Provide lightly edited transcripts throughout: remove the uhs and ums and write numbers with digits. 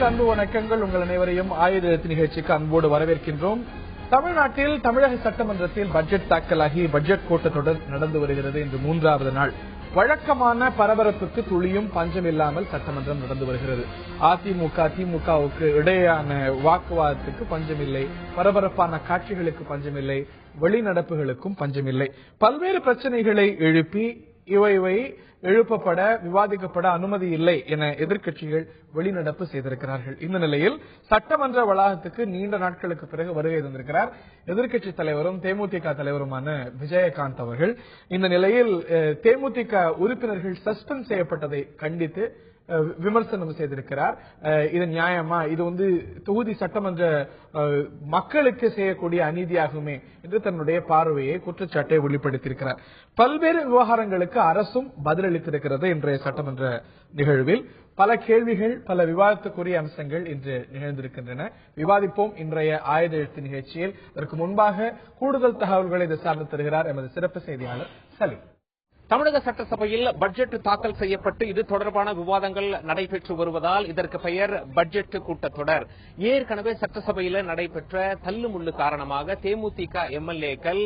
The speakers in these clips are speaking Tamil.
நேயர்களுக்கு அன்பு வணக்கங்கள். உங்கள் அனைவரையும் ஆயுத எழுத்து நிகழ்ச்சிக்கு அன்போடு வரவேற்கின்றோம். தமிழ்நாட்டில் தமிழக சட்டமன்றத்தில் பட்ஜெட் தாக்கலாகி பட்ஜெட் கூட்டத்தொடர் நடந்து வருகிறது. இன்று 3வது நாள். வழக்கமான பரபரப்புக்கு துளியும் பஞ்சம் இல்லாமல் சட்டமன்றம் நடந்து வருகிறது. அதிமுக திமுகவுக்கு இடையேயான வாக்குவாதத்துக்கு பஞ்சமில்லை, பரபரப்பான காட்சிகளுக்கு பஞ்சமில்லை, வெளிநடப்புகளுக்கும் பஞ்சமில்லை. பல்வேறு பிரச்சனைகளை எழுப்பி இவை எழுப்பப்பட விவாதிக்கப்பட அனுமதி இல்லை என எதிர்க்கட்சிகள் வெளிநடப்பு செய்திருக்கிறார்கள். இந்த நிலையில் சட்டமன்ற வளாகத்துக்கு நீண்ட நாட்களுக்கு பிறகு வருகை தந்திருக்கிறார் எதிர்க்கட்சி தலைவரும் தேமுதிக தலைவருமான விஜயகாந்த் அவர்கள். இந்த நிலையில் தேமுதிக உறுப்பினர்கள் சஸ்பெண்ட் செய்யப்பட்டதை கண்டித்து விமர்சனம் செய்திருக்கிறார். இது நியாயமா? இது தொகுதி சட்டமன்ற மக்களுக்கு செய்யக்கூடிய அநீதியாகுமே என்று தன்னுடைய பார்வையை குற்றச்சாட்டை வெளிப்படுத்தியிருக்கிறார். பல்வேறு விவகாரங்களுக்கு அரசும் பதிலளித்திருக்கிறது. இன்றைய சட்டமன்ற நிகழ்வில் பல கேள்விகள், பல விவாதத்துக்குரிய அம்சங்கள் இன்று நிகழ்ந்திருக்கின்றன. விவாதிப்போம் இன்றைய ஆயுத எழுத்து நிகழ்ச்சியில். அதற்கு முன்பாக கூடுதல் தகவல்களை இது சார்ந்து தருகிறார் எமது சிறப்பு செய்தியாளர் சலீம். தமிழக சட்டசபையில் பட்ஜெட் தாக்கல் செய்யப்பட்டு இது தொடர்பான விவாதங்கள் நடைபெற்று வருவதால் இதற்கு பெயர் பட்ஜெட் கூட்டத்தொடர். ஏற்கனவே சட்டசபையில் நடைபெற்ற தள்ளுமுள்ளு காரணமாக தேமுதிக எம்எல்ஏக்கள்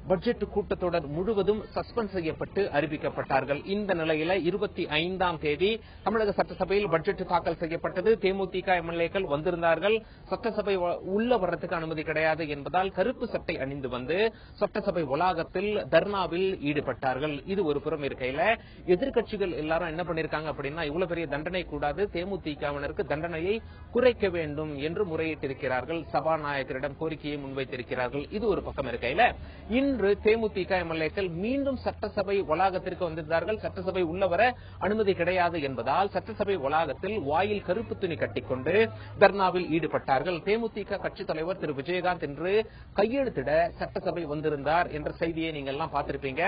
பட்ஜெட் கூட்டத்தொடர் முழுவதும் சஸ்பெண்ட் செய்யப்பட்டு அறிவிக்கப்பட்டார்கள். இந்த நிலையில 25ஆம் தேதி தமிழக சட்டசபையில் பட்ஜெட் தாக்கல் செய்யப்பட்டது. தேமுதிக எம்எல்ஏக்கள் வந்திருந்தார்கள். சட்டசபை உள்ள வர்றதுக்கு அனுமதி கிடையாது என்பதால் கருப்பு சட்டை அணிந்து வந்து சட்டசபை வளாகத்தில் தர்ணாவில் ஈடுபட்டார்கள். இது ஒரு புறம் இருக்கையில எதிர்க்கட்சிகள் எல்லாரும் என்ன பண்ணிருக்காங்க அப்படின்னா, இவ்வளவு பெரிய தண்டனை கூடாது, தேமுதிகவினருக்கு தண்டனையை குறைக்க வேண்டும் என்று முறையிட்டிருக்கிறார்கள். சபாநாயகரிடம் கோரிக்கையை முன்வைத்திருக்கிறார்கள். இது ஒரு பக்கம் இருக்கையில இன்று தேமுதிக எம்எல்ஏக்கள் மீண்டும் சட்டசபை வளாகத்திற்கு வந்திருந்தார்கள். சட்டசபை உள்ளவர அனுமதி கிடையாது என்பதால் சட்டசபை வளாகத்தில் வாயில் கருப்பு துணி கட்டிக்கொண்டு தர்ணாவில் ஈடுபட்டார்கள். தேமுதிக கட்சித் தலைவர் திரு விஜயகாந்த் இன்று கையெழுத்திட சட்டசபை வந்திருந்தார் என்ற செய்தியை நீங்கள் எல்லாம் பார்த்திருப்பீங்க.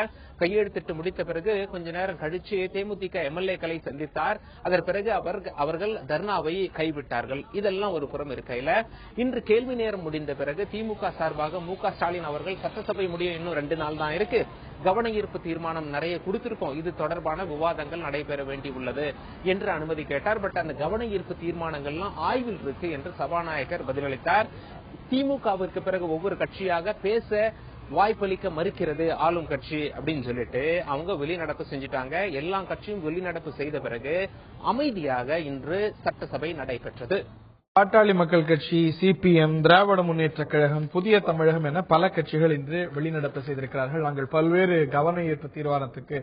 கையெழுத்திட்டு முடித்த பிறகு கொஞ்ச நேரம் கழிச்சு தேமுதிக எம்எல்ஏக்களை சந்தித்தார். அதன் பிறகு அவர்கள் தர்ணாவை கைவிட்டார்கள். இதெல்லாம் ஒரு புறம் இருக்கையில இன்று கேள்வி நேரம் முடிந்த பிறகு திமுக சார்பாக மு.க. ஸ்டாலின் அவர்கள் சட்டசபை முடிய இன்னும் 2 நாள் தான் இருக்கு, கவன ஈர்ப்பு தீர்மானம் நிறைய கொடுத்திருக்கோம், இது தொடர்பான விவாதங்கள் நடைபெற வேண்டியுள்ளது என்று அனுமதி கேட்டார். பட் அந்த கவன ஈர்ப்பு தீர்மானங்கள்லாம் ஆய்வில் இருக்கு என்று சபாநாயகர் பதிலளித்தார். திமுகவிற்கு பிறகு ஒவ்வொரு கட்சியாக பேச வாய்ப்பளிக்க மறுக்கிறது ஆளும் கட்சி அப்படின்னு சொல்லிட்டு அவங்க வெளிநடப்பு செஞ்சுட்டாங்க. எல்லா கட்சியும் வெளிநடப்பு செய்த பிறகு அமைதியாக இன்று சட்டசபை நடைபெற்றது. பாட்டாளி மக்கள் கட்சி, சிபிஎம், திராவிட முன்னேற்ற கழகம், புதிய தமிழகம் என பல கட்சிகள் இன்று வெளிநடப்பு செய்திருக்கிறார்கள். நாங்கள் பல்வேறு கவன ஈர்ப்பு தீர்மானத்துக்கு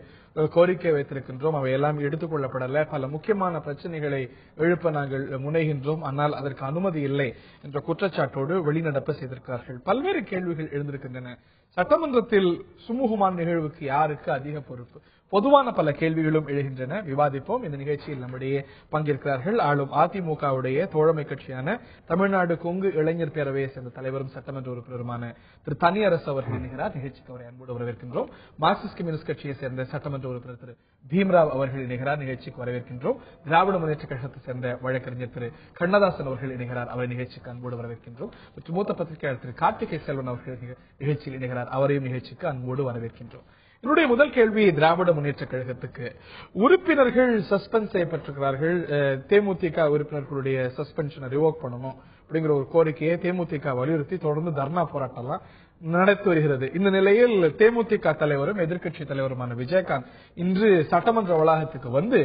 கோரிக்கை வைத்திருக்கின்றோம், அவையெல்லாம் எடுத்துக் கொள்ளப்படல, பல முக்கியமான பிரச்சனைகளை எழுப்ப நாங்கள் முனைகின்றோம், ஆனால் அதற்கு அனுமதி இல்லை என்ற குற்றச்சாட்டோடு வெளிநடப்பு செய்திருக்கிறார்கள். பல்வேறு கேள்விகள் எழுந்திருக்கின்றன. சட்டமன்றத்தில் சுமூகமான நிகழ்வுக்கு யாருக்கு அதிக பொறுப்பு? பொதுவான பல கேள்விகளும் எழுகின்றன. விவாதிப்போம். இந்த நிகழ்ச்சியில் நம்முடைய பங்கேற்கிறார்கள் ஆளும் அதிமுகவுடைய தோழமை கட்சியான தமிழ்நாடு கொங்கு இளைஞர் பேரவையை சேர்ந்த தலைவரும் சட்டமன்ற உறுப்பினருமான திரு தனியரசு அவர்கள் இணைகிறார். நிகழ்ச்சிக்கு அவரை அன்போடு வரவேற்கின்றோம். மார்க்சிஸ்ட் கம்யூனிஸ்ட் கட்சியை சேர்ந்த சட்டமன்ற உறுப்பினர் திரு பீம்ராவ் அவர்கள் இணைகிறார். நிகழ்ச்சிக்கு வரவேற்கின்றோம். திராவிட முன்னேற்ற கழகத்தை சேர்ந்த வழக்கறிஞர் திரு கண்ணதாசன் அவர்கள் இணைகிறார். அவரை நிகழ்ச்சிக்கு அன்போடு வரவேற்கின்றோம். மற்றும் மூத்த பத்திரிகையாளர் திரு கார்த்திகை செல்வன் அவர்கள் நிகழ்ச்சியில் இணைகிறார். அவரையும் நிகழ்ச்சிக்கு அன்போடு வரவேற்கின்றோம். என்னுடைய முதல் கேள்வி திராவிட முன்னேற்ற கழகத்துக்கு. உறுப்பினர்கள் சஸ்பெண்ட் செய்யப்பட்டிருக்கிறார்கள். தேமுதிக உறுப்பினர்களுடைய சஸ்பென்ஷனை ரிவோக் பண்ணணும் அப்படிங்கிற ஒரு கோரிக்கையை தேமுதிக வலியுறுத்தி தொடர்ந்து தர்ணா போராட்டம்லாம் நடத்தி வருகிறது. இந்த நிலையில் தேமுதிக தலைவரும் எதிர்க்கட்சி தலைவருமான விஜயகாந்த் இன்று சட்டமன்ற வளாகத்துக்கு வந்து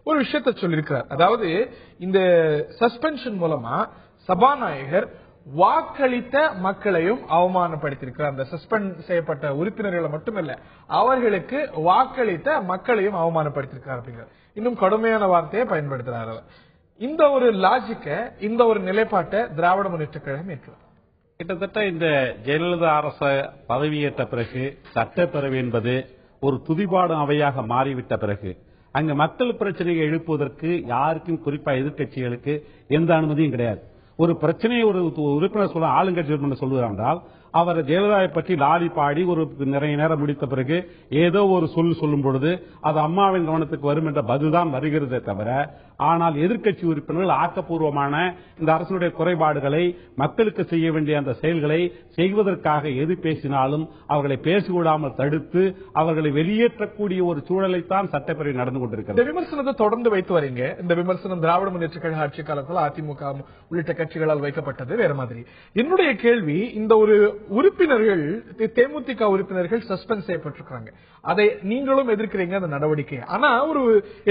ஒரு விஷயத்தை சொல்லியிருக்கிறார். அதாவது இந்த சஸ்பென்ஷன் மூலமா சபாநாயகர் வாக்களித்த மக்களையும் அவமானப்படுத்தியிருக்கிறார். அந்த சஸ்பெண்ட் செய்யப்பட்ட உறுப்பினர்களை மட்டுமல்ல, அவர்களுக்கு வாக்களித்த மக்களையும் அவமானப்படுத்தியிருக்கிறார் அப்படிங்கிற இன்னும் கடுமையான வார்த்தையை பயன்படுத்துறார். இந்த ஒரு லாஜிக்க, இந்த ஒரு நிலைப்பாட்டை திராவிட முன்னேற்ற கழகம் ஏற்கிறார். கிட்டத்தட்ட இந்த ஜெயலலிதா அரசு பதவியேற்ற பிறகு சட்டப்பேரவை என்பது ஒரு துதிபாடும் அவையாக மாறிவிட்ட பிறகு அங்கு மக்கள் பிரச்சனையை எழுப்புவதற்கு யாருக்கும், குறிப்பா எதிர்க்கட்சிகளுக்கு எந்த அனுமதியும் கிடையாது. ஒரு பிரச்சனையை ஒரு உறுப்பினர் சொல்ல, ஆளுங்கட்சி உறுப்பினர் சொல்லுகிறார் என்றால் அவர் ஜெயலலிதாவை பற்றி லாலி பாடி ஒரு நிறைய நேரம் முடித்த பிறகு ஏதோ ஒரு சொல்லும் பொழுது அது அம்மாவின் கவனத்துக்கு வரும் என்ற பதில்தான் வருகிறதே தவிர, ஆனால் எதிர்க்கட்சி உறுப்பினர்கள் ஆக்கப்பூர்வமான இந்த அரசுடைய குறைபாடுகளை, மக்களுக்கு செய்ய வேண்டிய அந்த செயல்களை செய்வதற்காக எது பேசினாலும் அவர்களை பேசிவிடாமல் தடுத்து அவர்களை வெளியேற்றக்கூடிய ஒரு சூழலைத்தான் சட்டப்பேரவை நடந்து கொண்டிருக்கிறது. இந்த விமர்சனத்தை தொடர்ந்து வைத்து வரீங்க. இந்த விமர்சனம் திராவிட முன்னேற்ற கழக ஆட்சி காலத்தில் அதிமுக உள்ளிட்ட கட்சிகளால் வைக்கப்பட்டது வேற மாதிரி. என்னுடைய கேள்வி, இந்த ஒரு உறுப்பினர்கள், தேமுதிக உறுப்பினர்கள் சஸ்பெண்ட் செய்யப்பட்டிருக்காங்க, அதை நீங்களும் எதிர்க்கிறீங்க அந்த நடவடிக்கை. ஆனா ஒரு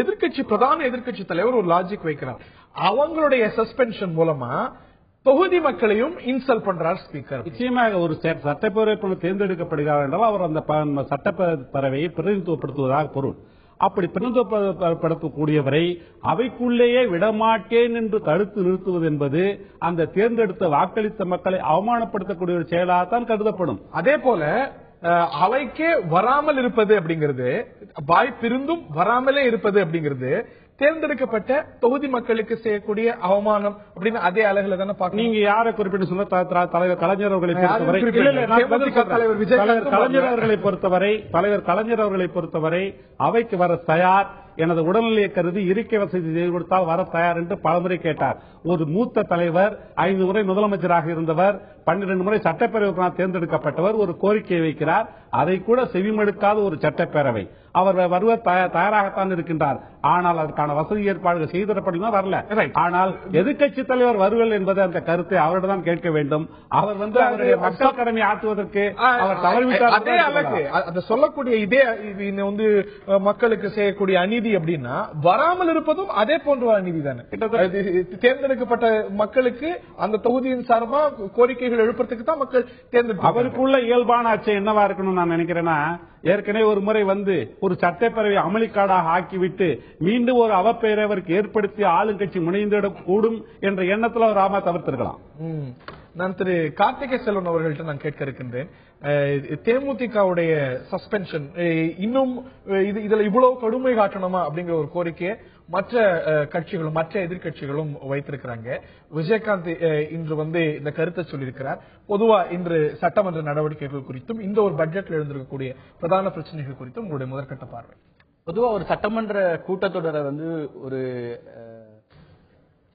எதிர்க்கட்சி, பிரதான எதிர்க்கட்சி தலைவர் ஒரு லாஜிக் வைக்கிறார், அவங்களுடைய சஸ்பென்ஷன் மூலமா தொகுதி மக்களையும் இன்சல்ட் பண்றார் ஸ்பீக்கர். நிச்சயமாக ஒரு சட்டப்பேரவை தேர்ந்தெடுக்கப்படுகிறார் என்றால் அவர் அந்த சட்டப்பேரவையை பிரதிநிதித்துவப்படுத்துவதாக பொருள். அப்படி பிரதிநிதித்துவப்படுத்தக்கூடியவரை அவைக்குள்ளேயே விடமாட்டேன் என்று தடுத்து நிறுத்துவது என்பது அந்த தேர்ந்தெடுத்த வாக்களித்த மக்களை அவமானப்படுத்தக்கூடிய ஒரு செயலாகத்தான் கருதப்படும். அதே போல அவைக்கே வராமல் இருப்பது அப்படிங்கிறது, வாய்ப்பிருந்தும் வராமலே இருப்பது அப்படிங்கிறது தேர்ந்தெடுக்கப்பட்ட தொகுதி மக்களுக்கு செய்யக்கூடிய அவமானம் அப்படின்னு அதே அழகுல தானே பார்க்க. நீங்க யாரை குறிப்பிட்டு சொன்ன தலைவர் கலைஞர் அவர்களை பொறுத்தவரை, தலைவர் கலைஞர் அவர்களை பொறுத்தவரை அவைக்கு வர தயார், எனது உடல்நிலையை கருதி இருக்கை வசதி செய்து கொடுத்தால் வர தயார் என்று பலமுறை கேட்டார். ஒரு மூத்த தலைவர், 5 முறை முதலமைச்சராக இருந்தவர், 12 முறை சட்டப்பேரவை தேர்ந்தெடுக்கப்பட்டவர் ஒரு கோரிக்கையை வைக்கிறார். அதை கூட செவிமடுக்காத ஒரு சட்டப்பேரவை. அவர் வருவர் தயாராகத்தான் இருக்கின்றார். ஆனால் அதற்கான வசதி ஏற்பாடுகள் செய்திடப்படும் வரல. ஆனால் எதிர்க்கட்சி தலைவர் வருவல் என்பது அந்த கருத்தை அவரிடம் கேட்க வேண்டும். அவர் அவருடைய மக்கள் கடமை ஆற்றுவதற்கு அவர் தவறிவிட்டார். அதே அழகு அதை சொல்லக்கூடிய இதே வந்து மக்களுக்கு செய்யக்கூடிய அநீதி அப்படின்னா, வராமல் இருப்பதும் அதே போன்ற அநீதி தானே. தேர்ந்தெடுக்கப்பட்ட மக்களுக்கு அந்த தொகுதியின் சார்பா கோரிக்கைகள் எழுப்புறதுக்கு தான் மக்கள் தேர்ந்தெடுப்பு. அவருக்குள்ள இயல்பான அச்சம் என்னவா இருக்கணும் நான் நினைக்கிறேன்னா, ஏற்கனவே ஒரு முறை வந்து ஒரு சட்டப்பேரவை அமளிக்காடாக ஆக்கிவிட்டு மீண்டும் ஒரு அவப்பேரவருக்கு ஏற்படுத்தி ஆளுங்கட்சி முனைந்திடக்கூடும் என்ற எண்ணத்தில் அவர் ராமா தவிர்த்திருக்கலாம். நான் திரு கார்த்திகை செல்வன் அவர்கள்ட்ட நான் கேட்க இருக்கின்றேன், தேமுதிகவுடைய சஸ்பென்ஷன் இன்னும் இதுல இவ்வளவு கடுமை காட்டணுமா அப்படிங்கிற ஒரு கோரிக்கையை மற்ற கட்சிகளும் மற்ற எதிர்கட்சிகளும் வைத்திருக்கிறாங்க. விஜயகாந்த் இன்று வந்து இந்த கருத்தை சொல்லியிருக்கிறார். பொதுவா இன்று சட்டமன்ற நடவடிக்கைகள் குறித்தும் இந்த ஒரு பட்ஜெட்ல எழுந்திருக்கக்கூடிய பிரதான பிரச்சனைகள் குறித்தும் உங்களுடைய முதற்கட்ட பார்வை. பொதுவா ஒரு சட்டமன்ற கூட்டத்தொடரை வந்து ஒரு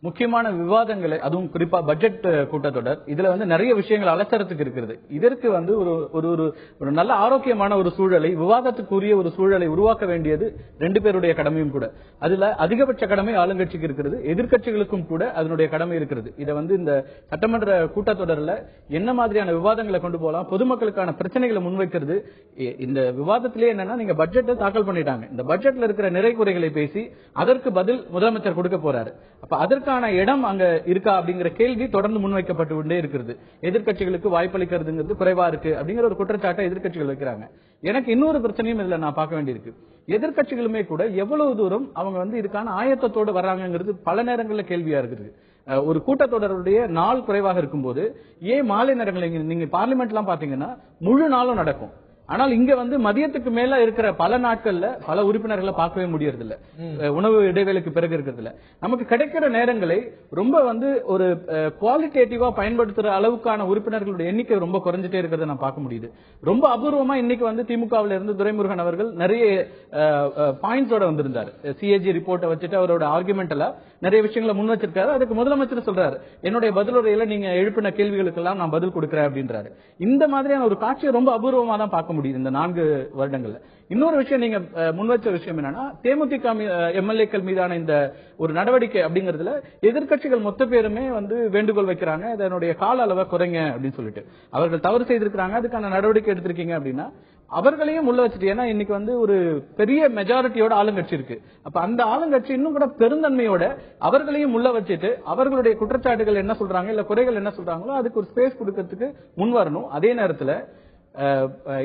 முக்கியமான விவாதங்களை, அதுவும் குறிப்பா பட்ஜெட் கூட்டத்தொடர், இதுல வந்து நிறைய விஷயங்கள் அலசறதுக்கு இருக்கிறது. இதற்கு வந்து ஒரு நல்ல ஆரோக்கியமான ஒரு சூழலை, விவாதத்துக்குரிய ஒரு சூழலை உருவாக்க வேண்டியது 2 பேருடைய கடமையும் கூட. அதுல அதிகபட்ச கடமை ஆளுங்கட்சிக்கு இருக்கிறது, எதிர்க்கட்சிகளுக்கும் கூட அதனுடைய கடமை இருக்கிறது. இதை வந்து இந்த சட்டமன்ற கூட்டத்தொடர்ல என்ன மாதிரியான விவாதங்களை கொண்டு போகலாம், பொதுமக்களுக்கான பிரச்சனைகளை முன்வைக்கிறது. இந்த விவாதத்திலே என்னன்னா, நீங்க பட்ஜெட்டை தாக்கல் பண்ணிட்டாங்க, இந்த பட்ஜெட்ல இருக்கிற நிறை குறைகளை பேசி அதற்கு பதில் முதலமைச்சர் கொடுக்க போறாரு. அப்ப அதற்கான இடம் அங்க இருக்கா அப்படிங்கிற கேள்வி தொடர்ந்து முன்வைக்கப்பட்டு கொண்டே இருக்கிறது. எதிர்க்கட்சிகளுக்கு வாய்ப்பளிக்கிறதுங்கிறது குறைவா இருக்கு அப்படிங்கிற ஒரு குற்றச்சாட்டை எதிர்க்கட்சிகள் வைக்கிறாங்க. எனக்கு இன்னொரு பிரச்சனையும் இதுல நான் பார்க்க வேண்டியிருக்கு. எதிர்க்கட்சிகளுமே கூட எவ்வளவு தூரம் அவங்க வந்து இதுக்கான ஆயத்தத்தோடு வர்றாங்கிறது பல நேரங்களில் கேள்வியா இருக்குது. ஒரு கூட்டத்தொடருடைய நாள் குறைவாக இருக்கும்போது ஏன் மாலை நேரங்களில் நீங்க பார்லிமெண்ட் எல்லாம் பாத்தீங்கன்னா முழு நாளும் நடக்கும். ஆனால் இங்க வந்து மதியத்துக்கு மேல இருக்கிற பல நாட்கள்ல பல உறுப்பினர்களை பார்க்கவே முடியறது இல்ல. உணவு இடைவேளைக்கு பிறகு இருக்கிறது இல்ல. நமக்கு கிடைக்கிற நேரங்களை ரொம்ப வந்து ஒரு குவாலிட்டேட்டிவா பயன்படுத்துற அளவுக்கான உறுப்பினர்களுடைய எண்ணிக்கை ரொம்ப குறைஞ்சிட்டே இருக்கிறத நான் பார்க்க முடியுது. ரொம்ப அபூர்வமா இன்னைக்கு வந்து திமுகவில் இருந்து துரைமுருகன் அவர்கள் நிறைய பாயிண்ட்ஸோட வந்திருந்தாரு. சிஏஜி ரிப்போர்ட்டை வச்சுட்டு அவரோட ஆர்குமெண்ட்ல நிறைய விஷயங்களை முன் வச்சிருக்காரு. அதுக்கு முதலமைச்சர் சொல்றாரு, என்னுடைய பதிலுரையில நீங்க எழுப்பின கேள்விகளுக்கு எல்லாம் நான் பதில் கொடுக்கிறேன் அப்படின்றாரு. இந்த மாதிரியான ஒரு காட்சியை ரொம்ப அபூர்வமா தான் பார்க்க முடியுது இந்த 4 வருடங்கள்ல. இன்னொரு விஷயம் நீங்க முன்வச்ச விஷயம் என்னன்னா, தேமுதிக எம்எல்ஏக்கள் மீதான இந்த ஒரு நடவடிக்கை அப்படிங்கறதுல எதிர்க்கட்சிகள் மொத்த பேருமே வந்து வேண்டுகோள் வைக்கிறாங்க, இதனுடைய கால அளவை குறைங்க அப்படின்னு சொல்லிட்டு. அவர்கள் தவறு செய்திருக்கிறாங்க, அதுக்கான நடவடிக்கை எடுத்திருக்கீங்க அப்படின்னா அவர்களையும் உள்ள வச்சுட்டு. ஏன்னா இன்னைக்கு வந்து ஒரு பெரிய மெஜாரிட்டியோட ஆளுங்கட்சி இருக்கு. அப்ப அந்த ஆளுங்கட்சி இன்னும் கூட பெருந்தன்மையோட அவர்களையும் உள்ள வச்சுட்டு அவர்களுடைய குற்றச்சாட்டுகள் என்ன சொல்றாங்க, இல்ல குறைகள் என்ன சொல்றாங்களோ அதுக்கு ஒரு ஸ்பேஸ் கொடுக்கறதுக்கு முன் வரணும். அதே நேரத்தில்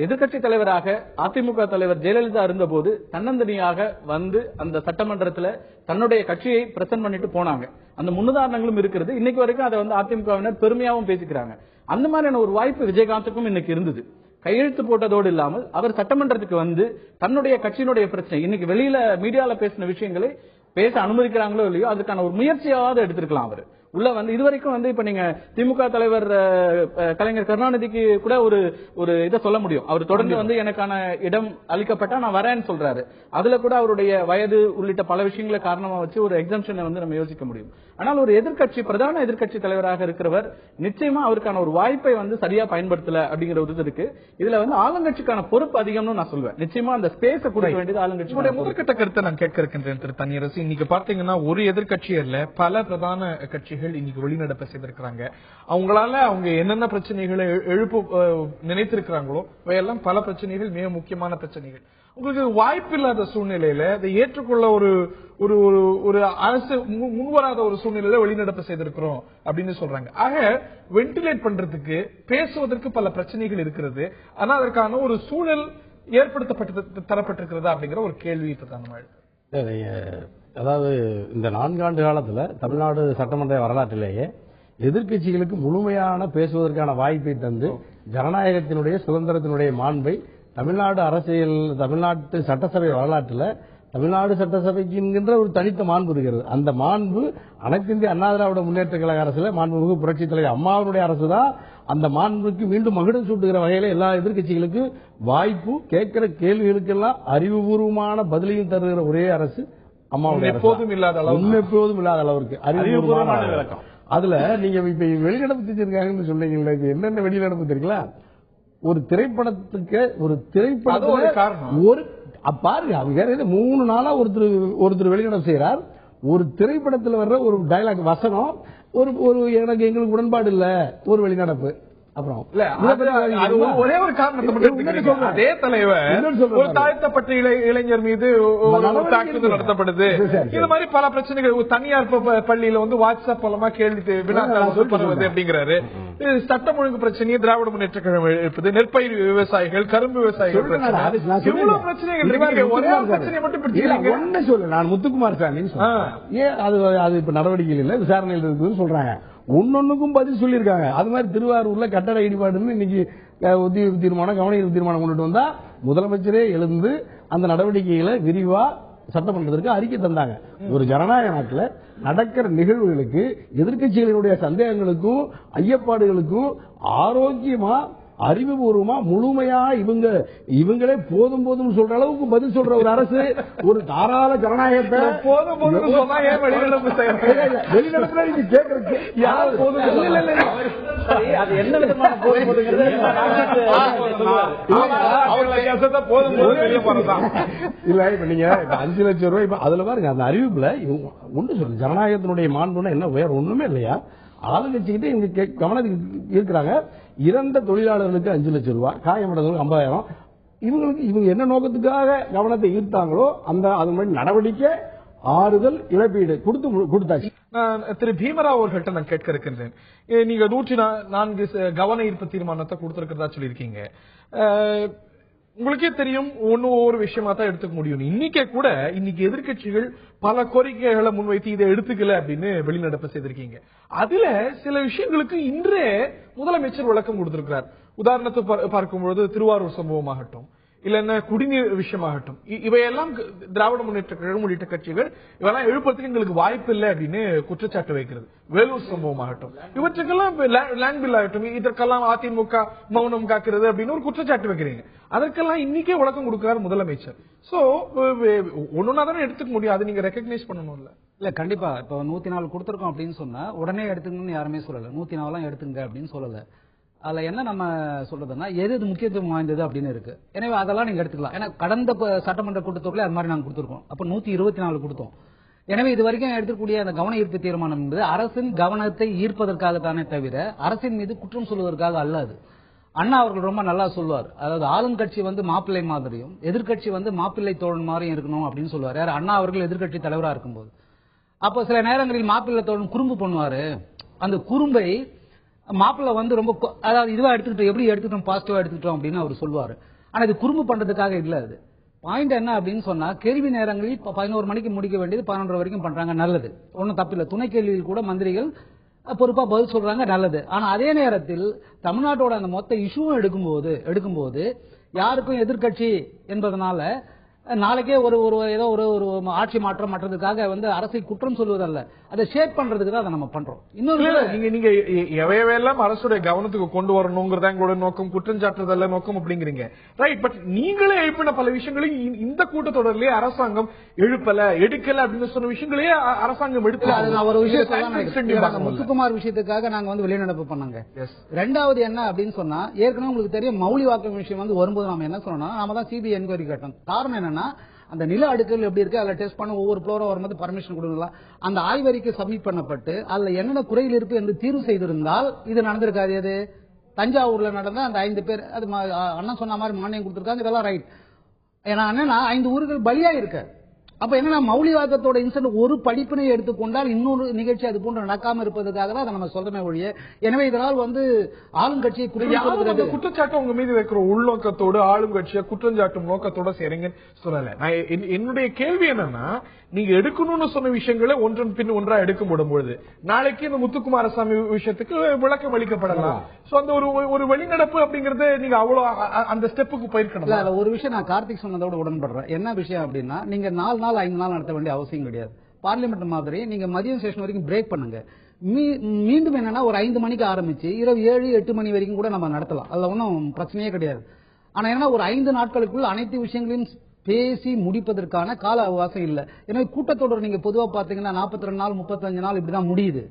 எதிர்க்கட்சி தலைவராக அதிமுக தலைவர் ஜெயலலிதா இருந்தபோது தன்னந்தனியாக வந்து அந்த சட்டமன்றத்தில் தன்னுடைய கட்சியை பிரசன்ட் பண்ணிட்டு போனாங்க. அந்த முன்னுதாரணங்களும் இருக்கிறது. இன்னைக்கு வரைக்கும் அதை வந்து அதிமுகவினர் பெருமையாகவும் பேசிக்கிறாங்க. அந்த மாதிரியான ஒரு வாய்ப்பு விஜயகாந்துக்கும் இன்னைக்கு இருந்தது. கையெழுத்து போட்டதோடு இல்லாமல் அவர் சட்டமன்றத்துக்கு வந்து தன்னுடைய கட்சியினுடைய பிரச்சனை, இன்னைக்கு வெளியில மீடியால பேசின விஷயங்களை பேச அனுமதிக்கிறாங்களோ இல்லையோ அதுக்கான ஒரு முயற்சியாவது எடுத்திருக்கலாம். அவர் உள்ள வந்து இதுவரைக்கும் வந்து இப்ப நீங்க திமுக தலைவர் கலைஞர் கருணாநிதிக்கு கூட ஒரு இதை சொல்ல முடியும். அவர் தொடர்ந்து வந்து எனக்கான இடம் அளிக்கப்பட்டா நான் வரேன்னு சொல்றாரு. அதுல கூட அவருடைய வயது உள்ளிட்ட பல விஷயங்களை காரணமா வச்சு ஒரு எக்ஸம்ஷனை வந்து நம்ம யோசிக்க முடியும். ஆனால் ஒரு பிரதான எதிர்க்கட்சி தலைவராக இருக்கிறவர் நிச்சயமா அவருக்கான ஒரு வாய்ப்பை வந்து சரியா பயன்படுத்தல அப்படிங்கிற ஒரு இது இருக்கு. இதுல வந்து ஆளுங்கட்சிக்கான பொறுப்பு அதிகம்னு நான் சொல்வேன். நிச்சயமா அந்த ஸ்பேஸை கொடுக்க வேண்டியது ஆளுங்கட்சி. முதற்கட்ட கருத்தை நான் கேட்க இருக்கின்றேன் திரு தனியரசு. இன்னைக்கு பார்த்தீங்கன்னா ஒரு எதிர்க்கட்சி இல்ல, பல பிரதான கட்சிகள் இன்னைக்கு வெளிநடப்பு செய்திருக்கிறாங்க. அவங்க என்னென்ன பிரச்சனைகளை நினைத்திருக்கிறாங்களோ அவையெல்லாம் பல பிரச்சனைகள், மிக முக்கியமான பிரச்சனைகள். உங்களுக்கு வாய்ப்பு இல்லாத சூழ்நிலையில அதை ஏற்றுக்கொள்ள ஒரு அரசு முன்வராத ஒரு சூழ்நிலையில வெளிநடப்பு செய்திருக்கிறோம் அப்படின்னு சொல்றாங்க. ஆக வென்டிலேட் பண்றதுக்கு, பேசுவதற்கு பல பிரச்சனைகள் இருக்கிறது. ஆனா அதற்கான ஒரு சூழல் ஏற்படுத்தப்பட்டு தரப்பட்டிருக்கிறதா அப்படிங்கிற ஒரு கேள்வி இப்பதான். அதாவது இந்த 4 ஆண்டு காலத்துல தமிழ்நாடு சட்டமன்ற வரலாற்றிலேயே எதிர்க்கட்சிகளுக்கு முழுமையான பேசுவதற்கான வாய்ப்பை தந்து ஜனநாயகத்தினுடைய சுதந்திரத்தினுடைய மாண்பை தமிழ்நாடு அரசியல், தமிழ்நாட்டு சட்டசபை வரலாற்றில் தமிழ்நாடு சட்டசபைக்கு என்கின்ற ஒரு தனித்த மாண்பு இருக்கிறது. அந்த மாண்பு அனைத்து இந்திய அண்ணா திராவிட முன்னேற்ற கழக அரசுல மாண்புமிகு புரட்சித் தலைவர் அம்மாவுடைய அரசு தான் அந்த மாண்புக்கு மீண்டும் மகுடம் சூட்டுகிற வகையில எல்லா எதிர்க்கட்சிகளுக்கும் வாய்ப்பு, கேட்கிற கேள்விகளுக்கெல்லாம் அறிவுபூர்வமான பதிலையும் தருகிற ஒரே அரசு அம்மாவுடைய எப்போதும் இல்லாத அளவுக்கு அறிவுபூர்வமான விளக்கம். அதுல நீங்க இப்ப வெளிநடப்பு செஞ்சிருக்காங்கன்னு சொன்னீங்கல்ல, இது என்னென்ன வெளிநடப்பு தெரியுங்களா? ஒரு திரைப்படத்துக்கு பாருங்க, அவங்க 3 நாளா ஒருத்தர் வெளிநடப்பு செய்யறார். ஒரு திரைப்படத்தில் வர்ற ஒரு டயலாக் வசனம் எங்களுக்கு உடன்பாடு இல்ல, ஒரு வெளிநடப்பு. அப்புறம் ஒரே ஒரு காரணத்தை அதே தலைவர் ஒரு தாழ்த்தப்பட்ட இளைஞர் மீது தாக்குதல் நடத்தப்படுது. இது மாதிரி பல பிரச்சனைகள். தனியார் பள்ளியில வந்து வாட்ஸ்அப் மூலமா கேள்வி வினாக்கள் அப்படிங்கிறாரு. சட்டம் ஒழுங்கு பிரச்சனையை திராவிட முன்னேற்ற கழகம் எழுப்புது. நெற்பயிர் விவசாயிகள், கரும்பு விவசாயிகள் இவ்வளவு பிரச்சனைகள். ஒரே பிரச்சனை மட்டும் ஒன்னு சொல்லு, நான் முத்துக்குமார் சாமி ஏன் அது இப்ப நடவடிக்கைகள் இல்ல, விசாரணையில் இருக்குதுன்னு சொல்றாங்க. ஒன்னொன்னுக்கும் பதில் சொல்லியிருக்காங்க. அது மாதிரி திருவாரூர்ல கட்டட இடிபாடுன்னு இன்னைக்கு உத்தியோக தீர்மானம், கவனஈர்ப்பு தீர்மானம் கொண்டுட்டு வந்தா முதலமைச்சரே எழுந்து அந்த நடவடிக்கைகளை விரிவா சட்டமன்றத்திற்கு அறிக்கை தந்தாங்க. ஒரு ஜனநாயக நாட்டில் நடக்கிற நிகழ்வுகளுக்கு எதிர்க்கட்சிகளுடைய சந்தேகங்களுக்கும் ஐயப்பாடுகளுக்கும் ஆரோக்கியமா, அறிவுபூர்வமா, முழுமையா இவங்களே போதும் போதும் சொல்ற அளவுக்கு பதில் சொல்ற ஒரு அரசு, ஒரு தாராள ஜனநாயகத்தை போதும் போதும் சொன்னா ஏன் வெளிநடப்பு வெளிநடப்புல நீங்க கேட்கறது யார் போதும் அது என்ன விதமான போதும் இல்ல. இப்ப நீங்க 5 லட்சம் ரூபாய் இப்ப அதுல பாருங்க, அந்த அறிவிப்புல ஒன்று சொல்லு, ஜனநாயகத்தினுடைய மாண்புன்னா என்ன, வேற ஒண்ணுமே இல்லையா? ஆளுங்கட்சிக்கிட்ட இவங்க கவனத்துக்கு இருக்கிறாங்க. இறந்த தொழிலாளர்களுக்கு 5 லட்சம் ரூபாய், காயமடைந்தவர்களுக்கு 50,000. இவங்க என்ன நோக்கத்துக்காக கவனத்தை ஈர்த்தாங்களோ அது மாதிரி நடவடிக்கை, ஆறுதல், இழப்பீடு கொடுத்தாச்சு. திரு பீமராவ் அவர்கள்ட்ட நான் கேட்க இருக்கின்றேன். நீங்க 104 கவன ஈர்ப்பு தீர்மானத்தை கொடுத்திருக்கிறதா சொல்லியிருக்கீங்க. உங்களுக்கே தெரியும், ஒவ்வொரு விஷயமா தான் எடுத்துக்க முடியும். இன்னைக்கு எதிர்க்கட்சிகள் பல கோரிக்கைகளை முன்வைத்து இதை எடுத்துக்கல அப்படின்னு வெளிநடப்பு செய்திருக்கீங்க. அதுல சில விஷயங்களுக்கு இன்றே முதலமைச்சர் விளக்கம் கொடுத்திருக்கிறார். உதாரணத்தை பார்க்கும்பொழுது திருவாரூர் சம்பவமாகட்டும், இல்லன்னா குடிநீர் விஷயமாகட்டும், இவையெல்லாம் திராவிட முன்னேற்ற கழகம் உள்ளிட்ட கட்சிகள் இவெல்லாம் எழுப்பதுக்கு எங்களுக்கு வாய்ப்பு இல்லை அப்படின்னு குற்றச்சாட்டு வைக்கிறது. வேலூர் சம்பவமாகட்டும், இவற்றுக்கெல்லாம் லேண்ட் பில் ஆகட்டும், இதற்கெல்லாம் அதிமுக மௌனம் காக்கிறது அப்படின்னு ஒரு குற்றச்சாட்டு வைக்கிறீங்க. அதற்கெல்லாம் இன்னைக்கே விளக்கம் கொடுக்கிறார் முதலமைச்சர். சோ ஒன்னொன்னா தானே எடுத்துக்க முடியும், அதை நீங்க ரெகக்னைஸ் பண்ணணும். இல்ல கண்டிப்பா. இப்ப 104 கொடுத்திருக்கோம் அப்படின்னு சொன்னா உடனே எடுத்துங்கன்னு யாருமே சொல்லல. 104 எடுத்துங்க அப்படின்னு சொல்லல. அதுல என்ன நம்ம சொல்றதுன்னா, எது முக்கியத்துவம் வாய்ந்தது அப்படின்னு இருக்கு. எனவே அதெல்லாம் நீங்க எடுத்துக்கலாம். ஏன்னா கடந்த சட்டமன்ற கூட்டத்தொகையில அது மாதிரி நாங்க கொடுத்திருக்கோம். அப்ப 124 கொடுத்தோம். எனவே இது வரைக்கும் எடுக்கக்கூடிய அந்த கவன ஈர்ப்பு தீர்மானம் என்பது அரசின் கவனத்தை ஈர்ப்பதற்காகத்தானே தவிர அரசின் மீது குற்றம் சொல்வதற்காக அல்ல. அது அண்ணா அவர்கள் ரொம்ப நல்லா சொல்லுவார். அதாவது ஆளுங்கட்சி வந்து மாப்பிள்ளை மாதிரியும் எதிர்கட்சி வந்து மாப்பிள்ளை தோழன் மாதிரியும் இருக்கணும் அப்படின்னு சொல்லுவார். யார்? அண்ணா அவர்கள் எதிர்கட்சி தலைவராக இருக்கும்போது. அப்ப சில நேரங்களில் மாப்பிள்ளை தோழன் குறும்பு பண்ணுவாரு. அந்த குறும்பை மாப்பிள்ளை வந்து ரொம்ப, அதாவது இதுவா எடுத்துக்கிட்டோம், எப்படி எடுத்துக்கிட்டோம், பாசிட்டிவா எடுத்துக்கிட்டோம் அப்படின்னு அவர் சொல்லுவாரு. ஆனா இது குறும்பு பண்றதுக்காக இல்ல. அது பாயிண்ட் என்ன அப்படின்னு சொன்னா, கேள்வி நேரங்களில் 11 மணிக்கு முடிக்க வேண்டியது 11 வரைக்கும் பண்றாங்க, நல்லது, ஒன்னும் தப்பில்லை. துணை கேள்வியில் கூட மந்திரிகள் பொறுப்பா பதில் சொல்றாங்க, நல்லது. ஆனா அதே நேரத்தில் தமிழ்நாட்டோட அந்த மொத்த இஷ்யூவும் எடுக்கும்போது யாருக்கும் எதிர்கட்சி என்பதனால நாளைக்கே ஒரு ஒரு ஏதோ ஒரு ஒரு ஆட்சி மாற்றம் மற்றதுக்காக வந்து அரசை குற்றம் சொல்வதல்ல, அதை ஷேப் பண்றதுக்கு தான் அதை நம்ம பண்றோம். இன்னொரு நீங்க எவையெல்லாம் அரசுடைய கவனத்துக்கு கொண்டு வரணுங்கிறதா எங்களோட நோக்கம், குற்றஞ்சாட்டுதல்ல நோக்கம் அப்படிங்கிறீங்க, ரைட். பட் நீங்களே எழுப்பின பல விஷயங்களையும் இந்த கூட்டத்தொடரிலேயே அரசாங்கம் எழுப்பல எடுக்கல அப்படின்னு சொன்ன விஷயங்களையே அரசாங்கம் எடுக்கல. ஒரு விஷயம் முத்துக்குமார் விஷயத்துக்காக நாங்க வந்து வெளிநடப்பு பண்ணாங்க. ரெண்டாவது என்ன அப்படின்னு சொன்னா, ஏற்கனவே உங்களுக்கு தெரியும் மௌலி வாக்கு விஷயம் வந்து வரும்போது நம்ம என்ன சொன்னோம்னா, நாம தான் சிபிஐ என்கொயரி கேட்டோம். காரணம் என்னன்னா, அந்த நில அடுக்குகள் எப்படி இருக்கு, அதுல டெஸ்ட் பண்ண ஒவ்வொரு ஃப்ளோரும் வரும்போது பர்மிஷன் கொடுக்கலாம். அந்த ஆய்வறிக்கை சப்மிட் பண்ணப்பட்டு அதுல என்னென்ன குறைகள் இருக்கு என்று தீர்வு செய்திருந்தால் இது நடந்திருக்காது. அது தஞ்சாவூர்ல நடந்த அந்த 5 பேர், அது அண்ணன் சொன்ன மாதிரி மானியம் கொடுத்திருக்காங்க, இதெல்லாம் ரைட். ஏன்னா என்னன்னா 5 ஊர்கள் பலியா இருக்கு. அப்ப என்னன்னா மௌலிவாதத்தோட இன்சிடென்ட் ஒரு படிப்பினை எடுத்துக்கொண்டால் இன்னொரு நிகழ்ச்சி அது போன்று நடக்காம இருப்பதற்காக தான் அதை நம்ம சொல்றமே ஒழிய, எனவே இதனால் வந்து ஆளுங்கட்சியை குற்றச்சாட்டு உங்க மீது வைக்கிற உள்நோக்கத்தோடு ஆளுங்கட்சியை குற்றஞ்சாட்டும் நோக்கத்தோட செய்றீங்கன்னு சொல்லல. என்னுடைய கேள்வி என்னன்னா, நீங்க எடுக்கணும்னு சொன்ன விஷயங்களை ஒன்றன் பின் ஒன்றா எடுக்க முடியும்பொழுது நாளைக்கு இந்த முத்துக்குமாரசாமி விஷயத்துக்கு விளக்கம் அளிக்கப்படலாம். அந்த ஒரு வெளிநடப்பு அப்படிங்கறது நீங்க அவ்வளவு அந்த ஸ்டெப்புக்கு போயிருக்கணும். ஒரு விஷயம் நான் கார்த்திக் சொன்னதோட உடன்படுறேன். என்ன விஷயம் அப்படின்னா, நீங்க 4 நாள் 5 நாள் நடத்த வேண்டிய அவசியம் கிடையாது. பார்லிமெண்ட் மாதிரி நீங்க மதியம் செஷன் வரைக்கும் பிரேக் பண்ணுங்க. மீண்டும் என்னன்னா ஒரு 5 மணிக்கு ஆரம்பிச்சு இரவு 7-8 மணி வரைக்கும் கூட நம்ம நடத்தலாம். அதுல ஒன்றும் பிரச்சனையே கிடையாது. ஆனா என்ன, ஒரு 5 நாட்களுக்குள் அனைத்து விஷயங்களையும் பேசி முடிப்பதற்கான கால அவகாசம் இல்லை. எனவே கூட்டத்தொடர் நீங்க பொதுவா பாத்தீங்கன்னா 42 நாள் 35 நாள் இப்படிதான் முடியுது.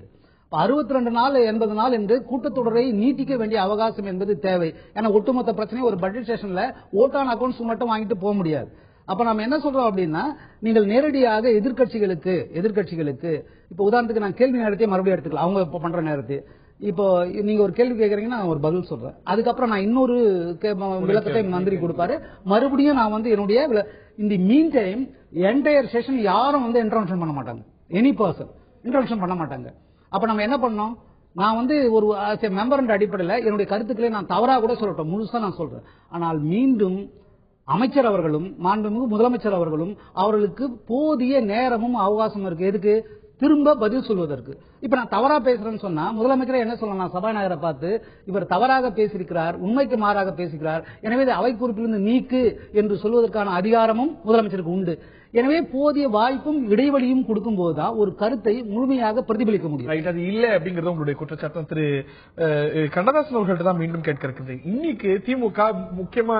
62 நாள் 80 நாள் என்று கூட்டத்தொடரை நீட்டிக்க வேண்டிய அவகாசம் என்பது தேவை. ஏன்னா ஒட்டுமொத்த பிரச்சனை ஒரு பட்ஜெட் செஷன்ல ஓட்டான் அக்கௌண்ட்ஸ் மட்டும் வாங்கிட்டு போக முடியாது. அப்ப நம்ம என்ன சொல்றோம் அப்படின்னா, நீங்கள் நேரடியாக எதிர்கட்சிகளுக்கு இப்ப உதாரணத்துக்கு நான் கேள்வி நேரத்தை மறுபடியும் எடுத்துக்கலாம். அவங்க இப்ப பண்ற நேரத்தை இப்போ நீங்க ஒரு கேள்வி கேட்கறீங்கன்னா நான் ஒரு பதில் சொல்றேன். அதுக்கப்புறம் நான் இன்னொரு விளக்கத்தை மந்திரி கொடுப்பாரு. மறுபடியும் நான் வந்து என்னுடைய இந்த மீன் டைம் என்டையர் செஷன் யாரும் வந்து இன்டர்வென்ஷன் பண்ண மாட்டாங்க. எனி பர்சன் இன்டர்வென்ஷன் பண்ண மாட்டாங்க. அப்ப நம்ம என்ன பண்ணோம், நான் வந்து ஒரு மெம்பர் அடிப்படையில் என்னுடைய கருத்துக்களை நான் தவறா கூட சொல்லட்டும், முழுசா நான் சொல்றேன். ஆனால் மீண்டும் அமைச்சர் அவர்களும் மாண்புமிகு முதலமைச்சர் அவர்களும் அவர்களுக்கு போதிய நேரமும் அவகாசம் இருக்கு. எதுக்கு? திரும்ப பதில் சொல்வதற்கு. இப்ப நான் தவறா பேசுறேன்னு சொன்னா முதலமைச்சர் என்ன சொல்லலாம், சபாநாயகரை பார்த்து இவர் தவறாக பேசியிருக்கிறார், உண்மைக்கு மாறாக பேசுகிறார், எனவே அவை குறிப்பிலிருந்து நீக்கு என்று சொல்வதற்கான அதிகாரமும் முதலமைச்சருக்கு உண்டு. எனவே போதிய வாய்ப்பும் இடைவெளியும் கொடுக்கும் போதுதான் ஒரு கருத்தை முழுமையாக பிரதிபலிக்க முடியும். அது இல்ல அப்படிங்கறது உங்களுடைய குற்றச்சாட்டம். திரு கண்ணதாசன் அவர்கள்ட்ட தான் மீண்டும் கேட்க இருக்குது. இன்னைக்கு திமுக முக்கியமா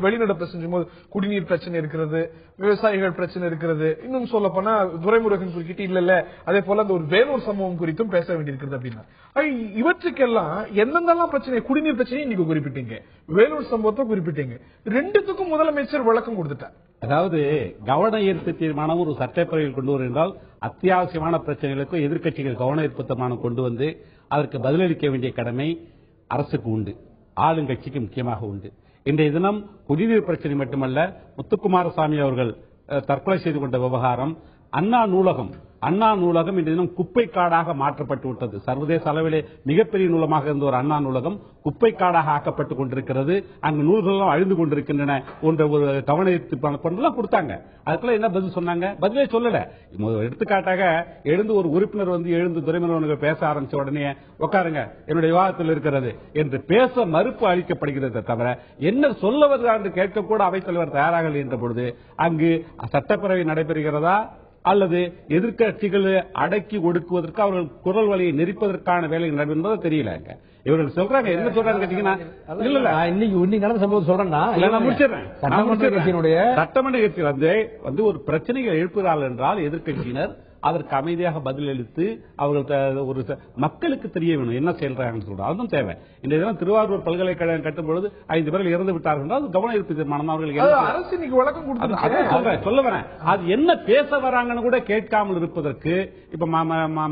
வெளிநடப்பு செஞ்சும் போது குடிநீர் பிரச்சனை இருக்கிறது, விவசாயிகள் பிரச்சனை இருக்கிறது, இன்னும் சொல்ல போனா துரைமுருகன் குறிக்கிட்டு இல்ல அதே போல அந்த ஒரு வேலூர் சம்பவம் குறித்தும் பேச வேண்டியிருக்கிறது அப்படின்னா, இவற்றுக்கெல்லாம் எந்தெந்தெல்லாம் பிரச்சனை, குடிநீர் பிரச்சனையை நீங்க குறிப்பிட்டீங்க, வேலூர் சம்பவத்தை குறிப்பிட்டீங்க, ரெண்டுத்துக்கும் முதலமைச்சர் விளக்கம் கொடுத்துட்டார். அதாவது கவன ஈர்ப்பு தீர்மானம் ஒரு சட்டப்பேரவையில் கொண்டு வருவதால் அத்தியாவசியமான பிரச்சனைகளுக்கும் எதிர்க்கட்சிகள் கவன ஈர்ப்பு தீர்மானம் கொண்டு வந்து அதற்கு பதிலளிக்க வேண்டிய கடமை அரசுக்கு உண்டு, ஆளுங்கட்சிக்கு முக்கியமாக உண்டு. இன்றைய தினம் குடிநீர் பிரச்சனை மட்டுமல்ல, முத்துக்குமாரசாமி அவர்கள் தற்கொலை செய்து கொண்ட விவகாரம், அண்ணா நூலகம் இன்றைய தினம் குப்பை காடாக மாற்றப்பட்டு விட்டது. சர்வதேச அளவிலே மிகப்பெரிய நூலமாக இருந்த ஒரு அண்ணா நூலகம் குப்பை காடாக ஆக்கப்பட்டுக் கொண்டிருக்கிறது. அங்கு நூல்கள் அழிந்து கொண்டிருக்கின்றன என்ற ஒரு கவன ஈர்ப்பு கொடுத்தாங்க. அதுக்குள்ள என்ன பதில் சொன்னாங்க? பதிலே சொல்லல. எடுத்துக்காட்டாக எழுந்து ஒரு உறுப்பினர் எழுந்து துரைமுருகன் பேச ஆரம்பிச்ச உடனே உட்காருங்க என்னுடைய விவாதத்தில் இருக்கிறது என்று பேச மறுப்பு அளிக்கப்படுகிறது தவிர என்ன சொல்லுவது என்று கேட்கக்கூட அவைத்தலைவர் தயாராக என்ற பொழுது அங்கு சட்டப்பேரவை நடைபெறுகிறதா அல்லது எதிர்க்கட்சிகளை அடக்கி ஒடுக்குவதற்கு அவர்கள் குரல் வழியை நெரிப்பதற்கான வேலை நடைபெறுவது தெரியல. இவர்கள் சொல்றாங்க, என்ன சொல்றாங்க கேட்டீங்கன்னா, இன்னைக்கு நடந்த சம்பவம் சொல்றேன்னா சட்டமன்ற கட்சி ஒரு பிரச்சனைகளை எழுப்புகிறார்கள் என்றால் எதிர்க்கட்சியினர் அதற்கு அமைதியாக பதிலளித்து அவர்கள் ஒரு மக்களுக்கு தெரிய வேணும் என்ன செயல்றாங்கன்னு சொல்றாங்க. அதுவும் தேவை. இந்த திருவாரூர் பல்கலைக்கழகம் கட்டும்பொழுது 5 பேர்கள் இறந்து விட்டார்கள் என்றால் கவன ஈர்ப்பு தீர்மானம் அவர்கள் சொல்ல வரேன். அது என்ன பேச வராங்கன்னு கூட கேட்காமல் இருப்பதற்கு இப்ப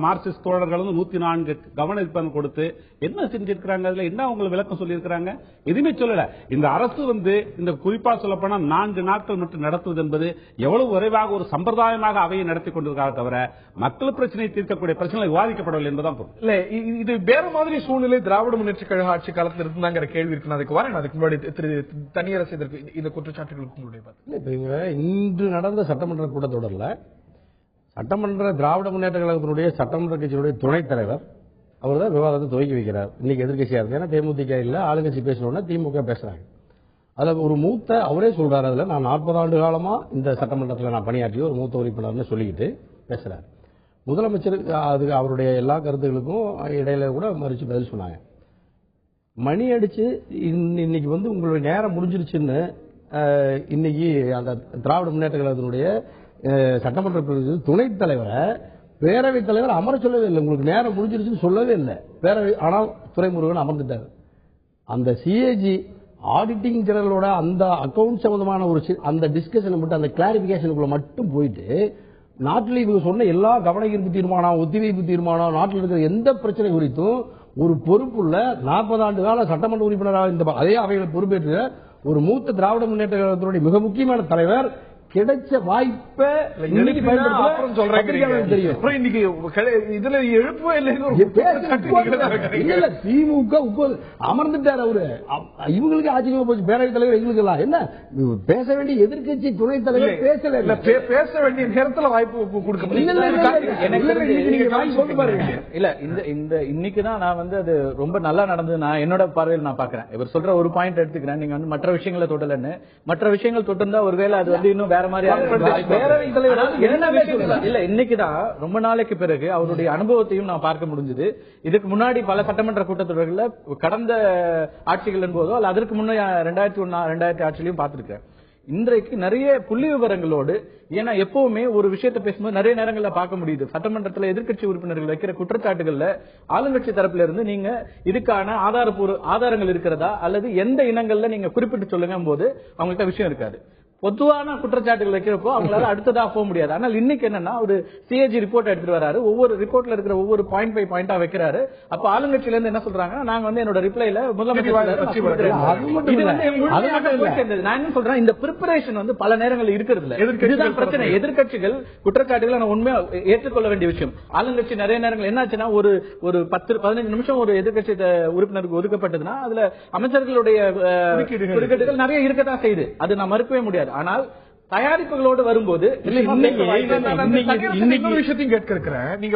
மார்க்சிஸ்ட் தோழர்கள் 104 கவன ஈர்ப்பு கொடுத்து என்ன செஞ்சிருக்கிறாங்க, அதுல என்ன அவங்க விளக்கம் சொல்லி இருக்கிறாங்க? எதுவுமே சொல்லல. இந்த அரசு இந்த குறிப்பா சொல்ல போனா 4 நாட்கள் மட்டும் நடத்துவது என்பது எவ்வளவு விரைவாக ஒரு சம்பிரதாயமாக அவையை நடத்தி கொண்டிருக்காங்க தவிர மக்கள் பிரச்சனை தீர்க்கக்கூடிய பிரச்சனை விவாதிக்கப்படவில்லை என்பதுதான் பொருள். இல்ல இது வேற மாதிரி சூழ்நிலை திராவிட முன்னேற்ற கழக ஆட்சி காலத்தில் இருந்தாங்கிற கேள்வி இருக்கு. அதுக்கு வரேன். அதுக்கு முன்னாடி திரு தனியரசு இந்த குற்றச்சாட்டுகளுக்கு இன்று நடந்த சட்டமன்ற கூட்டத்தொடரில் சட்டமன்ற திராவிட முன்னேற்ற கழகத்தினுடைய சட்டமன்ற கட்சியினுடைய துணைத் தலைவர் அவர் தான் விவாதத்தை துவக்கி வைக்கிறார். இன்னைக்கு எதிர்கட்சியா இருக்கு. ஏன்னா தேமுதிக இல்ல, ஆளுங்கட்சி பேசணும்னா திமுக பேசுறாங்க. அதுல ஒரு மூத்த அவரே சொல்றாரு, அதுல நான் 40 ஆண்டு காலமா இந்த சட்டமன்றத்தில் நான் பணியாற்றிய ஒரு மூத்த உறுப்பினர்னு சொல்லிக்கிட்டு பேசுறாரு. முதலமைச்சர் அதுக்கு அவருடைய எல்லா கருத்துக்களுக்கும் இடையில கூட மறுச்சு பதில் சொன்னாங்க. மணி அடிச்சு இன்னைக்கு உங்களுடைய நேரம் முடிஞ்சிருச்சுன்னு இன்னைக்கு அந்த திராவிட முன்னேற்ற கழகத்தினுடைய சட்டமன்ற துணைத் தலைவரை பேரவைத் தலைவர் அமர சொல்லவே இல்லை. உங்களுக்கு நேரம் முடிஞ்சிருச்சுன்னு சொல்லவே இல்லை பேரவை. ஆனால் துரைமுருகன் அமர்ந்துட்டார். அந்த சிஏஜி ஆடிட்டிங் ஜெனரலோட அந்த அக்கவுண்ட் சம்பந்தமான ஒரு அந்த டிஸ்கஷன் மட்டும், அந்த கிளாரிபிகேஷனுக்குள்ள மட்டும் போயிட்டு நாட்டில் இவங்க சொன்ன எல்லா கவன ஈர்ப்பு தீர்மானம், ஒத்திவைப்பு தீர்மானம், நாட்டில் இருக்கிற எந்த பிரச்சனை குறித்தும் ஒரு பொறுப்புள்ள 40 ஆண்டு கால சட்டமன்ற உறுப்பினராக இந்த அதே அவைகளை பொறுப்பேற்ற ஒரு மூத்த திராவிட முன்னேற்ற கழகத்தினுடைய மிக முக்கியமான தலைவர் கிடைச்ச வாய்ப்பை இதுல எழுப்பவே இல்லை. திமுக அமர்ந்துட்டார் அவரு. இவங்களுக்கு ஆச்சரியமா போச்சு. பேரவைத் தலைவர் எங்களுக்கு எல்லாம் என்ன பேச வேண்டிய எதிர்கட்சி துணைத் தலைவர் பேசல. பேச வேண்டிய நேரத்தில் வாய்ப்பு கொடுக்க இல்ல. இந்த இன்னைக்குதான் நான் அது ரொம்ப நல்லா நடந்தது நான் என்னோட பார்வையில் நான் பாக்குறேன். இவர் சொல்ற ஒரு பாயிண்ட் எடுத்துக்கிறேன். நீங்க மற்ற விஷயங்களை தொட்டலன்னு, மற்ற விஷயங்கள் தொட்டிருந்தா ஒருவேளை அது இன்னும் வேற மாதிரி இல்ல. இன்னைக்குதான் ரொம்ப நாளைக்கு பிறகு அவருடைய அனுபவத்தையும் நான் பார்க்க முடிஞ்சது. இதுக்கு முன்னாடி பல சட்டமன்ற கூட்டத்தொடர்ல கடந்த ஆட்சிகள் போதோ அல்ல அதற்கு முன்னே 2001 ஆட்சியிலையும் பார்த்திருக்கேன். இன்றைக்கு நிறைய புள்ளி விவரங்களோடு, ஏன்னா எப்பவுமே ஒரு விஷயத்தை பேசும்போது நிறைய நேரங்களில் பார்க்க முடியுது சட்டமன்றத்தில் எதிர்க்கட்சி உறுப்பினர்கள் வைக்கிற குற்றச்சாட்டுகள்ல ஆளுங்கட்சி தரப்புல இருந்து நீங்க இதுக்கான ஆதாரங்கள் இருக்கிறதா அல்லது எந்த இனங்கள்ல நீங்க குறிப்பிட்டு சொல்லுங்க போது அவங்கள்ட்ட விஷயம் இருக்காது. பொதுவான குற்றச்சாட்டுகள் வைக்கிறப்போ அவங்களால அடுத்ததா போக முடியாது. ஆனால் இன்னைக்கு என்னன்னா ஒரு சிஏஜி ரிப்போர்ட் எடுத்துட்டு வராரு, ஒவ்வொரு ரிப்போர்ட்ல இருக்கிற ஒவ்வொரு பாயிண்ட் பை பாயிண்டா வைக்கிறாரு. அப்ப ஆளுங்கட்சியில இருந்து என்ன சொல்றாங்க, நாங்க என்னோட ரிப்ளைல முதலமைச்சர் நான் என்ன சொல்றேன், இந்த பிரிப்பரேஷன் பல நேரங்கள் இருக்கிறது இல்ல. இதுதான் பிரச்சனை. எதிர்கட்சிகள் குற்றச்சாட்டுகளை நான் உண்மையா ஏற்றுக்கொள்ள வேண்டிய விஷயம். ஆளுங்கட்சி நிறைய நேரங்கள் என்னாச்சுன்னா ஒரு 10-15 நிமிஷம் ஒரு எதிர்கட்சி உறுப்பினருக்கு ஒதுக்கப்பட்டதுன்னா அதுல அமைச்சர்களுடைய குறுக்கீடுகள் நிறைய இருக்கத்தான் செய்யுது. அது நான் மறுக்கவே முடியாது. ஆனால் தயாரிப்புகளோடு வரும்போது விஷயத்தையும் கேட்க இருக்கிறேன். நீங்க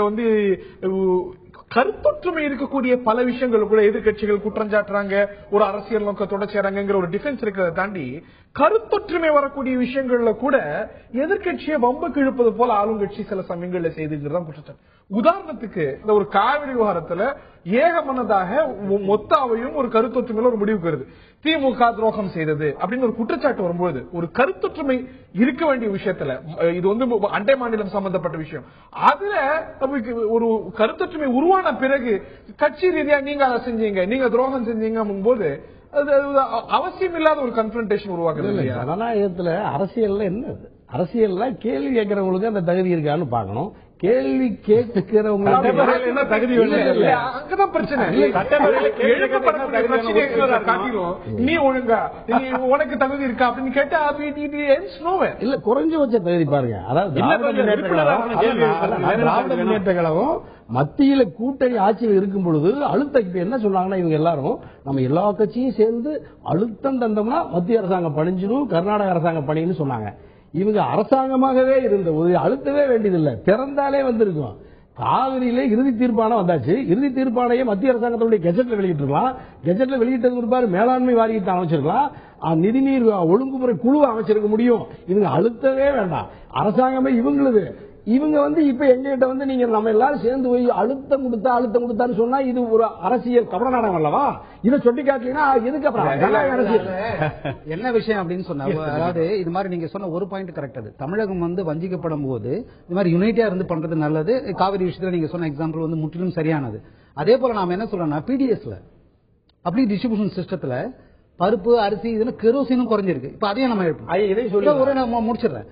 கருத்தொற்றுமை இருக்கக்கூடிய பல விஷயங்கள் கூட எதிர்கட்சிகள் குற்றஞ்சாட்டுறாங்க, ஒரு அரசியல் நோக்கத்தோட செய்றாங்கிற ஒரு டிஃபென்ஸ் இருக்கிறத தாண்டி கருத்தொற்றுமை வரக்கூடிய விஷயங்கள்ல கூட எதிர்கட்சியை வம்புக்கு இழுப்பது போல ஆளுங்கட்சி சில சமயங்கள்ல செய்துங்கிறதா குற்றச்சாட்டு. உதாரணத்துக்கு இந்த ஒரு காவிரி விவகாரத்துல ஏகமனதாக மொத்த அவையும் ஒரு கருத்தொற்றுமையில ஒரு முடிவுக்கு வருது. திமுக துரோகம் செய்தது அப்படின்னு ஒரு குற்றச்சாட்டு வரும்போது ஒரு கருத்தொற்றுமை இருக்க வேண்டிய விஷயத்துல, இது அண்டை மாநிலம் சம்பந்தப்பட்ட விஷயம், அதுல ஒரு கருத்தொற்றுமை உருவான பிறகு கட்சி ரீதியா நீங்க அதை செஞ்சீங்க, நீங்க துரோகம் செஞ்சீங்க போது அவசியம் இல்லாத ஒரு கன்ஃபரன்டேஷன் உருவாக்குது. ஜனநாயகத்துல அரசியல்ல என்ன, அரசியல்ல கேள்வி கேட்கிறவங்களுக்கு அந்த தகுதி இருக்கான்னு பாக்கணும். கேள்வி கேட்கிறவங்க என்ன தகுதி அங்கதான் பிரச்சனை. நீ ஒழுங்கா உனக்கு தகுதி இருக்கா அப்படின்னு கேட்டா இல்ல குறைஞ்சபட்ச தகுதி பாருங்க. அதாவது திராவிட முன்னேற்ற கழகம் மத்தியில கூட்டணி ஆட்சியில் இருக்கும் பொழுது அழுத்தம் என்ன சொன்னாங்கன்னா, இவங்க எல்லாரும் நம்ம எல்லா கட்சியும் சேர்ந்து அழுத்தம் தந்தோம்னா மத்திய அரசாங்கம் பணிஞ்சிடும், கர்நாடக அரசாங்கம் பணின்னு சொன்னாங்க. இவங்க அரசாங்கமாகவே இருந்த ஒரு அழுத்தவே வேண்டியதில்லை, திறந்தாலே வந்திருக்கும். காவிரியில இறுதி தீர்ப்பானம் வந்தாச்சு. இறுதி தீர்ப்பானையே மத்திய அரசாங்கத்தினுடைய கெஜெட்ல வெளியிட்டிருக்கலாம். கெஜெட்ல வெளியிட்டது பிற்பாடு மேலாண்மை வாரியத்தை அமைச்சிருக்கலாம், நிதிநீர் ஒழுங்குமுறை குழு அமைச்சிருக்க முடியும். இவங்க அழுத்தவே வேண்டாம், அரசாங்கமே இவங்களது. இவங்க இப்ப எங்ககிட்ட நீங்க நம்ம எல்லாரும் சேர்ந்து போய் அழுத்தம் கொடுத்தான்னு சொன்னா இது ஒரு அரசியல் கபட நாடகம் அல்லவா? இதை சொல்லி காட்டீங்கன்னா எதுக்கு அரசியல் என்ன விஷயம் அப்படின்னு சொன்னா, அதாவது இது மாதிரி நீங்க சொன்ன ஒரு பாயிண்ட் கரெக்ட். அது தமிழகம் வஞ்சிக்கப்படும் போது இது மாதிரி யுனைட்டியா இருந்து பண்றது நல்லது. காவிரி விஷயத்துல நீங்க சொன்ன எக்ஸாம்பிள் முற்றிலும் சரியானது. அதே போல நாம என்ன சொல்றோம்னா, பிடிஎஸ்ல பப்ளிக் டிஸ்ட்ரிபியூஷன் சிஸ்டத்துல பருப்பு அரிசி இதுல கெரோசினும் குறைஞ்சிருக்கு. இப்ப அதையும் நம்ம முடிச்சிடறேன்.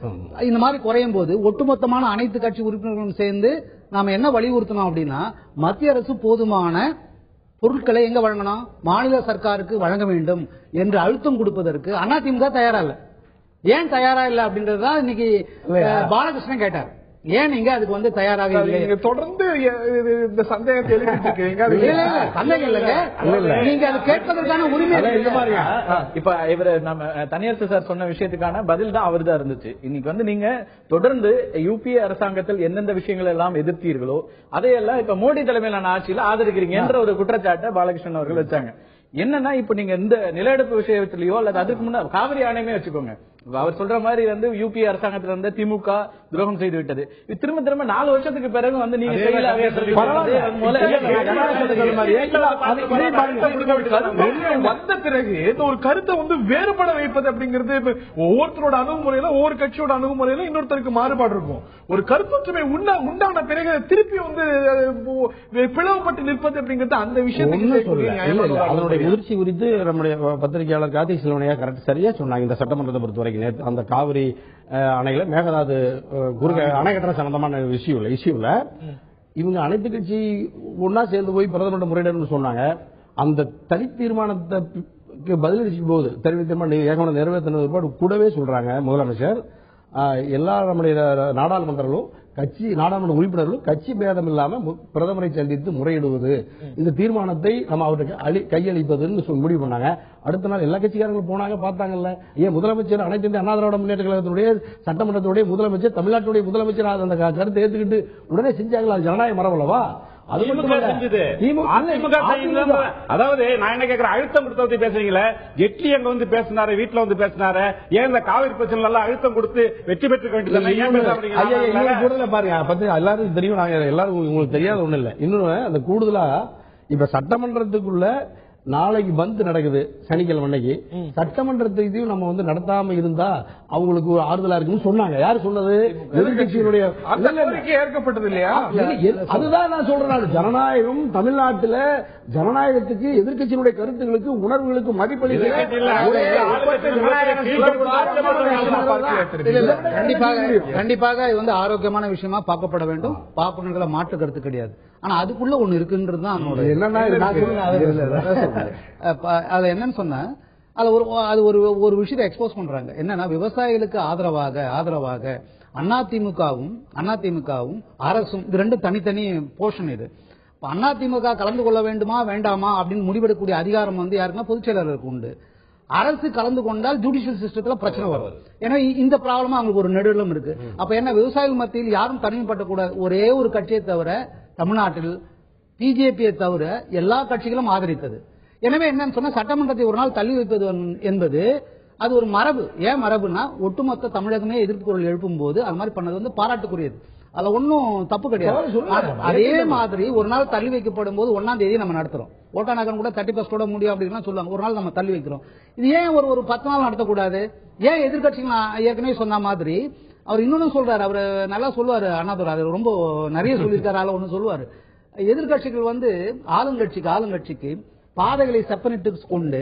இந்த மாதிரி குறையும் போது ஒட்டுமொத்தமான அனைத்து கட்சி உறுப்பினர்களும் சேர்ந்து நாம என்ன வலியுறுத்தணும் அப்படின்னா, மத்திய அரசு போதுமான பொருட்களை எங்க வழங்கணும், மாநில சர்க்காருக்கு வழங்க வேண்டும் என்று அழுத்தம் கொடுப்பதற்கு அதிமுக தயாரா இல்ல. ஏன் தயாரா இல்ல அப்படின்றதுதான் இன்னைக்கு பாலகிருஷ்ணன் கேட்டார். ஏன் நீங்க அதுக்கு தயாராக நீங்க தொடர்ந்து இந்த சந்தேகத்தை எழுதிட்டு சந்தேகம் இல்லைங்க, நீங்க அது கேட்பதற்கான உரிமை. இப்ப இவர் நம்ம தனியரசு சார் சொன்ன விஷயத்துக்கான பதில் தான் அவர் தான் இருந்துச்சு. இன்னைக்கு நீங்க தொடர்ந்து யூபிஏ அரசாங்கத்தில் எந்தெந்த விஷயங்கள் எல்லாம் எதிர்த்தீர்களோ அதையெல்லாம் இப்ப மோடி தலைமையிலான ஆட்சியில் ஆதரிக்கிறீங்க என்ற ஒரு குற்றச்சாட்டை பாலகிருஷ்ணன் அவர்கள் வச்சாங்க. என்னன்னா இப்ப நீங்க இந்த நில எடுப்பு விஷயத்திலயோ அல்லது அதுக்கு முன்னாடி காவிரி ஆணையமே வச்சுக்கோங்க. அவர் சொல்ற மாதிரி வந்து யூபிஏ அரசாங்கத்துல இருந்த திமுக துரோகம் செய்து விட்டது. திரும்ப திரும்ப 4 வருஷத்துக்கு பிறகு வந்து நீங்க வந்த பிறகு ஒரு கருத்தை வந்து வேறுபட வைப்பது அப்படிங்கிறது ஒவ்வொருத்தரோட அணுகுமுறையில ஒவ்வொரு கட்சியோட அணுகுமுறையில இன்னொருத்தருக்கு மாறுபாடு இருக்கும். ஒரு கருத்தொற்றுமை உண்டான பிறகு திருப்பி வந்து பிளவுபட்டு நிற்பது அப்படிங்கிறது அந்த விஷயத்துக்கு அதனுடைய முயற்சி குறித்து நம்முடைய பத்திரிகையாளர் கார்த்திக் செல்வனையா கரெக்ட் சரியா சொன்னாங்க. இந்த சட்டமன்றத்தை பொறுத்தவரைக்கும் அந்த காவிரி அணையில மேகதாது அணை கட்டுற சம்பந்தமான இஷ்யூல இவங்க அனைத்து கட்சி ஒன்னா சேர்ந்து போய் பிரதமர் முறையிடணும்னு சொன்னாங்க. அந்த தனி தீர்மானத்தை பதிலளிக்கும் போது தனி தீர்மானம் ஏகமன நிறைவேற்றினது கூடவே சொல்றாங்க முதலமைச்சர் எல்லா நம்முடைய நாடாளுமன்றங்களும் நாடாளுமன்ற உறுப்பினர்களும் கட்சி பேதம் இல்லாம பிரதமரை சந்தித்து முறையிடுவது இந்த தீர்மானத்தை நம்ம அவருக்கு கையளிப்பதுன்னு முடிவு பண்ணாங்க. அடுத்த நாள் எல்லா கட்சிக்காரங்களும் போனாங்க பார்த்தாங்கல்ல. ஏன் முதலமைச்சர் அனைத்து இந்திய அண்ணா திராவிட முன்னேற்ற கழகத்தினுடைய சட்டமன்றத்துடைய முதலமைச்சர் தமிழ்நாட்டுடைய முதலமைச்சர் அந்த கருத்தை ஏற்றுக்கிட்டு உடனே செஞ்சாங்களா? ஜனநாயக மரபுலவா? அதாவது நான் என்ன கேட்கிறேன், அழுத்தம் கொடுத்த பேசுறீங்களே, ஜெட்லி அங்க வந்து பேசினாரு, வீட்டுல வந்து பேசினாரு, ஏன் இந்த காவிரி பிரச்சனை எல்லாம் அழுத்தம் கொடுத்து வெற்றி பெற்றுக்க வேண்டியது பாருங்க. எல்லாரும் தெரியும், நாங்க எல்லாரும் உங்களுக்கு தெரியாத ஒண்ணு இல்ல. இன்னொன்னு அந்த கூடுதலா இப்ப சட்டமன்றத்துக்குள்ள நாளைக்கு பந்த் நடக்குது சனிக்கிழமை அன்னைக்கு. சட்டமன்றத்தையும் நம்ம வந்து நடத்தாம இருந்தா அவங்களுக்கு ஒரு ஆறுதலா இருக்குன்னு சொன்னாங்க. யாரு சொன்னது? எதிர்கட்சியினுடைய ஏற்கப்பட்டது இல்லையா? அதுதான் நான் சொல்றேன். ஜனநாயகம் தமிழ்நாட்டில் ஜனநாயகத்துக்கு எதிர்கட்சியினுடைய கருத்துக்களுக்கு உணர்வுகளுக்கு மதிப்பளிக்க கண்டிப்பாக இது வந்து ஆரோக்கியமான விஷயமா பார்க்கப்பட வேண்டும். பார்ப்பனர்களை மாற்று கருத்து கிடையாது. ஆனா அதுக்குள்ள ஒண்ணு இருக்குன்றது தான் அது என்னன்னு சொன்னா அது ஒரு விஷயத்தை எக்ஸ்போஸ் பண்றாங்க. என்னன்னா விவசாயிகளுக்கு ஆதரவாக அதிமுகவும் அரசும் இது ரெண்டும் தனித்தனி போர்ஷன். இது அதிமுக கலந்து கொள்ள வேண்டுமா வேண்டாமா அப்படின்னு முடிவெடுக்கக்கூடிய அதிகாரம் வந்து யாருன்னா பொதுச் செயலாளருக்கு உண்டு. அரசு கலந்து கொண்டால் ஜுடிஷியல் சிஸ்டத்துல பிரச்சனை வரும். ஏன்னா இந்த ப்ராப்ளமா அவங்களுக்கு ஒரு நெடுலும் இருக்கு. அப்ப என்ன விவசாயிகள் மத்தியில் யாரும் தனிமைப்படக்கூடாது. ஒரே ஒரு கட்சியை தவிர தமிழ்நாட்டில் பிஜேபியை தவிர எல்லா கட்சிகளும் ஆதரித்தது. எனவே என்னன்னு சொன்னா சட்டமன்றத்தை ஒரு நாள் தள்ளி வைப்பது என்பது அது ஒரு மரபு. ஏன் மரபுனா ஒட்டுமொத்த தமிழகமே எதிர்ப்பு குரல் எழுப்பும் போது அது மாதிரி பண்ணது வந்து பாராட்டுக்குரியது. அதுல ஒன்னும் தப்பு கிடையாது. அதே மாதிரி ஒரு நாள் தள்ளி வைக்கப்படும் போது 1ஆம் தேதி நம்ம நடத்துறோம். ஓட்டாநகரம் கூட 31 முடியும் அப்படின்னு சொல்லுவாங்க. ஒரு நாள் நம்ம தள்ளி வைக்கிறோம். இது ஏன் ஒரு 10 நாள் நடத்தக்கூடாது? ஏன் எதிர்கட்சிகள் ஏற்கனவே சொன்ன மாதிரி அவர் இன்னொன்னு சொல்றாரு. அவர் நல்லா சொல்லுவாரு அண்ணாதுரை. அது ரொம்ப நிறைய சொல்லியிருக்காரு. ஒன்னு சொல்லுவாரு, எதிர்கட்சிகள் வந்து ஆளுங்கட்சிக்கு பாதைகளை செப்பனிட்டு கொண்டு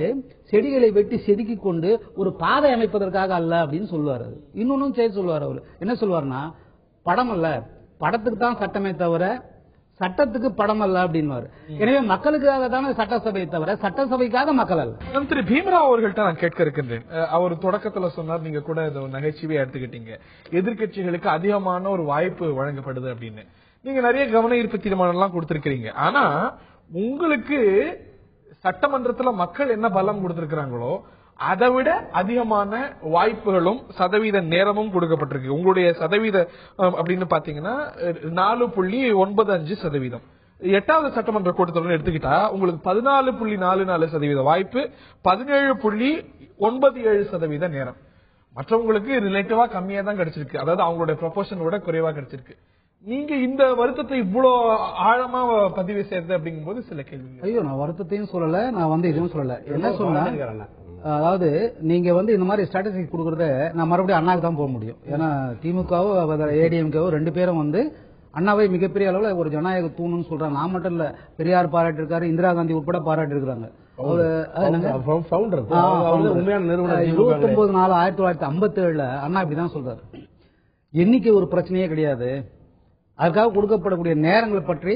செடிகளை வெட்டி செதுக்கி கொண்டு ஒரு பாதை அமைப்பதற்காக அல்ல அப்படின்னு சொல்லுவாரு. இன்னொன்னும் சேர்த்து சொல்லுவார். அவர் என்ன சொல்லுவாருன்னா, படம் அல்ல, படத்துக்கு தான் சட்டமே தவிர சட்டத்துக்கு படம் அல்ல அப்படின்னு. எனவே மக்களுக்காக தானே சட்டசபையை தவிர சட்டசபைக்காக மக்கள் அல்ல. திரு பீமராவ் அவர்கள்ட்ட நான் கேட்க இருக்கின்றேன். அவர் தொடக்கத்துல சொன்னார், நீங்க கூட நகைச்சுவையை எடுத்துக்கிட்டீங்க, எதிர்கட்சிகளுக்கு அதிகமான ஒரு வாய்ப்பு வழங்கப்படுது அப்படின்னு. நீங்க நிறைய கவன ஈர்ப்பு தீர்மானம் எல்லாம் கொடுத்திருக்கிறீங்க. ஆனா உங்களுக்கு சட்டமன்றத்துல மக்கள் என்ன பலம் கொடுத்திருக்கிறாங்களோ அதை விட அதிகமான வாய்ப்புகளும் சதவீத நேரமும் கொடுக்கப்பட்டிருக்கு. உங்களுடைய சதவீத அப்படின்னு பாத்தீங்கன்னா 4.95%. 8வது சட்டமன்ற கூட்டத்தொடர் எடுத்துக்கிட்டா உங்களுக்கு 14.44% வாய்ப்பு, 17.97% நேரம். மற்றவங்களுக்கு ரிலேட்டிவா கம்மியா தான் கிடைச்சிருக்கு. அதாவது அவங்களுடைய ப்ரொபோர்ஷன் விட குறைவா கிடைச்சிருக்கு. நீங்க இந்த வருத்தத்தை இவ்வளவு ஆழமா பதிவு செய்யறது அப்படிங்கும் போது சில கேள்வி. ஐயோ, நான் வருத்தத்தையும் சொல்லல, நான் வந்து இதுவும் சொல்லல. என்ன சொன்னேன், அதாவது நீங்க வந்து இந்த மாதிரி ஸ்ட்ராட்டஜி கொடுக்கறத நான் மறுபடியும் அண்ணாக்கு தான் போக முடியும். ஏன்னா திமுகவோ ஏடிஎம்கேவோ 2 பேரும் வந்து அண்ணாவை மிகப்பெரிய அளவுல ஒரு ஜனநாயக தூணுன்னு சொல்றாங்க. நான் மட்டும் இல்ல, பெரியார் பாராட்டிருக்காரு, இந்திரா காந்தி உட்பட பாராட்டி இருக்கிறாங்க. 29/4/1957 அண்ணா இப்படிதான் சொல்றாரு, எண்ணிக்கை ஒரு பிரச்சனையே கிடையாது, அதுக்காக கொடுக்கப்படக்கூடிய நேரங்கள் பற்றி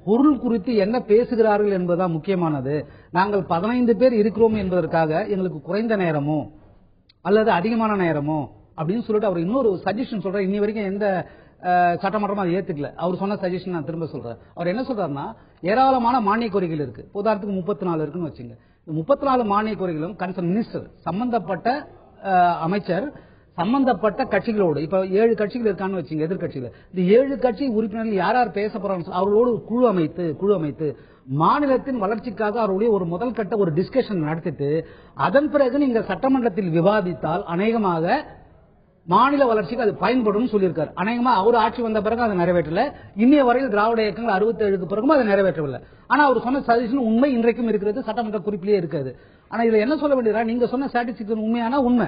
பொருள் குறித்து என்ன பேசுகிறார்கள் என்பதுதான் முக்கியமானது. நாங்கள் 15 பேர் இருக்கிறோம் என்பதற்காக எங்களுக்கு குறைந்த நேரமோ அல்லது அதிகமான நேரமோ அப்படின்னு சொல்லிட்டு அவர் இன்னொரு சஜஷன் சொல்றாரு. இன்னி வரைக்கும் எந்த சட்டமன்றமும் அதை ஏத்துக்கல. அவர் சொன்ன சஜஷன் நான் திரும்ப சொல்றேன். அவர் என்ன சொல்றாருன்னா, ஏராளமான மானிய கோரிக்கைகள் இருக்கு. உதாரணத்துக்கு 34 இருக்குன்னு வச்சுங்க. 34 மானிய கோரிக்கைகளும் கன்சர்ன் மினிஸ்டர், சம்பந்தப்பட்ட அமைச்சர், சம்பந்தப்பட்ட கட்சிகளோடு, இப்ப 7 கட்சிகள் இருக்கான்னு வச்சுங்க, எதிர்கட்சிகள், இந்த 7 கட்சி உறுப்பினர்கள் யார் யார் பேச போறாங்க அவர்களோடு குழு அமைத்து மாநிலத்தின் வளர்ச்சிக்காக அவருடைய ஒரு முதல் கட்ட ஒரு டிஸ்கஷன் நடத்திட்டு அதன் பிறகு நீங்க சட்டமன்றத்தில் விவாதித்தால் அநேகமாக மாநில வளர்ச்சிக்கு அது பயன்படும் சொல்லியிருக்காரு. அநேகமா அவர் ஆட்சி வந்த பிறகு அதை நிறைவேற்றல. இன்னைய வரையில் திராவிட இயக்கங்கள் 67க்கு பிறகும் அதை நிறைவேற்றவில்லை. ஆனா அவர் சொன்ன சஜஷன் உண்மை இன்றைக்கும் இருக்கிறது, சட்டமன்ற குறிப்பிலேயே இருக்காது. ஆனா இதுல என்ன சொல்ல வேண்டியதா, நீங்க சொன்ன ஸ்டாட்டிஸ்டிக்ஸ் உண்மையான உண்மை,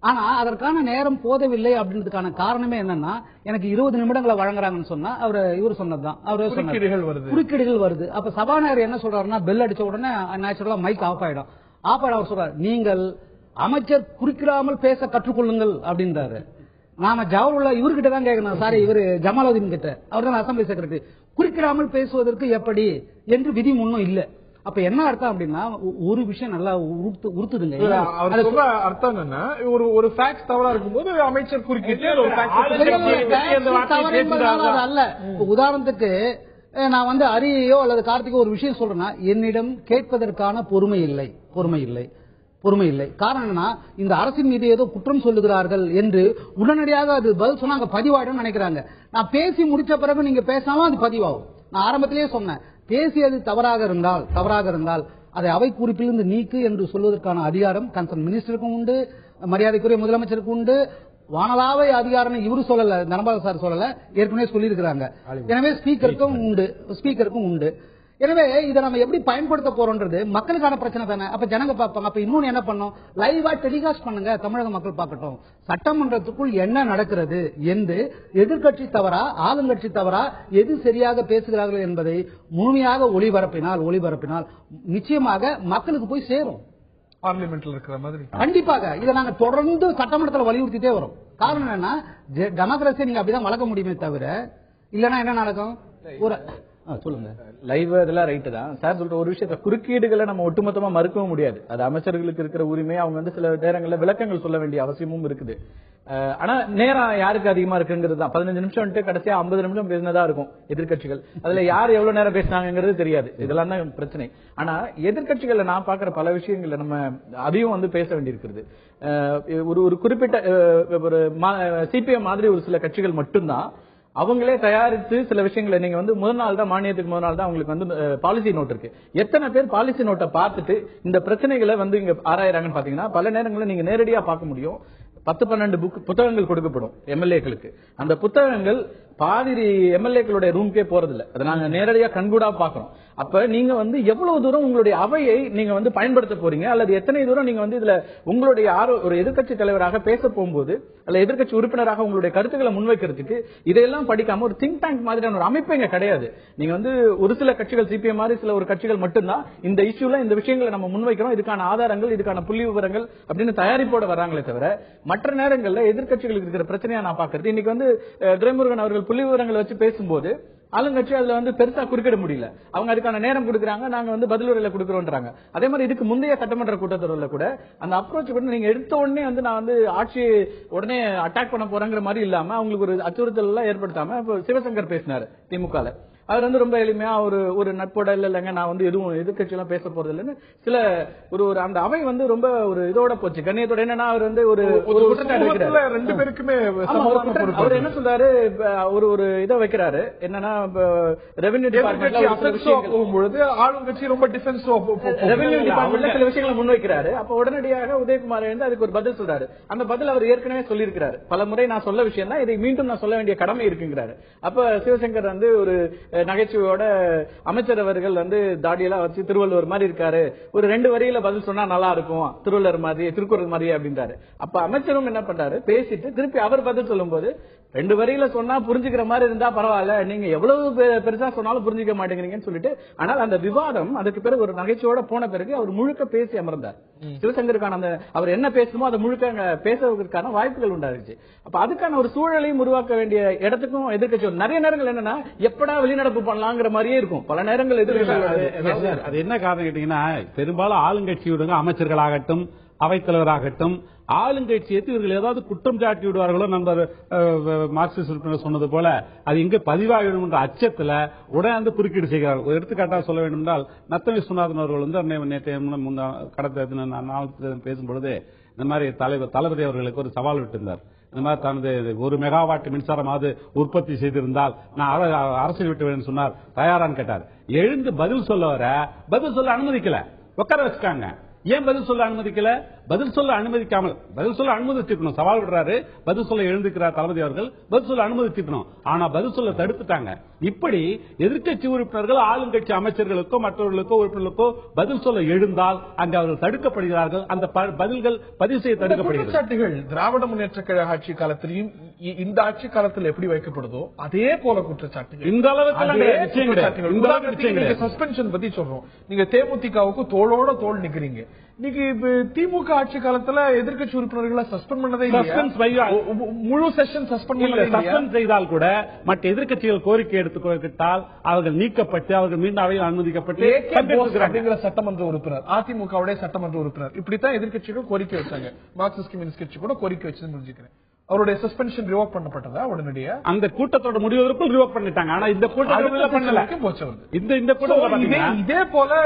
ஆனா அதற்கான நேரம் போதவில்லை அப்படின்றதுக்கான காரணமே என்னன்னா, எனக்கு 20 நிமிடங்களை வழங்குறாங்கன்னு சொன்னா இவர் சொன்னதுதான், குறுக்கீடுகள் வருது. அப்ப சபாநாயகர் என்ன சொல்றாருன்னா, பெல் அடிச்ச உடனே நேச்சுரலா மைக் ஆஃப் ஆயிடும். அவர் சொல்றாரு, நீங்கள் அமைச்சர் குறிக்கிடாமல் பேச கற்றுக்கொள்ளுங்கள் அப்படின்றாரு. நாம ஜவஹர்லா இவர்கிட்ட தான் கேட்கணும், சாரி இவர் ஜமாலுதீன் கிட்ட, அவர் தான் அசம்பிளி செக்ரட்டரி. குறிக்கிடாமல் பேசுவதற்கு எப்படி என்று விதி முன்னும் இல்ல. அப்ப என்ன அர்த்தம் அப்படின்னா, ஒரு விஷயம் நல்லா உறுத்துதுங்க. அர்த்தம் என்ன, ஒரு ஃபேக்ட் தவறா இருக்கும்போது அமைச்சர் குறுக்கிட்டு அல்ல. உதாரணத்துக்கு நான் அரியோ அல்லது கார்த்திகோ ஒரு விஷயம் சொல்றேன்னா, என்னிடம் கேட்பதற்கான பொறுமை இல்லை. காரணம் என்னன்னா, இந்த அரசின் மீது ஏதோ குற்றம் சொல்லுகிறார்கள் என்று உடனடியாக அது பதில் சொன்னாங்க பதிவாயிடும் நினைக்கிறாங்க. நான் பேசி முடிச்ச பிறகு நீங்க பேசினாலும் அது பதிவாகும். நான் ஆரம்பத்திலேயே சொன்னேன், பேசியது தவறாக இருந்தால் அதை அவை குறிப்பிலிருந்து நீக்கு என்று சொல்வதற்கான அதிகாரம் கன்சர்ன் மினிஸ்டருக்கும் உண்டு, மரியாதைக்குரிய முதலமைச்சருக்கும் உண்டு. வானலாவை அதிகாரம் இவரு சொல்லல, தனபால் சார் சொல்லல, ஏற்கனவே சொல்லியிருக்கிறாங்க. எனவே ஸ்பீக்கருக்கும் உண்டு. எனவே இதை நம்ம எப்படி பயன்படுத்த போறோம்ன்றது மக்களுக்கான பிரச்சனை தானே. அப்ப ஜனங்க பார்ப்பாங்க. அப்ப இன்னொன்னு என்ன பண்ணும், லைவா டெலிகாஸ்ட் பண்ணுங்க, தமிழக மக்கள் பார்க்கட்டும், சட்டமன்றத்துக்குள் என்ன நடக்கிறது என்று, எதிர்கட்சி தவறா ஆளுங்கட்சி தவறா, எது சரியாக பேசுகிறார்கள் என்பதை முழுமையாக ஒளிபரப்பினால் நிச்சயமாக மக்களுக்கு போய் சேரும். பார்லிமெண்ட்ல இருக்கிற மாதிரி கண்டிப்பாக இதை நாங்க தொடர்ந்து சட்டமன்றத்தில் வலியுறுத்திட்டே வரும். காரணம் என்னன்னா, டெமோக்ரஸியை நீங்க அப்படிதான் வளர்க்க முடியுமே தவிர, இல்லன்னா என்ன நடக்கும்? சொல்லுங்க. லைவ் இதெல்லாம் ரைட்டு தான் சார் சொல்ற ஒரு விஷயத்த, குறுக்கீடுகளை நம்ம ஒட்டுமொத்தமா மறுக்கவும் முடியாது. அது அமைச்சர்களுக்கு இருக்கிற உரிமை. அவங்க சில நேரங்களில் விளக்கங்கள் சொல்ல வேண்டிய அவசியமும் இருக்குது. ஆனா நேரம் யாருக்கு அதிகமா இருக்குங்கிறது தான். 15 நிமிஷம் கடைசியா 50 நிமிஷம் பேசினதா இருக்கும் எதிர்கட்சிகள். அதுல யார் எவ்வளவு நேரம் பேசினாங்கிறது தெரியாது. இதெல்லாம் தான் பிரச்சனை. ஆனா எதிர்கட்சிகள்ல நான் பாக்குற பல விஷயங்கள்ல நம்ம அதையும் பேச வேண்டியிருக்கிறது. ஒரு குறிப்பிட்ட ஒரு சிபிஎம் மாதிரி ஒரு சில கட்சிகள் மட்டும்தான் அவங்களே தயாரித்து சில விஷயங்களை, நீங்க முதல் நாள் தான், மானியத்துக்கு முதல் நாள் தான் அவங்களுக்கு பாலிசி நோட் இருக்கு. எத்தனை பேர் பாலிசி நோட்டை பார்த்துட்டு இந்த பிரச்சனைகளை இங்க ஆராயறாங்கன்னு பாத்தீங்கன்னா, பல நேரங்களில் நீங்க நேரடியா பார்க்க முடியும். 10-12 புத்தகங்கள் கொடுக்கப்படும் எம்எல்ஏக்களுக்கு. அந்த புத்தகங்கள் பாதி எம்எல்ஏக்களுடைய ரூம்கே போறதில்லை. அதை நாங்க நேரடியா கண்கூடா பாக்குறோம். அப்ப நீங்க எவ்வளவு தூரம் உங்களுடைய அவையை நீங்க பயன்படுத்த போறீங்க, அல்லது எத்தனை தூரம் நீங்க இதுல உங்களுடைய ஒரு எதிர்க்கட்சி தலைவராக பேச போகும்போது, அல்ல எதிர்க்கட்சி உறுப்பினராக உங்களுடைய கருத்துக்களை முன்வைக்கிறதுக்கு இதையெல்லாம் படிக்காம ஒரு திங்க் டேங்க் மாதிரியான ஒரு அமைப்பு இங்க கிடையாது. நீங்க ஒரு சில கட்சிகள், சிபிஎம் மாதிரி சில ஒரு கட்சிகள் மட்டும்தான் இந்த இஷ்யூல இந்த விஷயங்களை நம்ம முன்வைக்கிறோம், இதுக்கான ஆதாரங்கள், இதுக்கான புள்ளி விவரங்கள் அப்படின்னு தயாரிப்போட வர்றாங்களே தவிர, மற்ற நேரங்களில் எதிர்க்கட்சிகளுக்கு இருக்கிற பிரச்சனையா நான் பாக்குறது, இன்னைக்கு துரைமுருகன் அவர்கள் புள்ளி விவரங்களை வச்சு பேசும்போது ஆளுங்கட்சி அதுல பெருசா குறுக்கிட முடியல. அவங்க அதுக்கான நேரம் கொடுக்கறாங்க, நாங்க பதிலுரையில கொடுக்கறோம்ன்றாங்க. அதே மாதிரி இதுக்கு முந்தைய சட்டமன்ற கூட்டத்தொடர்ல கூட அந்த அப்ரோச் கூட நீங்க எடுத்த உடனே நான் ஆட்சி உடனே அட்டாக் பண்ண போறேங்கிற மாதிரி இல்லாம, அவங்களுக்கு ஒரு அச்சுறுத்தல் எல்லாம் ஏற்படுத்தாம சிவசங்கர் பேசினாரு திமுக. அவர் ரொம்ப எளிமையா ஒரு நட்போட இல்லைங்க, நான் எதுவும் எதிர்கட்சி எல்லாம் பேச போறது இல்லைன்னு சில ஒரு அந்த அவை ரொம்ப ஒரு இதோட போச்சு, கண்ணியத்தோட. என்னன்னா அவர் ஒரு குற்றச்சாட்டு வைக்கிறாரு, 2 பேருக்குமே. அவர் என்ன சொல்றாரு, ஒரு இதை வைக்கிறாரு, என்னன்னா ரெவென்யூ டிபார்ட்மெண்ட்ல போகும்போது ஆளுங்கட்சி ரொம்ப டிஃபென்ஸ் ரெவென்யூ டிபார்ட்மெண்ட்ல சில விஷயங்களை முன்வைக்கிறாரு. அப்ப உடனடியாக உதயகுமார் அதுக்கு ஒரு பதில் சொல்றாரு. அந்த பதில் அவர் ஏற்கனவே சொல்லியிருக்கிறாரு, பல முறை நான் சொல்ல விஷயம் தான், இதை மீண்டும் நான் சொல்ல வேண்டிய கடமை இருக்குங்கிறாரு. அப்ப சிவசங்கர் ஒரு நகைச்சுவையோட, அமைச்சர் அவர்கள் தாடியெல்லாம் வச்சு திருவள்ளுவர் மாதிரி இருக்காரு, ஒரு 2 வரியில பதில் சொன்னா நல்லா இருக்கும், திருவள்ளுவர் மாதிரி, திருக்குறள் மாதிரி அப்படின்றாரு. அப்ப அமைச்சரும் என்ன பண்றாரு, பேசிட்டு திருப்பி அவர் பதில் சொல்லும் போது, 2 வரியில சொன்னா புரிஞ்சுக்கிற மாதிரி இருந்தா பரவாயில்ல, நீங்க எவ்வளவு பெருசா சொன்னாலும் புரிஞ்சுக்க மாட்டேங்கிறீங்கன்னு சொல்லிட்டு, ஆனால் அந்த விவாதம் அதுக்கு பிறகு ஒரு நகைச்சுவோட போன பிறகு அவர் முழுக்க பேசி அமர்ந்தார். சிவசங்கருக்கான அந்த அவர் என்ன பேசணுமோ அதை முழுக்க பேசுவதற்கான வாய்ப்புகள் உண்டாச்சு. அப்ப அதுக்கான ஒரு சூழலையும் உருவாக்க வேண்டிய இடத்துக்கும் எதிர்க்கட்சி நிறைய நேரங்கள் என்னன்னா, எப்படா வெளிநடப்பு பண்ணலாங்கிற மாதிரியே இருக்கும் பல நேரங்கள் எதிர்க்கட்சி. அது என்ன காரணம் கேட்டீங்கன்னா, பெரும்பாலும் ஆளுங்கட்சியுடன் அமைச்சர்களாகட்டும், அவைத்தலைவராகட்டும், ஆளுங்கட்சி ஏற்று இவர்கள் ஏதாவது குற்றம் சாட்டி விடுவார்களோ நண்பர் மார்க்சிஸ்ட் உறுப்பினர் சொன்னது போல அது இங்கே பதிவாகிடும் என்ற அச்சத்தில் உடனே குறுக்கீடு செய்கிறார்கள். ஒரு எடுத்துக்காட்டாக சொல்ல வேண்டும் என்றால் நத்தம் விஸ்வநாதன் அவர்கள் கடந்த பேசும்பொழுது இந்த மாதிரி தளபதி அவர்களுக்கு ஒரு சவால் விட்டிருந்தார். இந்த மாதிரி தனது 1 மெகாவாட் மின்சாரமாவது உற்பத்தி செய்திருந்தால் நான் அரசியல் விட்டு சொன்னார். தயாரான்னு கேட்டார். எழுந்து பதில் சொல்ல அனுமதிக்கல, உட்கார வச்சுட்டாங்க. ஏன் பதில் சொல்ல அனுமதிக்கல? பதில் சொல்ல அனுமதிச்சிருக்கணும். சவால் விடுறாரு, பதில் சொல்ல எழுந்துக்கிறார் தளபதி அவர்கள், பதில் சொல்ல அனுமதிச்சிருக்கணும். ஆனா பதில் சொல்ல தடுத்துட்டாங்க. இப்படி எதிர்க்கட்சி உறுப்பினர்கள் ஆளுங்கட்சி அமைச்சர்களுக்கோ மற்றவர்களுக்கோ உறுப்பினர்களுக்கோ பதில் சொல்ல எழுந்தால் அங்கு அவர்கள் தடுக்கப்படுகிறார்கள். அந்த பதில்கள் பதிவு செய்ய தடுக்கப்படுகிறது. திராவிட முன்னேற்ற கழக ஆட்சி காலத்திலையும் இந்த ஆட்சி காலத்தில் எப்படி வைக்கப்படுதோ அதே போல குற்றச்சாட்டுகள் இந்த அளவுக்கு சஸ்பென்ஷன் பத்தி சொல்றோம். நீங்க தேமுதிகவுக்கு தோளோட தோள் நிக்கிறீங்க. இன்னைக்கு திமுக ஆட்சி காலத்துல எதிர்க்கட்சி உறுப்பினர்களை சஸ்பெண்ட் பண்ணதே முழு செஷன் சஸ்பெண்ட் செய்தால் கூட மற்ற எதிர்க்கட்சிகள் கோரிக்கை எடுத்துக்கிட்டால் அவர்கள் நீக்கப்பட்டு அவர்கள் மீண்டும் அவையில் அனுமதிக்கப்பட்டு அப்படிங்கிற சட்டமன்ற உறுப்பினர், அதிமுகவுடைய சட்டமன்ற உறுப்பினர் இப்படித்தான் எதிர்க்கட்சிகள் கோரிக்கை வச்சாங்க. மார்க்சிஸ்ட் கம்யூனிஸ்ட் கட்சி கூட கோரிக்கை வச்சு புரிஞ்சுக்கிறேன். அவருடைய சஸ்பென்ஷன் ரிவோக் பண்ணப்பட்டதா உடனடியா? அந்த கூட்டத்தோட முடிவதற்குள் ரிவோக் பண்ணிட்டாங்க. ஆனா இந்த கூட்டம் இதே போல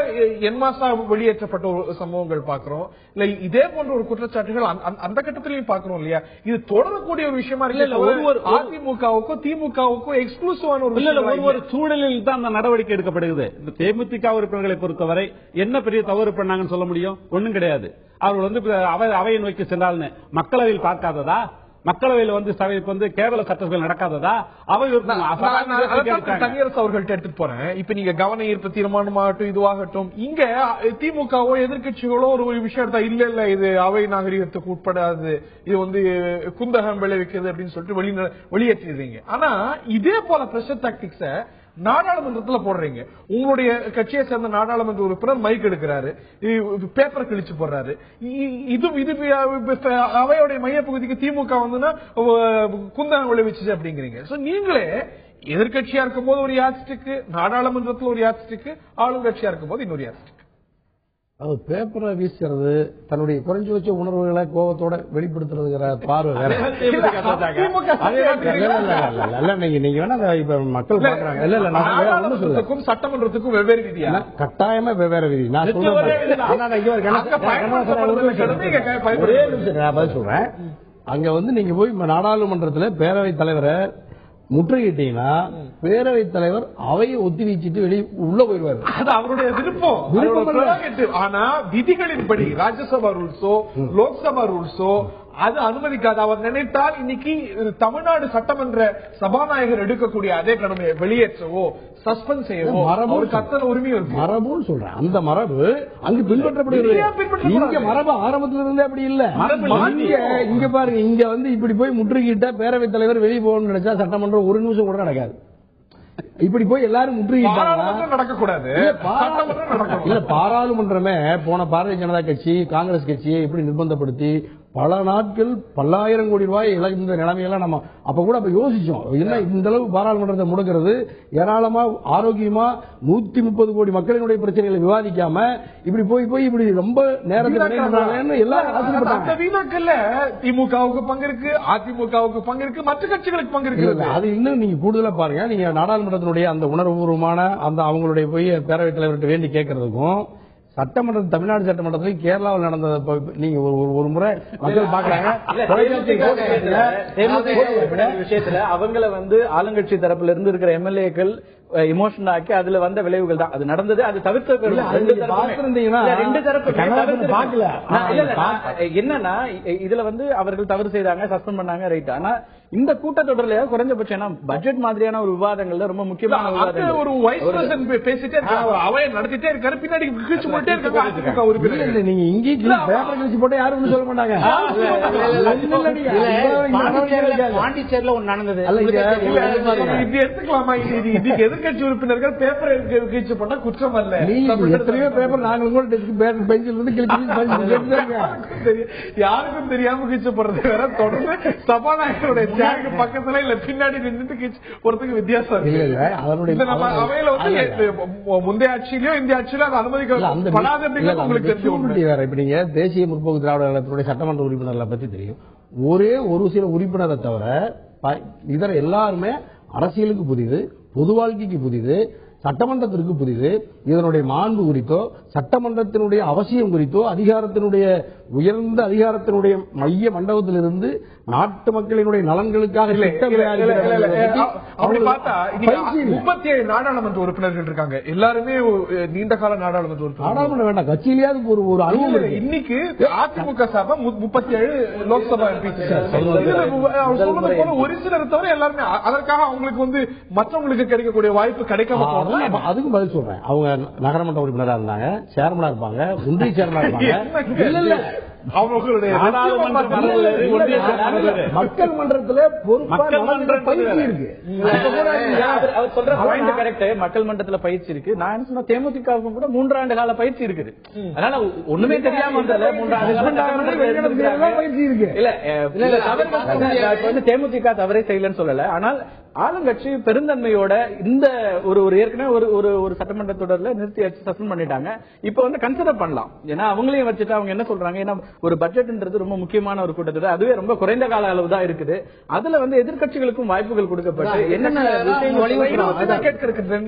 என்மாசா வெளியேற்றப்பட்ட சம்பவங்கள் பாக்குறோம். இல்ல இதே போன்ற ஒரு குற்றச்சாட்டுகள் அந்த கட்டத்திலையும் பாக்குறோம் இல்லையா? இது தொடரக்கூடிய ஒரு விஷயமா இருக்கு. ஒவ்வொரு அதிமுகவுக்கும் திமுகவுக்கும் எக்ஸ்க்ளூசிவான ஒரு சூழலில் தான் அந்த நடவடிக்கை எடுக்கப்படுகிறது. இந்த தேமுதிக உறுப்பினர்களை பொறுத்தவரை என்ன பெரிய தவறு பண்ணாங்கன்னு சொல்ல முடியும்? ஒண்ணும் கிடையாது. அவர்கள் அவையை நோக்கி சென்றால் மக்களவையில் பார்க்காததா? மக்களவையில் சபைக்கு கேவல சட்டங்கள் நடக்காததா? அவை தனியரசு அவர்கள்ட்ட எடுத்துட்டு போறேன். இப்ப நீங்க கவன ஈர்ப்பு தீர்மானமாகட்டும் இதுவாகட்டும், இங்க திமுகவோ எதிர்கட்சிகளோ ஒரு விஷயம் இல்ல இது அவை நாகரிகத்துக்கு உட்படாது, இது குந்தகம் விளைவிக்கிறது அப்படின்னு சொல்லிட்டு வெளியேற்றிடுறீங்க. ஆனா இதே போல பிரஷர் டாக்டிக்ஸ நாடாளுமன்றத்தில் போடுறீங்க. உங்களுடைய கட்சியை சேர்ந்த நாடாளுமன்ற உறுப்பினர் மைக் எடுக்கிறாரு, பேப்பர் கிழிச்சு போடுறாரு. இது அவையோடைய மைய பகுதிக்கு திமுக குந்தகம் விளைவிச்சு அப்படிங்கிறீங்க. நீங்களே எதிர்கட்சியா இருக்கும் போது ஒரு யாஸ்டிக்கு, நாடாளுமன்றத்தில் ஒரு யாஸ்டிக்கு, ஆளுங்கட்சியா இருக்கும் போது இன்னொரு யாஸ்டிக். அது பேப்பரை வீசுறது, தன்னுடைய குறைஞ்சபட்ச உணர்வுகளை கோபத்தோட வெளிப்படுத்துறதுங்கிற பார்வை வேற. நீங்க வேணா இப்ப மக்கள் பாக்குறாங்க. இல்ல இல்ல நான் சட்டமன்றத்துக்கும் வெவ்வேறு விதியா? கட்டாயமா வெவ்வேறு விதி. நான் ஒரே நிமிஷம் நான் பதில் சொல்றேன். அங்க நீங்க போய் நாடாளுமன்றத்தில் பேரவைத் தலைவரை முற்றுகிட்டீங்கன்னா பேரவைத் தலைவர் அவையை ஒத்தி வீச்சிட்டு வெளியே உள்ள போயிடுவார். அது அவருடைய விருப்பம். ஆனா விதிகளின்படி ராஜ்யசபா ரூல்ஸோ லோக்சபா ரூல்ஸோ அது அனுமதிக்காது. அவர் நினைத்தால் இன்னைக்கு தமிழ்நாடு சட்டமன்ற சபாநாயகர் எடுக்கக்கூடிய அதே கடமையை வெளியேற்றவோ சஸ்பெண்ட் செய்யவோ அவருக்கு அத்தனை உரிமை இருக்கு. மரபுன்னு சொல்றேன். அந்த மரபு அங்கு பின்பற்றப்படுகிறது. இங்க மரபு ஆரம்பத்துல இருந்தே அப்படி இல்ல. இங்க பாருங்க, இங்க இப்படி போய் முற்றுகிட்ட பேரவைத் தலைவர் வெளியே போகணும்னு நினைச்சா சட்டமன்றம் ஒரு நிமிஷம் கூட நடக்காது. இப்படி போய் எல்லாரும் முற்றுகிட்டாங்க நடக்கக்கூடாது. இல்ல பாராளுமன்றமே போன பாரதிய ஜனதா கட்சி காங்கிரஸ் கட்சியை இப்படி நிர்பந்தப்படுத்தி பல நாட்கள் பல்லாயிரம் கோடி ரூபாய் இழந்த நிலைமையெல்லாம் நம்ம அப்ப கூட யோசிச்சோம். என்ன இந்த அளவு பாராளுமன்றத்தை முடக்கிறது, ஏராளமா ஆரோக்கியமா 130 கோடி மக்களினுடைய பிரச்சனைகளை விவாதிக்காம இப்படி போய் இப்படி ரொம்ப நேரத்தில் எல்லாரும் திமுகவுக்கு பங்கு இருக்கு, அதிமுகவுக்கு பங்கு இருக்கு, மற்ற கட்சிகளுக்கு பங்கு இருக்கு. அது இன்னும் நீங்க கூடுதலா பாருங்க. நீங்க நாடாளுமன்றத்தினுடைய அந்த உணர்வுபூர்வமான அந்த அவங்களுடைய போய் பேரவைத் தலைவர்கிட்ட வேண்டி கேட்கறதுக்கும் சட்டமன்றம் தமிழ்நாடு சட்டமன்றத்தில் கேரளாவில் நடந்தது நீங்க ஒரு முறை மக்கள் பாக்குறாங்க. விஷயத்துல அவங்களை ஆளுங்கட்சி தரப்புல இருந்து இருக்கிற எம்எல்ஏக்கள் இமோஷனல் ஆக்கி அதுல வந்த விளைவுகள் தான் அது நடந்தது. அது தவிர்த்து ரெண்டு தரப்பு என்னன்னா இதுல அவர்கள் தவறு செய்தாங்க, சஸ்பெண்ட் பண்ணாங்க, ரைட். ஆனா இந்த கூட்டத்தொடர்ல குறைஞ்சபட்சம் பட்ஜெட் மாதிரியான ஒரு விவாதங்கள்ல ரொம்ப முக்கியமான விவாதங்கள் ஒரு வைஸ் பிரசிடென்ட் பேசிட்டே இருக்காங்க, அவையை நடத்திட்டே இருக்காரு, பின்னாடி கிழிச்சு போட்டே இருக்காங்க. நீங்க இங்கே பேப்பர் கிழிச்சு போட்டு யாரும் சொல்ல மாட்டாங்க. பாண்டிச்சேரியில ஒன்னு நடந்தது. இப்படி எடுத்துக்கலாமா? இதுக்கு எதிர்கட்சி உறுப்பினர்கள் பேப்பர் கீழ்ச்சி பண்ணா குற்றம் அல்ல. எத்தனையோ பேப்பர் நாங்களும் கூட பெஞ்சில் இருந்து யாருக்கும் தெரியாம கீழ்ச்சி போடுறது வேற, தொடர்ந்து சபாநாயகருடைய சேருக்கு பக்கத்துல இல்ல பின்னாடி நின்றுட்டு கீழ்ச்சி போறதுக்கு வித்தியாசம் இருக்கு. நம்ம அவையில வந்து முந்தைய ஆட்சியிலயோ இந்த ஆட்சியிலோ அது அனுமதிக்கப்படாத உங்களுக்கு தெரிஞ்சு வேற. இப்ப நீங்க தேசிய முற்போக்கு திராவிட கழகத்தினுடைய சட்டமன்ற உறுப்பினர்களை பத்தி தெரியும். ஒரே ஒரு சில உறுப்பினரை தவிர இதர எல்லாருமே அரசியலுக்கு புதிது, பொது வாழ்க்கைக்கு புதிது, சட்டமன்றத்திற்கு புதிது. இதனுடைய மாண்பு குறித்தோ சட்டமன்றத்தினுடைய அவசியம் குறித்தோ அதிகாரத்தினுடைய உயர்ந்த அதிகாரத்தினுடைய மைய மண்டபத்திலிருந்து நாட்டு மக்களினுடைய நலன்களுக்காக அப்படி பார்த்தா 37 நாடாளுமன்ற உறுப்பினர்கள் இருக்காங்க. எல்லாருமே நீண்ட கால நாடாளுமன்ற உறுப்பினர். நாடாளுமன்ற வேண்டாம், கட்சியிலேயாவது ஒரு அனுபவம். இன்னைக்கு அதிமுக சார்பா 37 லோக்சபா எம்பி சொல்றது போல ஒரு சிலர் தவிர எல்லாருமே அதற்காக அவங்களுக்கு வந்து மற்றவங்களுக்கு கிடைக்கக்கூடிய வாய்ப்பு கிடைக்காம போனோம். அதுக்கும் பதில் சொல்றேன். அவங்க நகரமன்ற உறுப்பினரா இருந்தாங்க, சேர்மனா இருப்பாங்க, ஒன்றிய சேர்மனா இருப்பாங்க. இல்ல இல்ல அவங்களுடைய மக்கள் மன்றத்துல பயிற்சி இருக்கு. அவர் சொல்ற பாயிண்ட் கரெக்ட். மக்கள் மன்றத்துல பயிற்சி இருக்கு. நான் என்ன சொன்ன, தேமுதிகவும் கூட 3 ஆண்டு கால பயிற்சி இருக்குது. அதனால ஒண்ணுமே தெரியாம வந்தல 3 ஆண்டு கால பயிற்சி இருக்கு. இல்ல தேமுதிக தவறே செய்யலன்னு சொல்லல. ஆனால் ஆளுங்கட்சி பெருந்தன்மையோட இந்த ஒரு ஏற்கனவே ஒரு சட்டமன்ற தொடர்ல நிறுத்தி வச்சு சஸ்பெண்ட் பண்ணிட்டாங்க. இப்ப வந்து கன்சிடர் பண்ணலாம். ஏன்னா அவங்களையும் வச்சுட்டு அவங்க என்ன சொல்றாங்க, ஏன்னா ஒரு பட்ஜெட்ன்றது ரொம்ப முக்கியமான ஒரு கூட்டத்தொடர், அதுவே ரொம்ப குறைந்த கால அளவு தான் இருக்குது. அதுல வந்து எதிர்க்கட்சிகளுக்கும் வாய்ப்புகள் கொடுக்கப்பட்டு என்னென்ன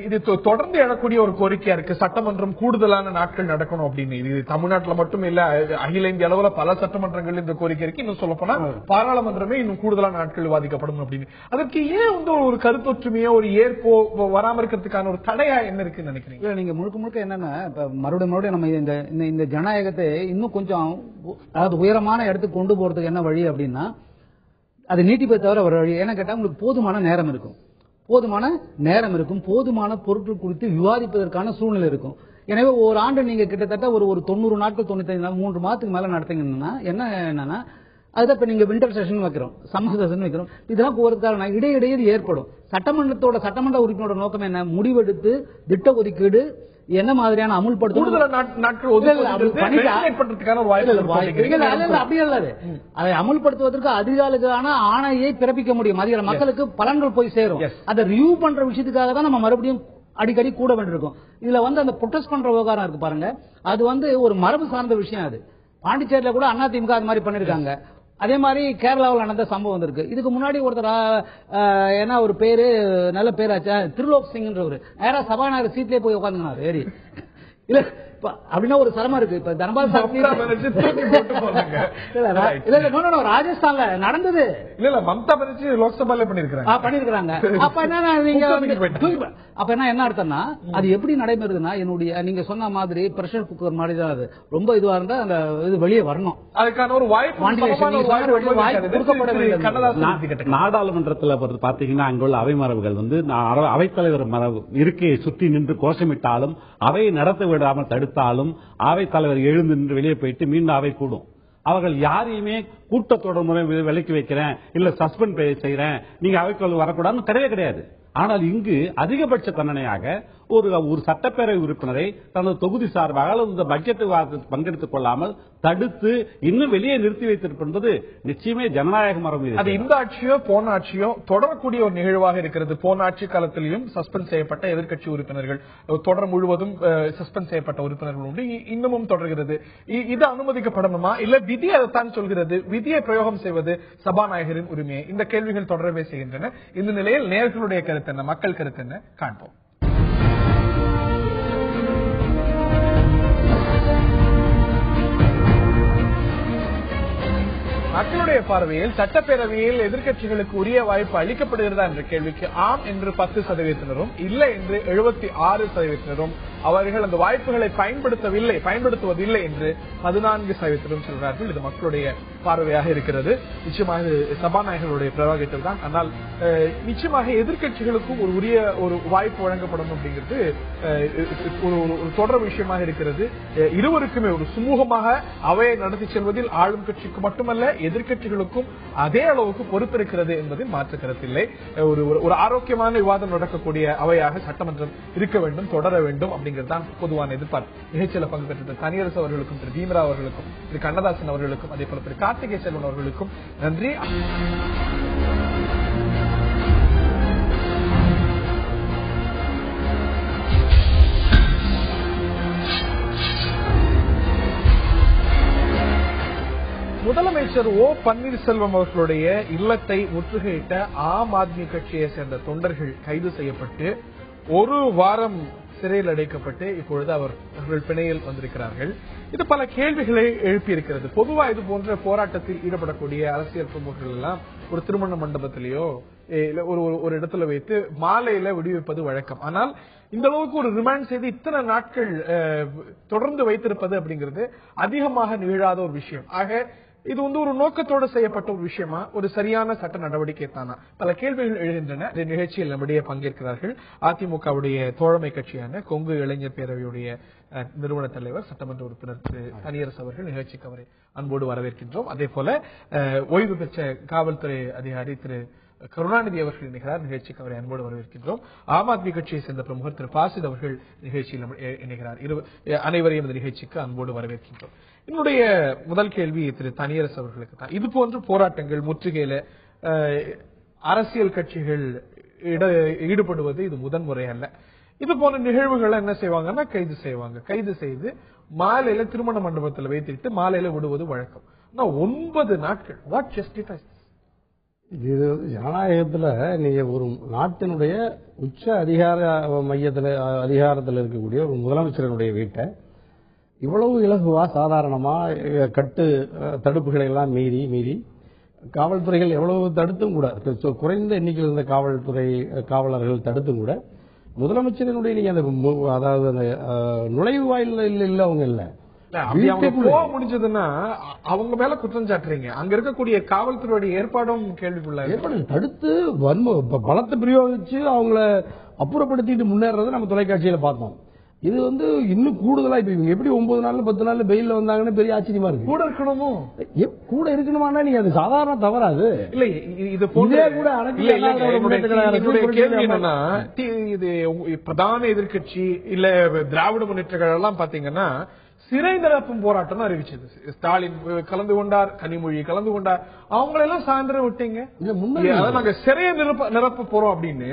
இது தொடர்ந்து எழக்கூடிய ஒரு கோரிக்கையா இருக்கு. சட்டமன்றம் கூடுதலான நாட்கள் நடக்கணும் அப்படின்னு. இது தமிழ்நாட்டுல மட்டும் இல்ல, அகில இந்திய அளவுல பல சட்டமன்றங்கள் இந்த கோரிக்கை இருக்கு. இன்னும் சொல்ல போனா பாராளுமன்றமே இன்னும் கூடுதலான நாட்கள் விவாதிக்கப்படும் அப்படின்னு. அதற்கு ஏன் வந்து ஒரு கருத்தொற்றுமையோ ஒரு ஏற்போ வராம இருக்கிறதுக்கான ஒரு தடையா என்ன இருக்குன்னு நினைக்கிறீங்க? நீங்க முழுக்க என்னன்னா, மறுபடியும் நம்ம இந்த ஜனநாயகத்தை இன்னும் கொஞ்சம் அதாவது உயரமான இடத்துக்கு கொண்டு போறதுக்கு என்ன வழி அப்படின்னா, அது நீட்டிப்பை தவிர ஒரு வழி. ஏன்னா கேட்டா உங்களுக்கு போதுமான நேரம் இருக்கும், போதுமான பொருட்கள் குறித்து விவாதிப்பதற்கான சூழ்நிலை இருக்கும். எனவே ஒரு ஆண்டு நீங்க கிட்டத்தட்ட ஒரு 90 நாட்கள் 95 நாள் 3 மாதத்துக்கு மேல நடத்தீங்கன்னா என்னன்னா, அதுதான் இப்ப நீங்க விண்டர் செஷன் வைக்கிறோம், சம்மர் செஷன் வைக்கிறோம். இதெல்லாம் போறதுக்கான இடையிடையே ஏற்படும். சட்டமன்ற உறுப்பினரோட நோக்கம் என்ன, முடிவெடுத்து திட்ட ஒதுக்கீடு என்ன மாதிரியான அமுல்படுத்தும் அதை அமுல்படுத்துவதற்கு அதிகாரிகளுக்கான ஆணையை பிறப்பிக்க முடியும். அதிகார மக்களுக்கு பலன்கள் போய் சேரும். அதை ரிவ்யூ பண்ற விஷயத்துக்காக தான் நம்ம மறுபடியும் அடிக்கடி கூட வேண்டியிருக்கோம். இதுல வந்து அந்த ப்ரொடெஸ்ட் பண்ற விவகாரம் இருக்கு பாருங்க, அது வந்து ஒரு மரபு சார்ந்த விஷயம். அது பாண்டிச்சேரியில கூட அதிமுக அது மாதிரி பண்ணிருக்காங்க. அதே மாதிரி கேரளாவில் நடந்த சம்பவம் வந்திருக்கு. இதுக்கு முன்னாடி ஒருத்தர் என்ன ஒரு பேரு, நல்ல பேராச்சா, திருலோக் சிங்ன்றவர் நேரா சபாநாயகர் சீட்லயே போய் உட்காந்துனாரு ஏறி. இல்ல அப்படின்னா ஒரு சிரமம் இருக்கு. இப்ப தனபால் ராஜஸ்தான்ல நடந்தது இல்ல, மம்தா பானர்ஜி லோக்சபால பண்ணிருக்காங்க. அப்ப என்ன நீங்க அப்ப என்ன அர்த்தம்னா, அது எப்படி நடைபெறுதுன்னா, என்னுடைய நீங்க சொன்ன மாதிரி பிரஷர் குக்கர் மாதிரி தான். அது ரொம்ப இதுவா இருந்தா அந்த இது வெளியே வரணும். அதுக்கான ஒரு வாய்ப்பு நாடாளுமன்றத்தில் பாத்தீங்கன்னா அங்குள்ள அவை மரபுகள் வந்து அவைத்தலைவர் மரபு இருக்கையை சுற்றி நின்று கோஷமிட்டாலும், அவையை நடத்த விடாமல் தடுத்தாலும், அவைத்தலைவர் எழுந்து நின்று வெளியே போயிட்டு மீண்டும் அவை கூடும். அவர்கள் யாரையுமே கூட்டத்தொடர் முறை விலக்கி வைக்கிறேன், இல்ல சஸ்பெண்ட் செய்யறேன், நீங்க அவைக்குள்ள வரக்கூடாதுன்னு கிடையவே கிடையாது. ஆனால் இங்கு அதிகபட்ச தண்டனையாக ஒரு சட்டப்பேரவை உறுப்பினரை தனது தொகுதி சார்பாக இந்த பட்ஜெட் விவாதத்தில் பங்கெடுத்துக் கொள்ளாமல் தடுத்து இன்னும் வெளியே நிறுத்தி வைத்திருப்பது நிச்சயமே ஜனநாயக மரபு. அது இந்த ஆட்சியோ போன ஆட்சியோ தொடரக்கூடிய ஒரு நிகழ்வாக இருக்கிறது. போன ஆட்சி காலத்திலும் சஸ்பெண்ட் செய்யப்பட்ட எதிர்க்கட்சி உறுப்பினர்கள், தொடர் முழுவதும் சஸ்பெண்ட் செய்யப்பட்ட உறுப்பினர்கள் உண்டு, இன்னமும் தொடர்கிறது. இது அனுமதிக்கப்படணுமா, இல்ல விதி அதைத்தான் சொல்கிறது, விதியை பிரயோகம் செய்வது சபாநாயகரின் உரிமையை? இந்த கேள்விகள் தொடரவே செய்கின்றன. இந்த நிலையில் நேயர்களுடைய கருத்து என்ன, மக்கள் கருத்து என்ன காண்போம். மக்களுடைய பார்வையில் சட்டப்பேரவையில் எதிர்க்கட்சிகளுக்கு உரிய வாய்ப்பு அளிக்கப்படுகிறதா என்ற கேள்விக்கு ஆம் என்று 10%, இல்லை என்று 76%, அவர்கள் அந்த வாய்ப்புகளை பயன்படுத்துவதில்லை என்று 14% சொல்கிறார்கள். இது மக்களுடைய பார்வையாக இருக்கிறது. நிச்சயமாக சபாநாயகருடைய பிரரோகேட்டிவ் தான். ஆனால் நிச்சயமாக எதிர்க்கட்சிகளுக்கும் ஒரு உரிய ஒரு வாய்ப்பு வழங்கப்படும் அப்படிங்கிறது ஒரு தொடர் விஷயமாக இருக்கிறது. இருவருக்குமே ஒரு சுமூகமாக அவையை நடத்தி செல்வதில் ஆளும் கட்சிக்கு மட்டுமல்ல எதிர்க்கட்சிகளுக்கும் அதே அளவுக்கு பொறுப்பு இருக்கிறது என்பதில் மாற்று கருத்தில்லை. ஒரு ஆரோக்கியமான விவாதம் நடக்கக்கூடிய அவையாக சட்டமன்றம் இருக்க வேண்டும், தொடர வேண்டும் அப்படிங்கிறது தான் பொதுவான எதிர்பார்ப்பு. நிகழ்ச்சியில் பங்கு பெற்ற தனியரசு அவர்களுக்கும் திரு பீமரா அவர்களுக்கும் திரு கண்ணதாசன் அவர்களுக்கும் அதே போல திரு கார்த்திகேய செல்வன் அவர்களுக்கும் நன்றி. முதலமைச்சர் ஓ பன்னீர்செல்வம் அவர்களுடைய இல்லத்தை முற்றுகையிட்ட ஆம் ஆத்மி கட்சியை சேர்ந்த தொண்டர்கள் கைது செய்யப்பட்டு ஒரு வாரம் சிறையில் அடைக்கப்பட்டு இப்பொழுது அவர்கள் பிணையில் வந்திருக்கிறார்கள். இது பல கேள்விகளை எழுப்பியிருக்கிறது. பொதுவா இது போன்ற போராட்டத்தில் ஈடுபடக்கூடிய அரசியல் பிரமுகர்கள் எல்லாம் ஒரு திருமண மண்டபத்திலேயோ ஒரு இடத்துல வைத்து மாலையில விடுவிப்பது வழக்கம். ஆனால் இந்த அளவுக்கு ஒரு ரிமாண்ட் செய்து இத்தனை நாட்கள் தொடர்ந்து வைத்திருப்பது அப்படிங்கிறது அதிகமாக நிகழாத ஒரு விஷயம். ஆக இது ஒரு நோக்கத்தோடு செய்யப்பட்ட ஒரு விஷயமா, ஒரு சரியான சட்ட நடவடிக்கை தானா? பல கேள்விகள் எழுகின்றன. இந்த நிகழ்ச்சியில் நம்முடைய பங்கேற்கிறார்கள் அதிமுகவுடைய தோழமை கட்சியான கொங்கு இளைஞர் பேரவையுடைய நிறுவன தலைவர் சட்டமன்ற உறுப்பினர் திரு தனியரசு அவர்கள். நிகழ்ச்சிக்கு அவரை அன்போடு வரவேற்கின்றோம். அதே போல ஓய்வு பெற்ற காவல்துறை அதிகாரி திரு கருணாநிதி அவர்கள் இணைகிறார். நிகழ்ச்சிக்கு அவரை அன்போடு வரவேற்கின்றோம். ஆம் ஆத்மி கட்சியை சேர்ந்த பிரமுகர் திரு பாசித் அவர்கள் நிகழ்ச்சியில் இணைகிறார். அனைவரையும் இந்த நிகழ்ச்சிக்கு அன்போடு வரவேற்கின்றோம். என்னுடைய முதல் கேள்வி திரு தனியரசு அவர்களுக்கு தான். இது போன்ற போராட்டங்கள் முற்றுகையில அரசியல் கட்சிகள் ஈடுபடுவது இது முதன்முறை அல்ல. இது போன்ற நிகழ்வுகள் என்ன செய்வாங்கன்னா கைது செய்வாங்க. கைது செய்து மாலையில திருமண மண்டபத்தில் வைத்துட்டு மாலையில விடுவது வழக்கம். 9 நாட்கள். What justifies? இது ஜனநாயகத்துல நீங்க ஒரு நாட்டினுடைய உச்ச அதிகாரத்தில் இருக்கக்கூடிய ஒரு முதலமைச்சரனுடைய வீட்டை இவ்வளவு இலகுவா சாதாரணமா தடுப்புகளை எல்லாம் மீறி காவல்துறைகள் எவ்வளவு தடுத்தும் கூட, குறைந்த எண்ணிக்கையில் இருந்த காவலர்கள் தடுத்தும் கூட முதலமைச்சரினுடைய நீங்க அதாவது அந்த நுழைவு வாயில் இல்ல அவங்க இல்ல முடிஞ்சதுன்னா அவங்க மேல குற்றம் சாட்டுறீங்க. அங்க இருக்கக்கூடிய காவல்துறையுடைய ஏற்பாடும் கேள்விக்குள்ள தடுத்து பலத்தை பிரயோகிச்சு அவங்கள அப்புறப்படுத்திட்டு முன்னேறதை நம்ம தொலைக்காட்சியில பார்த்தோம். இது இன்னும் கூடுதலா இப்ப இவங்க எப்படி 9 நாள் 10 நாள் பெயில்ல வந்தாங்கன்னு பெரிய ஆச்சரியமா இருக்கு. கூட இருக்கணுமோ? கூட இருக்கணுமானா நீங்க அது சாதாரண தவறாது இல்ல. இது கேள்வி என்னன்னா, இது பிரதான எதிர்கட்சி இல்ல திராவிட முன்னேற்ற கழகம் எல்லாம் பாத்தீங்கன்னா சிறை நிரப்பும் போராட்டம் அறிவிச்சது. ஸ்டாலின் கலந்து கொண்டார், கனிமொழி கலந்து கொண்டார். அவங்களெல்லாம் சாயந்தரம் விட்டீங்க. நாங்க சிறையை நிரப்ப போறோம் அப்படின்னு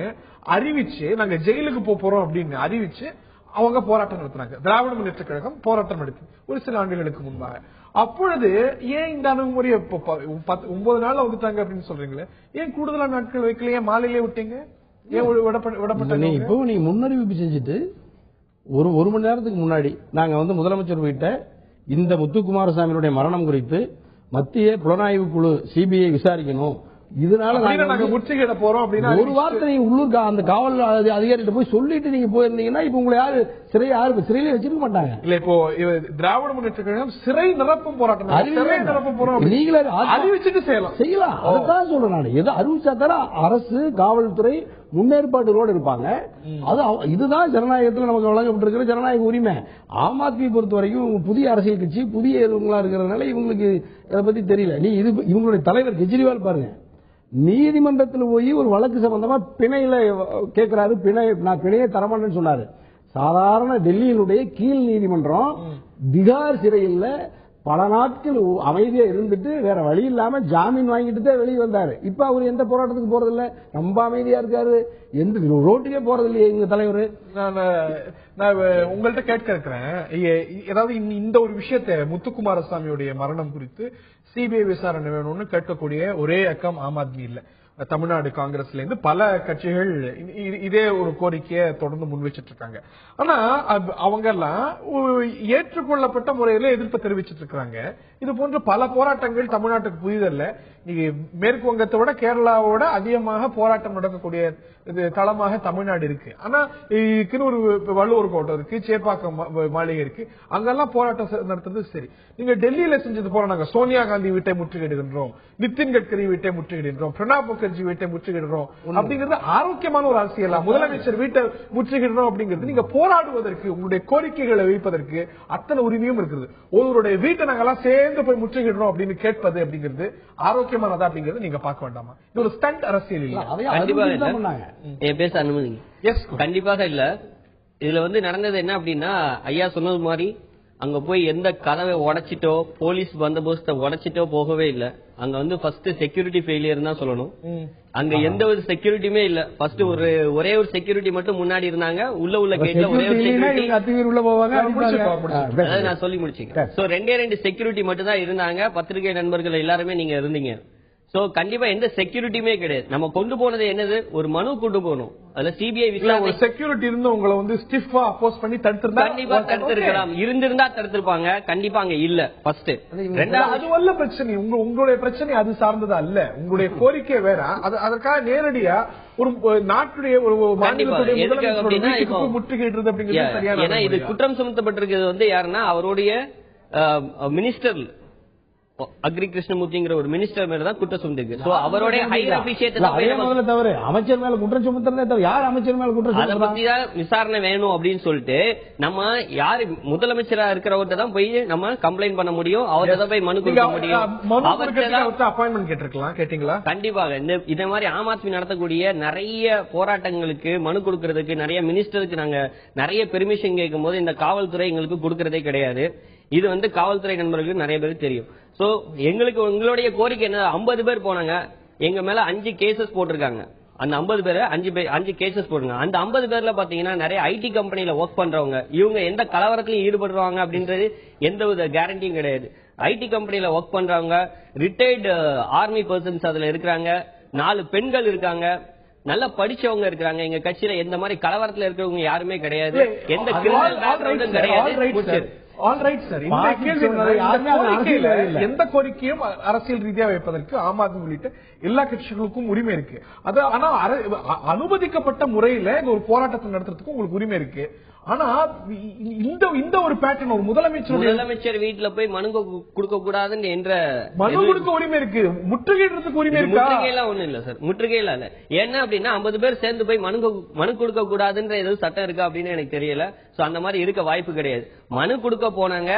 அறிவிச்சு, நாங்க ஜெயிலுக்கு போறோம் அப்படின்னு அறிவிச்சு அவங்க போராட்டம் நடத்தினாங்க. திராவிட முன்னேற்ற கழகம் போராட்டம் நடத்தி ஒரு சில ஆண்டுகளுக்கு முன்பாக. அப்பொழுது ஏன் இந்த அணுகுமுறையை 9 நாள்ல வந்துட்டாங்க அப்படின்னு சொல்றீங்களே, ஏன் கூடுதலான நாட்கள் வைக்கல? ஏன் மாலையிலே விட்டீங்க? ஏன் விடப்பட்ட? இப்போ நீங்க முன்னறிவிப்பு செஞ்சுட்டு ஒரு மணி நேரத்துக்கு முன்னாடி நாங்க முதலமைச்சர் வீட்டை இந்த முத்துக்குமாரசாமியுடைய மரணம் குறித்து மத்திய புலனாய்வு குழு சிபிஐ விசாரிக்கணும், இதனால நாங்க முற்றுகையிட போறோம் அப்படின்னா ஒரு வார்த்தை நீங்க உள்ளூர் அந்த காவல் அதிகாரிகிட்ட போய் சொல்லிட்டு நீங்க போயிருந்தீங்கன்னா இப்ப உங்களை யாரு சிறையில வச்சிருக்க மாட்டாங்க. இல்ல இப்போ திராவிட முன்னேற்ற கழகம் சிறை நிரப்பும் போராட்டம் நீங்களே அறிவிச்சுட்டு செய்யலாம். அதுதான் சொல்றேன் நான். எது அறிவிச்சா தானே அரசு காவல்துறை முன்னேற்பாடுகளோடு இருப்பாங்க. இதுதான் ஜனநாயகத்தில் நமக்கு வழங்கப்பட்டிருக்கிற ஜனநாயக உரிமை. ஆம் ஆத்மியை பொறுத்த வரைக்கும் புதிய அரசியல் கட்சி, புதிய இவங்களா இருக்கிறதுனால இவங்களுக்கு இதை பத்தி தெரியல. நீ இவங்களுடைய தலைவர் கெஜ்ரிவால் பாருங்க, நீதிமன்றத்தில் போய் ஒரு வழக்கு சம்பந்தமா பிணையில கேட்கிறாரு. நான் பிணையை தரமாட்டேன்னு சொன்னாரு. சாதாரண டெல்லியினுடைய கீழ் நீதிமன்றம் திகார் சிறையில் பல நாட்கள் அமைதியா இருந்துட்டு வேற வழி இல்லாம ஜாமீன் வாங்கிட்டு தான் வெளியே வந்தாரு. இப்ப அவர் எந்த போராட்டத்துக்கு போறது இல்ல, ரொம்ப அமைதியா இருக்காரு, எந்த ரோட்டுக்கே போறது இல்லையே எங்க தலைவர். நான் உங்கள்கிட்ட கேட்க இருக்கிறேன், ஏதாவது இந்த ஒரு விஷயத்தை முத்துக்குமாரசாமியுடைய மரணம் குறித்து சிபிஐ விசாரணை வேணும்னு கேட்கக்கூடிய ஒரே இயக்கம் ஆம் ஆத்மி இல்ல. தமிழ்நாடு காங்கிரஸ்ல இருந்து பல கட்சிகள் இதே ஒரு கோரிக்கையை தொடர்ந்து முன்வச்சிட்டு இருக்காங்க. ஆனா அவங்க எல்லாம் ஏற்றுக்கொள்ளப்பட்ட முறையில எதிர்ப்பு தெரிவிச்சிட்டு இருக்காங்க. இது போன்ற பல போராட்டங்கள் தமிழ்நாட்டுக்கு புதிதல்ல. நீங்க மேற்கு வங்கத்தை விட கேரளாவோட அதிகமாக போராட்டம் நடக்கக்கூடிய தளமாக தமிழ்நாடு இருக்கு. ஆனா இதுக்குன்னு ஒரு வள்ளுவர் கோட்டம் இருக்கு, சேப்பாக்கம் மாளிகை இருக்கு, அங்கெல்லாம் போராட்டம் நடத்துறது சரி. நீங்க டெல்லியில செஞ்சது போல நாங்க சோனியா காந்தி வீட்டை முற்றுகையிடுகின்றோம், நிதின் கட்கரி வீட்டை முற்றுகையிடுகின்றோம், பிரணாப் முகர்ஜி முகர்ஜி வீட்டை முற்றுகிடுறோம் அப்படிங்கிறது ஆரோக்கியமான ஒரு அரசியலா? முதலமைச்சர் வீட்டை முற்றுகிடுறோம் அப்படிங்கிறது நீங்க போராடுவதற்கு, உங்களுடைய கோரிக்கைகளை வைப்பதற்கு அத்தனை உரிமையும் இருக்குது. ஒருவருடைய வீட்டை நாங்கெல்லாம் சேர்ந்து போய் முற்றுகிடுறோம் அப்படின்னு கேட்பது அப்படிங்கிறது ஆரோக்கியமானதா அப்படிங்கிறது நீங்க பார்க்க வேண்டாமா? இது ஒரு ஸ்டண்ட் அரசியல் இல்ல? பேச அனுமதிங்க. கண்டிப்பாக இல்ல. இதுல நடந்தது என்ன அப்படின்னா, ஐயா சொன்னது மாதிரி அங்க போய் எந்த கதவை உடைச்சிட்டோ போலீஸ் பந்தோபஸ்த உடைச்சிட்டோ போகவே இல்ல. அங்க ஃபர்ஸ்ட் செக்யூரிட்டி ஃபெயிலியர் தான் சொல்லணும். அங்க எந்த ஒரு செக்யூரிட்டியுமே இல்ல. ஃபர்ஸ்ட் ஒரே ஒரு செக்யூரிட்டி மட்டும் முன்னாடி இருந்தாங்க. உள்ள கேட்ல ஒரே ஒரு செக்யூரிட்டி உள்ள போவாங்க. அதாவது நான் சொல்லி முடிச்சேன். சோ 2 செக்யூரிட்டி மட்டும் தான் இருந்தாங்க. பத்திரிகை நண்பர்கள் எல்லாருமே நீங்க இருந்தீங்க. சோ கண்டிப்பா எந்த செக்யூரிட்டியுமே கிடையாது. நம்ம கொண்டு போனது என்னது, ஒரு மனு கொண்டு போனோம். அதுல சிபிஐ விசாரணை செக்யூரிட்டி இருந்து உங்களை ஸ்டிஃபா அப்போஸ் பண்ணி தடுத்திருந்தா கண்டிப்பா தடுத்திருக்கலாம். இருந்திருந்தா தடுத்திருப்பாங்க. கண்டிப்பா அங்க இல்ல. ஃபர்ஸ்ட் அது வல்ல பிரச்சனை, உங்களுடைய பிரச்சனை அது சார்ந்தது அல்ல. உங்களுடைய கோரிக்கை வேற. அதற்காக நேரடியா ஒரு நாட்டுடைய ஒரு முற்றுகையிடுறது அப்படிங்கிறது சரியான. ஏன்னா இது குற்றம் சுமத்தப்பட்டிருக்கிறது யாருன்னா அவருடைய மினிஸ்டர் அக்ரி கிருஷ்ணமூர்த்திங்கிற ஒரு மினிஸ்டர் மேல தான் குற்றம் சுமத்திருக்கு. சோ அவருடைய ஹையர் அபிஷியேட் தவிர அமைச்சர் மேல குற்றம் சுமத்துறதே தவிர யார் அமைச்சர் மேல குற்றம் அதை பத்தி தான் விசாரணை வேணும் அப்படின்னு சொல்லிட்டு நம்ம யாரு முதலமைச்சரா இருக்கிறவர்கிட்ட தான் போய் நம்ம கம்ப்ளைண்ட் பண்ண முடியும். அவர்கிட்ட போய் மனு கொடுக்க முடியும். அப்பாயின்மெண்ட் கேட்டிருக்கலாம். கேட்டீங்களா? கண்டிப்பாக. இந்த மாதிரி ஆம் ஆத்மி நடத்தக்கூடிய நிறைய போராட்டங்களுக்கு மனு கொடுக்கறதுக்கு நிறைய மினிஸ்டருக்கு நாங்க நிறைய பெர்மிஷன் கேட்கும் போது இந்த காவல்துறை எங்களுக்கு கொடுக்கறதே கிடையாது. இது காவல்துறை நண்பர்களுக்கு நிறைய பேருக்கு தெரியும். சோ எங்களுடைய கோரிக்கை என்ன, 50 பேர் போனாங்க. எங்க மேல 5 கேசஸ் போட்டிருக்காங்க. அந்த 50 பேரை 5 கேசஸ் போடுங்க. அந்த 50 பேர்ல பாத்தீங்கன்னா நிறைய ஐடி கம்பெனில ஒர்க் பண்றவங்க. இவங்க எந்த கலவரத்திலையும் ஈடுபடுறாங்க அப்படின்றது எந்த வித கேரண்டியும் கிடையாது. ஐடி கம்பெனில ஒர்க் பண்றவங்க, ரிட்டையர்டு ஆர்மி பர்சன்ஸ் அதுல இருக்கிறாங்க, 4 பெண்கள் இருக்காங்க, நல்லா படிச்சவங்க இருக்காங்க. எங்க கட்சியில எந்த மாதிரி கலவரத்துல இருக்கிறவங்க யாருமே கிடையாது. எந்த கிரிமினல் பேக்ரவுண்டும் கிடையாது. எந்த கோரிக்கையும் அரசியல் ரீதியாக வைப்பதற்கு ஆம் ஆத்மி உள்ளிட்ட எல்லா கட்சிகளுக்கும் உரிமை இருக்கு. அது ஆனா அனுமதிக்கப்பட்ட முறையில ஒரு போராட்டத்தை நடத்துறதுக்கு உங்களுக்கு உரிமை இருக்கு. ஆனா இந்த ஒரு பேட்டர்ன் ஒரு முதலமைச்சர் வீட்டுல போய் மனு கொடுக்க கூடாதுன்னு என்ற மனு கொடுக்க உரிமை இருக்கு, முற்றுகையிடுறதுக்கு உரிமை இருக்கு. முற்றுகையெல்லாம் ஒண்ணு இல்ல சார், முற்றுகையெல்லாம் இல்ல. என்ன அப்படின்னா 50 பேர் சேர்ந்து போய் மனு கொடுக்க கூடாதுன்ற ஏதாவது சட்டம் இருக்கா அப்படின்னு எனக்கு தெரியல. சோ அந்த மாதிரி இருக்க வாய்ப்பு கிடையாது. மனு கொடுக்க போனாங்க,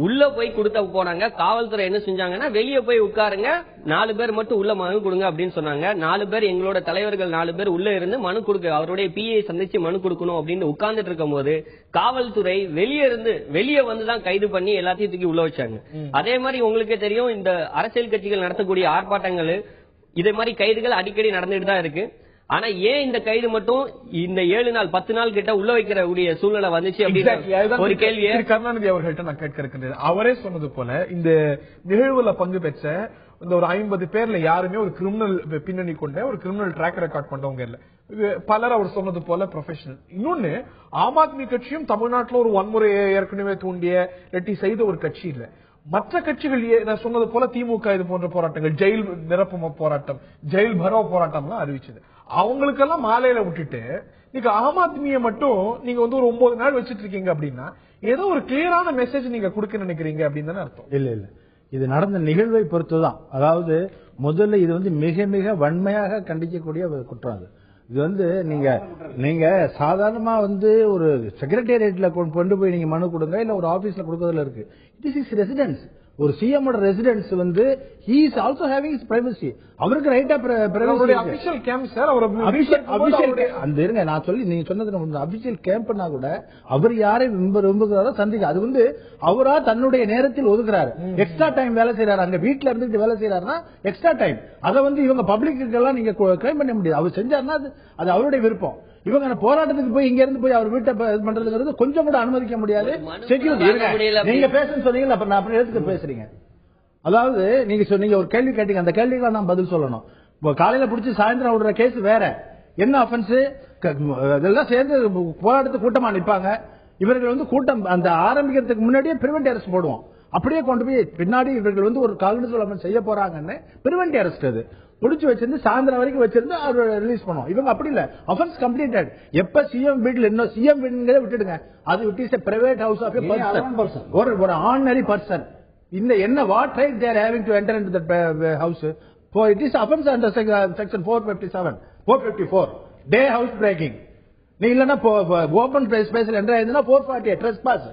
உள்ள போய் கொடுத்த போனாங்க. காவல்துறை என்ன செஞ்சாங்கன்னா வெளியே போய் உட்காருங்க, 4 பேர் மட்டும் உள்ள மனு கொடுங்க அப்படின்னு சொன்னாங்க. 4 பேர் எங்களோட தலைவர்கள் 4 பேர் உள்ள இருந்து மனு கொடுக்க, அவருடைய பிஏ சந்திச்சு மனு கொடுக்கணும் அப்படின்னு உட்கார்ந்துட்டு இருக்கும் போது காவல்துறை வெளியே வந்துதான் கைது பண்ணி எல்லாத்தையும் தூக்கி உள்ள வச்சாங்க. அதே மாதிரி உங்களுக்கே தெரியும், இந்த அரசியல் கட்சிகள் நடத்தக்கூடிய ஆர்ப்பாட்டங்கள் இதே மாதிரி கைதுகள் அடிக்கடி நடந்துட்டு தான் இருக்கு. ஆனா ஏன் இந்த கைது மட்டும் இந்த 7 நாள் 10 நாள் கிட்ட உள்ள வைக்கிற சூழ்நிலை வந்துச்சு அப்படின்னு ஒரு கேள்வி கருணாநிதி அவர்கள்ட்ட நான் கேட்க இருக்கின்றேன். அவரே சொன்னது போல இந்த நிகழ்வுல பங்கு பெற்ற இந்த ஒரு 50 பேர்ல யாருமே ஒரு கிரிமினல் பின்னணி கொண்ட ஒரு கிரிமினல் ட்ராக் ரெக்கார்ட் கொண்டவங்க இல்ல. பலர் அவர் சொன்னது போல ப்ரொஃபஷனல். இன்னொன்னு, ஆம் ஆத்மி கட்சியும் தமிழ்நாட்டில் ஒரு வன்முறையை ஏற்கனவே தூண்டிய ரெட்டி செய்த ஒரு கட்சி இல்ல. மற்ற கட்சிகள் நான் சொன்னது போல திமுக இது போன்ற போராட்டங்கள், ஜெயில் நிரப்பம போராட்டம், ஜெயில் பரோ போராட்டம் அறிவிச்சது. அவங்களுக்கெல்லாம் மாலையில விட்டுட்டு நீங்க ஆம் ஆத்மியை மட்டும் நீங்க ஒரு 9 நாள் வச்சிட்டு இருக்கீங்க அப்படின்னா ஏதோ ஒரு கிளியரான மெசேஜ் நீங்க கொடுக்க நினைக்கிறீங்க அப்படின்னு தானே அர்த்தம். இல்ல இது நடந்த நிகழ்வை பொறுத்துதான். அதாவது முதல்ல இது மிக மிக வன்மையாக கண்டிக்கக்கூடிய குற்றம். அது இது நீங்க சாதாரணமா ஒரு செக்ரட்டேரியட்ல கொண்டு போய் நீங்க மனு கொடுங்க, இல்ல ஒரு ஆபீஸ்ல கொடுக்கறதுல இருக்கு. It is residence. ஒரு CM residence he is also having his privacy. அவருக்கு right of privacy. Official camp sir, அவர் அபிஷியல் அந்த இருங்க நான் சொல்லி நீங்க சொன்னது அபிஷியல் கேம்ப்னா கூட அவர் யாரை விரும்புகிறாரோ சந்திக்க, அது அவரா தன்னுடைய நேரத்தில் ஒதுக்குறாரு. எக்ஸ்ட்ரா டைம் வேலை செய்யறாரு, அங்க வீட்டுல இருந்துட்டு வேலை செய்யறாருன்னா எக்ஸ்ட்ரா டைம். அதை இவங்க பப்ளிக்கு எல்லாம் நீங்க கிளைம் பண்ண முடியாது. அவர் செஞ்சாருன்னா அது அவருடைய விருப்பம். இவங்க போராட்டத்துக்கு போய் இங்க இருந்து போய் அவர் வீட்டை பண்றதுங்கிறது கொஞ்சம் கூட அனுமதிக்க முடியாது. நீங்க பேசுன்னு சொன்னீங்க, அப்ப நான் அப்படி எடுத்துக்க பேசுறீங்க. அதாவது நீங்க சொன்னீங்க ஒரு கேள்வி கேட்டீங்க, அந்த கேள்விக்கு நான் பதில் சொல்லணும். காலையில பிடிச்சி சாயந்தரம் விடுற கேஸ் வேற. என்ன அஃபென்ஸ்? இதெல்லாம் சேர்ந்து போராட்டத்துக்கு கூட்டமா நிற்பாங்க. இவர்கள் கூட்டம் அந்த ஆரம்பிக்கிறதுக்கு முன்னாடியே பிரிவென்ட் அரெஸ்ட் போடுவோம். அப்படியே கொண்டு போய் பின்னாடி இவர்கள் ஒரு கால்குலேஷன் அஃபென்ஸ் செய்ய போறாங்கன்னு பிரிவென்ட் அரெஸ்ட் அது புடிச்சு வச்சிருந்து சாயந்தரம் வரைக்கும் வச்சிருந்து அவர் ரிலீஸ் பண்ணுவோம். இவங்க அப்படி இல்ல, அஃபென்ஸ் கம்ப்ளீட்டட். எப்ப சிஎம் வீட்ல இன்னும் சிஎம் வீடுங்கிறத விட்டுடுங்க, அது it is a private house of a person, ஒரு ஆர்டினரி பர்சன். இந்த என்ன what right they are having to enter into that house? It is offense under section 457, 454. Day house breaking. நீ இல்லன்னா ஓபன் ஸ்பேஸ்ல என்டர் ஆயிருந்தா 448 trespass.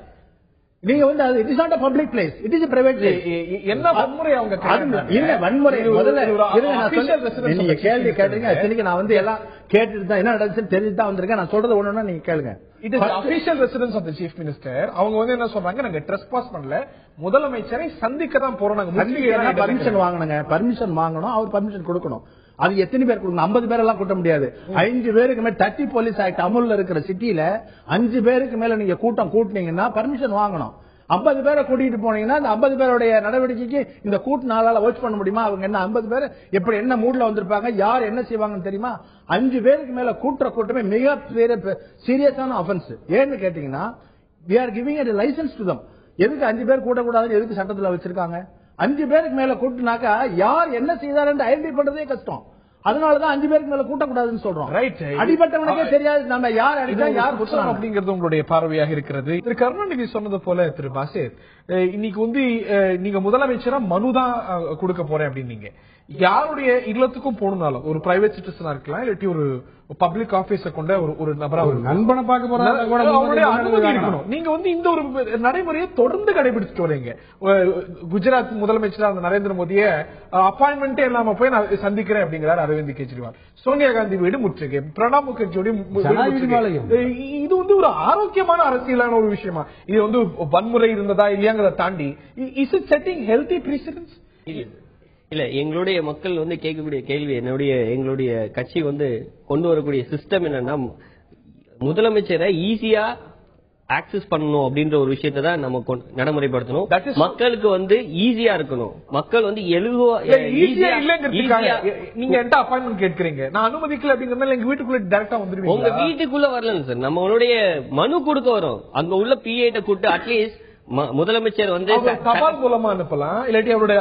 நீங்க வந்து அது it is not a public place, it is a private place. என்ன வன்முறை அவங்க இல்ல வன்முறை முதல்ல நீங்க கேள்வி கேட்டீங்க. அதுக்கு நான் வந்து எல்லாம் கேட்டுட்டு தான் என்ன நடந்துச்சுன்னு தெரிஞ்சுட்டு தான் வந்திருக்கேன். நான் சொல்றது ஒண்ணுன்னா நீங்க கேளுங்க. It is official residence of the chief minister. அவங்க வந்து என்ன சொல்றாங்க, நாங்க ட்ரெஸ்பாஸ் பண்ணல, முதலமைச்சரை சந்திக்க தான் போறோம். நாங்க பர்மிஷன் வாங்கணுங்க, பர்மிஷன் வாங்கணும், அவர் பர்மிஷன் கொடுக்கணும். அது எத்தனை பேர் கொடுக்கணும்? 50 பேர் எல்லாம் கூட்ட முடியாது. 5 பேருக்கு மேல 30 போலீஸ் ஆக்ட் அமல்ல இருக்கிற சிட்டில 5 பேருக்கு மேல நீங்க கூட்டம் கூட்டினீங்கன்னா பர்மிஷன் வாங்கணும். 50 பேரை கூட்டிட்டு போனீங்கன்னா அந்த 50 பேருடைய நடவடிக்கைக்கு இந்த கூட்டு நாளால வாட்ச் பண்ண முடியுமா? அவங்க என்ன 50 பேர் எப்படி என்ன மூட்ல வந்திருப்பாங்க, யார் என்ன செய்வாங்கன்னு தெரியுமா? 5 பேருக்கு மேல கூட்டமே மிக சீரியஸான ஆஃபென்ஸ். ஏன்னு கேட்டீங்கன்னா we are giving a license to them. எதுக்கு 5 பேர் கூட்டக்கூடாதுன்னு எதுக்கு சட்டத்துல வச்சிருக்காங்க? 5 பேருக்கு மேல கூட்டினாக்கா யார் என்ன செய்தார் ஐடென்டிஃபை பண்றதே கஷ்டம். அதனாலதான் 5 பேருக்கு மேல கூட்டக்கூடாதுன்னு சொல்றோம். ரைட். அடிபட்டவனுக்கே தெரியாது நம்ம யார் அடிச்சா யார் குற்றம் அப்படிங்கிறது உங்களுடைய பார்வையாக இருக்கிறது. திரு கருணாநிதி சொன்னது போல திரு பாசித், இன்னைக்கு வந்து நீங்க முதலமைச்சரா மனுதான் கொடுக்க போறேன் அப்படின்னு யாருடைய இல்லத்துக்கும் போனாலும் ஒரு பிரைவேட் சிட்டிசனா இருக்கலாம், இல்லாட்டி ஒரு பப்ளிக் ஆபீஸ கொண்ட ஒரு நபரா ஒரு நண்பனை பார்க்க போறாங்க, அனுமதி இருக்கணும். நீங்க வந்து இந்த ஒரு நடைமுறையை தொடர்ந்து கடைபிடிச்சிட்டு வரீங்க. குஜராத் முதலமைச்சரா நரேந்திர மோடிய அப்பாயின்மெண்டே இல்லாம போய் நான் சந்திக்கிறேன் அப்படிங்கிறார் அரவிந்த் கெஜ்ரிவால். சோனியா காந்தி வீடு முற்றுகை, பிரணாப் முகர்ஜியோட இது வந்து ஒரு ஆரோக்கியமான அரசியலான ஒரு விஷயமா? இது வந்து வன்முறை இருந்ததா இல்லையாங்கிறத தாண்டி is it setting healthy presidents? இல்ல, எங்களுடைய மக்கள் வந்து கேட்கக்கூடிய கேள்வி, எங்களுடைய கட்சி வந்து கொண்டு வரக்கூடிய சிஸ்டம் என்னன்னா, முதலமைச்சரை ஈஸியா ஆக்சஸ் பண்ணணும் அப்படின்ற ஒரு விஷயத்தை தான் நம்ம நடைமுறைப்படுத்தணும். மக்களுக்கு வந்து ஈஸியா இருக்கணும். மக்கள் வந்து ஈஸியா இல்லங்கிறதுக்காக நீங்க என்கிட்ட அப்பாயின்மெண்ட் கேட்கறீங்க, நான் அனுமதிக்கல அப்படிங்கறதுனால எங்க வீட்டுக்குள்ள டைரக்டா வந்துருவீங்க. உங்க வீட்டுக்குள்ள வரல சார், நம்மளுடைய மனு கொடுக்க வரும். அங்க உள்ள பிஏட்ட கூட்டு அட்லீஸ்ட் முதலமைச்சர் வந்து தபால் மூலமா அனுப்பலாம், இல்லாட்டி அவருடைய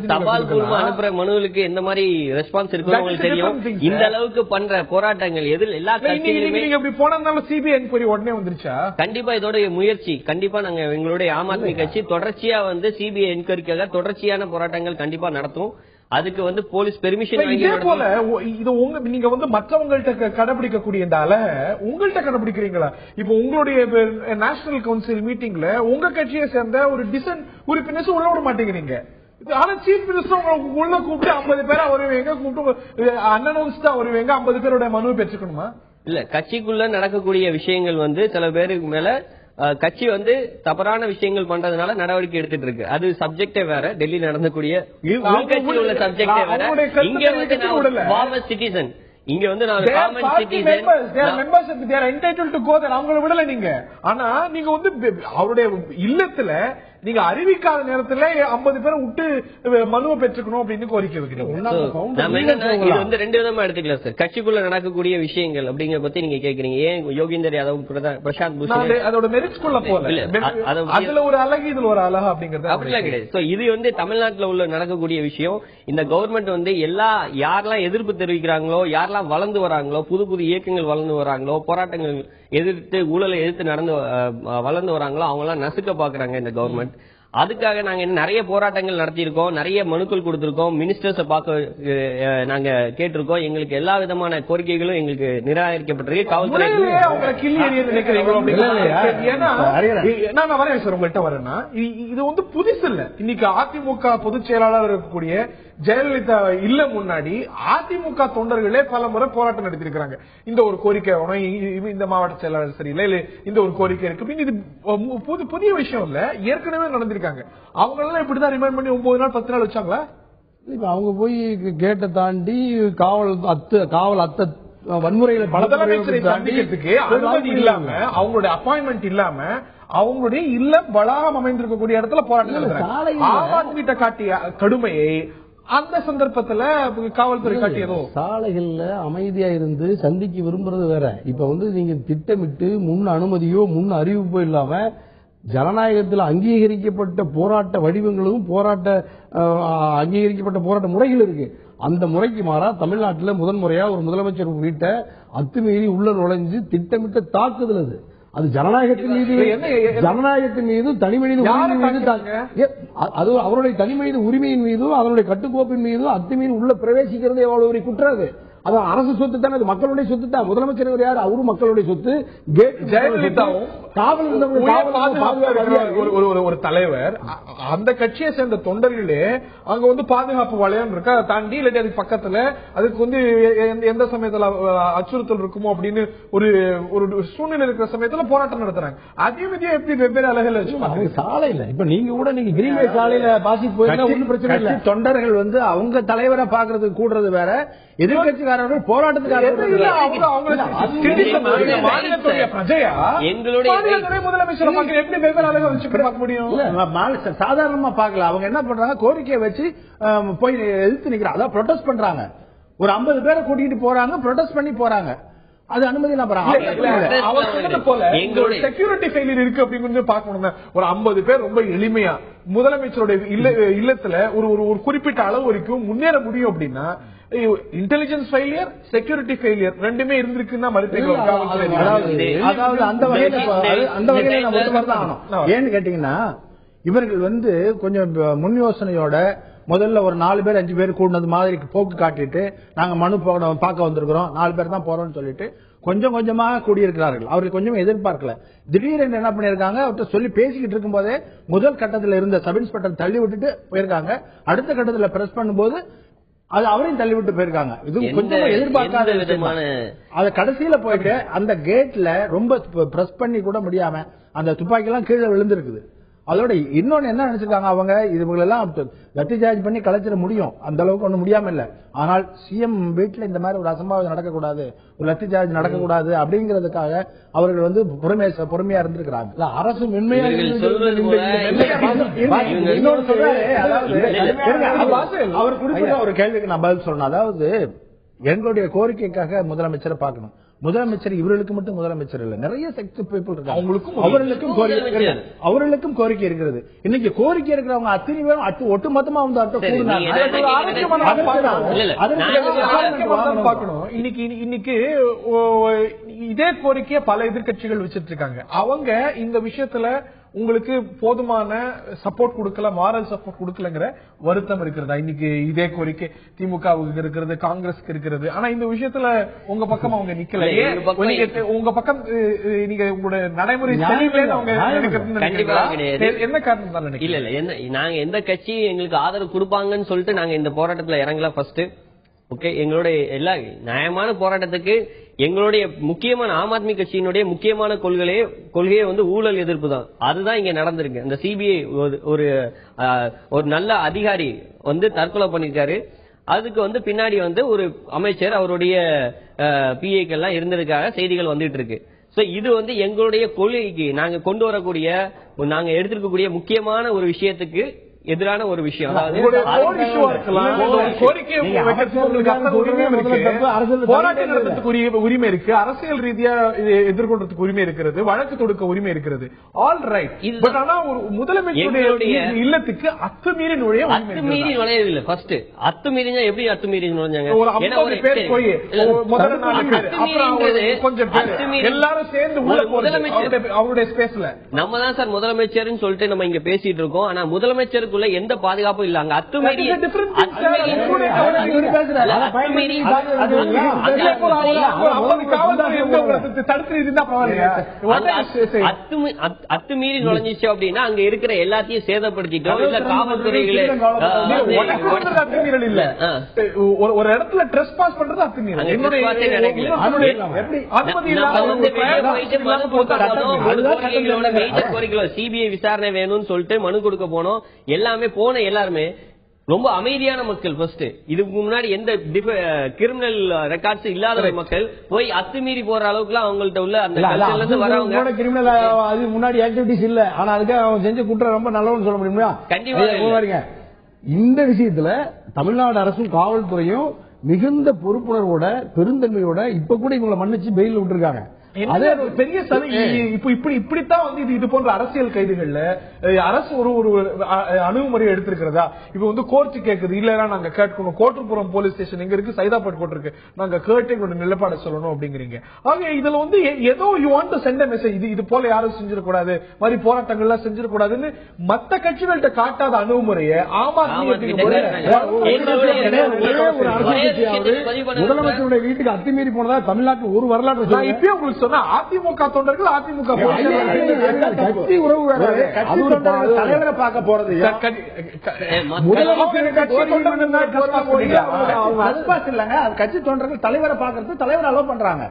தபால் மூலமா அனுப்புற மனுவுக்கு எந்த மாதிரி ரெஸ்பான்ஸ் இருக்கு உங்களுக்கு தெரியும். இந்த அளவுக்கு பண்ற போராட்டங்கள் எதில் எல்லா கட்சிகளுமே இப்படி போனதுனால சிபிஐ என்கொயரி உடனே வந்துருச்சா? கண்டிப்பா இதோட முயற்சி கண்டிப்பா நாங்க எங்களுடைய ஆம் ஆத்மி கட்சி தொடர்ச்சியா வந்து சிபிஐ என்கொயரிக்காக தொடர்ச்சியான போராட்டங்கள் கண்டிப்பா நடத்தும். அதுக்கு வந்து போலீஸ் பெர்மிஷன் இதே போல இது நீங்க வந்து மற்றவங்கள்ட்ட கடைபிடிக்கக்கூடிய இந்த அலை உங்கள்கிட்ட கடைபிடிக்கிறீங்களா? இப்ப உங்களுடைய நேஷனல் கவுன்சில் மீட்டிங்ல உங்க கட்சியை சேர்ந்த ஒரு டிசன்ட் உறுப்பினர் உள்ள விட மாட்டேங்கிறீங்க. ஆனா சீஃப் மினிஸ்டர் உள்ள கூப்பிட்டு 50 பேரா வருவீங்க, கூப்பிட்டு அனௌன்ஸ் தான் வருவீங்க, 50 பேரோட மனுவை பெற்றுக்கணுமா? இல்ல, கட்சிக்குள்ள நடக்கக்கூடிய விஷயங்கள் வந்து சில பேருக்கு மேல கட்சி வந்து தவறான விஷயங்கள் பண்றதுனால நடவடிக்கை எடுத்துட்டு இருக்கு. அது சப்ஜெக்டே வேற, டெல்லி நடந்தக்கூடிய உள்ள சப்ஜெக்டே வேற. இங்க வந்து ஃபார்மல் சிட்டிசன், இங்க வந்து நான் காமன் சிட்டிசன் அவங்கள விடல நீங்க. ஆனா நீங்க வந்து அவருடைய இல்லத்துல நீங்க அறிவிக்காத நேரத்துல 50 பேரை விட்டு மனுவை பெற்றுக்கணும் அப்படின்னு கோரிக்கை வைக்கிறீங்க. இது வந்து 2 விதமா எடுத்துக்கலாம் சார். கட்சிக்குள்ள நடக்கக்கூடிய விஷயங்கள் அப்படிங்கிற பத்தி நீங்க கேக்குறீங்க. ஏன் யோகேந்தர் யாதவ், பிரசாந்த் பூஷன் அதோட மெரிட்ஸ்குள்ள போல அதுல ஒரு அழகு இதுல ஒரு அழகு அப்படிங்கறது அப்படிலாம் கிடையாது. இது வந்து தமிழ்நாட்டுல உள்ள நடக்கக்கூடிய விஷயம். இந்த கவர்மெண்ட் வந்து யாரெல்லாம் எதிர்ப்பு தெரிவிக்கிறாங்களோ, யாரெல்லாம் வளர்ந்து வராங்களோ, புது புது இயக்கங்கள் வளர்ந்து வராங்களோ, போராட்டங்கள் எதிர்த்து ஊழலை எதிர்த்து வளர்ந்து வராங்களோ அவங்க எல்லாம் நசுக்க பாக்குறாங்க இந்த கவர்மெண்ட். அதுக்காக நாங்க நிறைய போராட்டங்கள் நடத்தியிருக்கோம், நிறைய மனுக்கள் கொடுத்திருக்கோம், மினிஸ்டர்ஸை பார்க்க நாங்க கேட்டிருக்கோம். எங்களுக்கு எல்லா விதமான கோரிக்கைகளும் எங்களுக்கு நிராகரிக்கப்பட்டிருக்கு. காவல்துறை உங்கள்கிட்ட வரேன்னா இது வந்து புதுசு இல்ல. இன்னைக்கு அதிமுக பொதுச் செயலாளர் இருக்கக்கூடிய ஜெயலலிதா இல்ல முன்னாடி அதிமுக தொண்டர்களே பல முறை போராட்டம் நடத்திருக்கிறாங்க. இந்த ஒரு கோரிக்கை இந்த மாவட்ட செயலாளர் சரியில்லை, இல்ல இந்த ஒரு கோரிக்கை இருக்கு. இது புதிய விஷயம் இல்ல, ஏற்கனவே நடந்திருக்காங்க. அவங்க எல்லாம் இப்படிதான் ரிமைண்ட் பண்ணி 9 நாள் 10 நாள் வச்சாங்களா? இப்ப அவங்க போய் கேட்டை தாண்டி காவல் அத்த வன்முறையில முதலமைச்சரை சந்திக்கிறதுக்கு அனுமதி இல்லாம, அவங்களுடைய அப்பாயின்மெண்ட் இல்லாம, அவங்களுடைய இல்லம் வளாகம் அமைந்திருக்கக்கூடிய இடத்துல போராட்டம் நடத்துறாங்க. ஆம் ஆத்மி காட்டிய கடுமையை அந்த சந்தர்ப்பத்துல காவல்துறை காட்டியதோ. சாலைகள்ல அமைதியா இருந்து சந்திக்க விரும்புறது வேற. இப்ப வந்து நீங்க திட்டமிட்டு முன் அனுமதியோ முன் அறிவிப்போ இல்லாம ஜனநாயகத்தில் அங்கீகரிக்கப்பட்ட போராட்ட வடிவங்களும் அங்கீகரிக்கப்பட்ட போராட்ட முறைகள் இருக்கு. அந்த முறைக்கு மாறா தமிழ்நாட்டில் முதன்முறையா ஒரு முதலமைச்சர் வீட்டை அத்துமீறி உள்ள நுழைஞ்சு திட்டமிட்ட தாக்குதல் அது. அது ஜனநாயகத்தின் மீது தனி மனித உரிமை மீது அது அவருடைய தனி மனித உரிமையின் மீதும் அதனுடைய கட்டுக்கோப்பின் மீதும் அத்துமீறி உள்ள பிரவேசிக்கிறது எவ்வளவு ஒரு குற்றது. அது அரசு சொத்து தானே, அது மக்களுடைய சொத்து தான். முதலமைச்சர் யார்? அவரும் மக்களுடைய சொத்து. ஜெயலலிதாவும் ஒரு தலைவர், அந்த கட்சியை சேர்ந்த தொண்டர்களே அங்க வந்து பாதுகாப்பு வளையம் இருக்கு, அதை தாண்டி இல்லாட்டி அதுக்கு பக்கத்துல அதுக்கு வந்து எந்த சமயத்துல அச்சுறுத்தல் இருக்குமோ அப்படின்னு ஒரு சூழ்நிலை இருக்கிற சமயத்துல போராட்டம் நடத்துறாங்க. அதே விதியா எப்படி வெவ்வேறு அலைகள் வச்சு சாலை இல்ல. இப்ப நீங்க கூட நீங்க கிரீன்வே சாலையில பாசி போயிருந்தா ஒன்னும் பிரச்சனை இல்ல. தொண்டர்கள் வந்து அவங்க தலைவரை பாக்குறதுக்கு கூடுறது வேற, எதிர்கட்சிக்காரர்கள் போராட்டத்துக்காரர்கள் சாதாரணமா பாக்கல. அவங்க என்ன பண்றாங்க, கோரிக்கையை வச்சு போய் எதிர்த்து நிக்கிறாங்க, அதான் ப்ரொடெஸ்ட் பண்றாங்க. ஒரு 50 பேரை கூட்டிட்டு போறாங்க, ப்ரொடெஸ்ட் பண்ணி போறாங்க. அது அனுமதி செக்யூரிட்டி ஃபெயிலியர் இருக்கு அப்படின்னு பார்க்கணும். ஒரு 50 பேர் ரொம்ப எளிமையா முதலமைச்சருடைய இல்லத்துல ஒரு குறிப்பிட்ட அளவு வரைக்கும் முன்னேற முடியும் அப்படின்னா, இன்டெலிஜென்ஸ் ஃபெயிலியர், செக்யூரிட்டி ஃபெயிலியர் ரெண்டுமே இருந்திருக்குன்னா ஏன்னு கேட்டீங்கன்னா, இவர்கள் வந்து கொஞ்சம் முன் யோசனையோட முதல்ல ஒரு 4 பேர் 5 பேர் கூடுனது மாதிரி போக்கு காட்டிட்டு, நாங்க மனு பார்க்க வந்திருக்கிறோம், 4 பேர் தான் போறோம்னு சொல்லிட்டு கொஞ்சம் கொஞ்சமாக கூடியிருக்கிறார்கள். அவர்கள் கொஞ்சம் எதிர்பார்க்கல. திடீரென்று என்ன பண்ணிருக்காங்க, அவர்கிட்ட சொல்லி பேசிக்கிட்டு இருக்கும் போதே முதல் கட்டத்தில் இருந்த சப் இன்ஸ்பெக்டர் தள்ளி விட்டுட்டு போயிருக்காங்க. அடுத்த கட்டத்தில் பிரஸ் பண்ணும்போது அது அவரையும் தள்ளிவிட்டு போயிருக்காங்க. இது கொஞ்சம் எதிர்பார்க்காத விதமான. அது கடைசியில போயிட்டு அந்த கேட்ல ரொம்ப பிரஸ் பண்ணி கூட முடியாம அந்த துப்பாக்கி எல்லாம் கீழே விழுந்திருக்குது. அதோட இன்னொன்னு என்ன நினைச்சிருக்காங்க அவங்க, இதுகளெல்லாம் லத்தி சார்ஜ் பண்ணி கலைச்சிட முடியும், அந்த அளவுக்கு ஒண்ணு முடியாம இல்ல. ஆனால் சிஎம் வீட்டுல இந்த மாதிரி ஒரு அசம்பாவிதம் நடக்கக்கூடாது, ஒரு லத்தி சார்ஜ் நடக்கக்கூடாது அப்படிங்கறதுக்காக அவர்கள் வந்து பொறுமையா இருந்திருக்கிறாங்க. அரசு மென்மையா அவர் குறிப்பிட்ட ஒரு கேள்விக்கு நான் பதில் சொல்லணும். அதாவது எங்களுடைய கோரிக்கைக்காக முதலமைச்சரை பார்க்கணும். முதலமைச்சர் இவர்களுக்கு மட்டும் முதலமைச்சர் இல்ல, நிறைய செக்ட் பீப்புள் இருக்காங்க, அவர்களுக்கும் கோரிக்கை இருக்கிறது. இன்னைக்கு கோரிக்கை இருக்கிறவங்க அத்தனை பேரும் ஒட்டுமொத்தமா வந்து பார்க்கணும். இன்னைக்கு இதே கோரிக்கையை பல எதிர்கட்சிகள் வச்சிட்டு இருக்காங்க. அவங்க இந்த விஷயத்துல உங்களுக்கு போதுமான சப்போர்ட் கொடுக்கல, மாரல் சப்போர்ட் கொடுக்கலங்கிற வருத்தம் இருக்கிறதா? இன்னைக்கு இதே கோரிக்கை திமுகவுக்கு இருக்கிறது, காங்கிரஸுக்கு இருக்கிறது. ஆனா இந்த விஷயத்துல உங்க பக்கம் அவங்க நிக்கல. உங்க பக்கம் நீங்க உங்களோட நடைமுறை என்ன காரணம்? இல்ல இல்ல, நாங்க எந்த கட்சி எங்களுக்கு ஆதரவு கொடுப்பாங்கன்னு சொல்லிட்டு நாங்க இந்த போராட்டத்துல இறங்கல. ஃபர்ஸ்ட் ஓகே, எங்களுடைய எல்லா நியாயமான போராட்டத்துக்கு எங்களுடைய முக்கியமான ஆம் ஆத்மி கட்சியினுடைய முக்கியமான கொள்கையே வந்து ஊழல் எதிர்ப்பு தான். அதுதான் இங்க நடந்திருக்கு. அந்த சிபிஐ ஒரு நல்ல அதிகாரி வந்து தற்கொலை பண்ணிருக்காரு. அதுக்கு வந்து பின்னாடி வந்து ஒரு அமைச்சர் அவருடைய பிஏக்கெல்லாம் இருந்ததுக்காக செய்திகள் வந்துட்டு இருக்கு. சோ இது வந்து எங்களுடைய கொள்கைக்கு நாங்க கொண்டு வரக்கூடிய, நாங்க எடுத்திருக்கக்கூடிய முக்கியமான ஒரு விஷயத்துக்கு எதிரான ஒரு விஷயம். உரிமை இருக்கு, அரசியல் ரீதியா எதிர்கொள்றதுக்கு உரிமை இருக்கிறது, வழக்கு தொடுக்க உரிமை இருக்கிறது. All right. பட் ஆனா ஒரு முதலமைச்சருடைய இல்லத்துக்கு அத்துமீறி நுழைய நுழையவில்லை. ஃபர்ஸ்ட் அத்துமீறினா எப்படி அத்துமீறி நுழைஞ்சாங்க? ஒரு 50 பேர் போய் முதல் 4 பேர் கொஞ்சம் எல்லாரும் சேர்ந்து முதலமைச்சர் அவருடைய ஸ்பேஸ்ல நம்ம தான் சார் முதலமைச்சர்னு சொல்லிட்டு நம்ம இங்க பேசிட்டு இருக்கோம். ஆனா முதலமைச்சருக்கு எந்த பாதுகாப்பும் இல்ல. அங்க அத்துமீறி நுழைஞ்சிச்சு அப்படின்னா அங்க இருக்கிற எல்லாத்தையும் சேதப்படுத்திட்டோம். இல்ல காவல்துறைகளை இல்ல, ஒரு இடத்துல ட்ரெஸ் பாஸ் பண்றது அத்துமீறல். சிபிஐ விசாரணை வேணும்னு சொல்லிட்டு மனு கொடுக்க போனோம். எல்லாமே போன எல்லாருமே ரொம்ப அமைதியான மக்கள். ஃபர்ஸ்ட் இதுக்கு முன்னாடி எந்த கிரிமினல் ரெக்கார்ட்ஸ் இல்லாத மக்கள் போய் அத்துமீறி போற அளவுக்கு அவங்கள்ட்ட உள்ள அந்த வரவங்க கிரிமினல் அது முன்னாடி ஆக்டிவிட்டிஸ் இல்ல. ஆனா அதுக்கு அவன் செஞ்ச குற்றம் ரொம்ப நல்லவன்னு சொல்ல முடியுமா? கண்டிப்பா. இந்த விஷயத்துல தமிழ்நாடு அரசும் காவல்துறையும் மிகுந்த பொறுப்புணர்வோட பெருந்தன்மையோட இப்ப கூட இவங்களை மன்னிச்சு பெயில் விட்டுருக்காங்க. அதே பெரிய இப்படித்தான் வந்து இது போன்ற அரசியல் கைதுகள்ல அரசு ஒரு அணுகுமுறை எடுத்திருக்கிறதா? இப்ப வந்து கோர்ட் கேக்குது, இல்லன்னா நாங்க கேட்கணும், கோட்டுப்புறம் போலீஸ் ஸ்டேஷன் எங்க இருக்கு, சைதாப்பேட் கோர்ட் இருக்கு, நாங்க கேட்டு எங்களோட நிலப்பாடு சொல்லணும் அப்படிங்கிறீங்க. ஆக இதுல வந்து ஏதோ you want to send message, இது போல யாரும் செஞ்சிடக்கூடாது, மாதிரி போராட்டங்கள்லாம் செஞ்சிடக்கூடாதுன்னு மத்த கட்சிகள்கிட்ட காட்டாத அணுகுமுறையை ஆம் ஆத்மி முதலமைச்சருடைய வீட்டுக்கு அத்துமீறி போனதா தமிழ்நாட்டில் ஒரு வரலாற்று நான் இப்பயே உங்களுக்கு சொன்னா, அதிமுக தொண்டர்கள் அதிமுக கட்சி உறவு தலைவரை பார்க்க போறது இல்லங்க, கட்சி தொண்டர்கள் தலைவரை பார்க்கறது தலைவர் அலோவ் பண்றாங்க.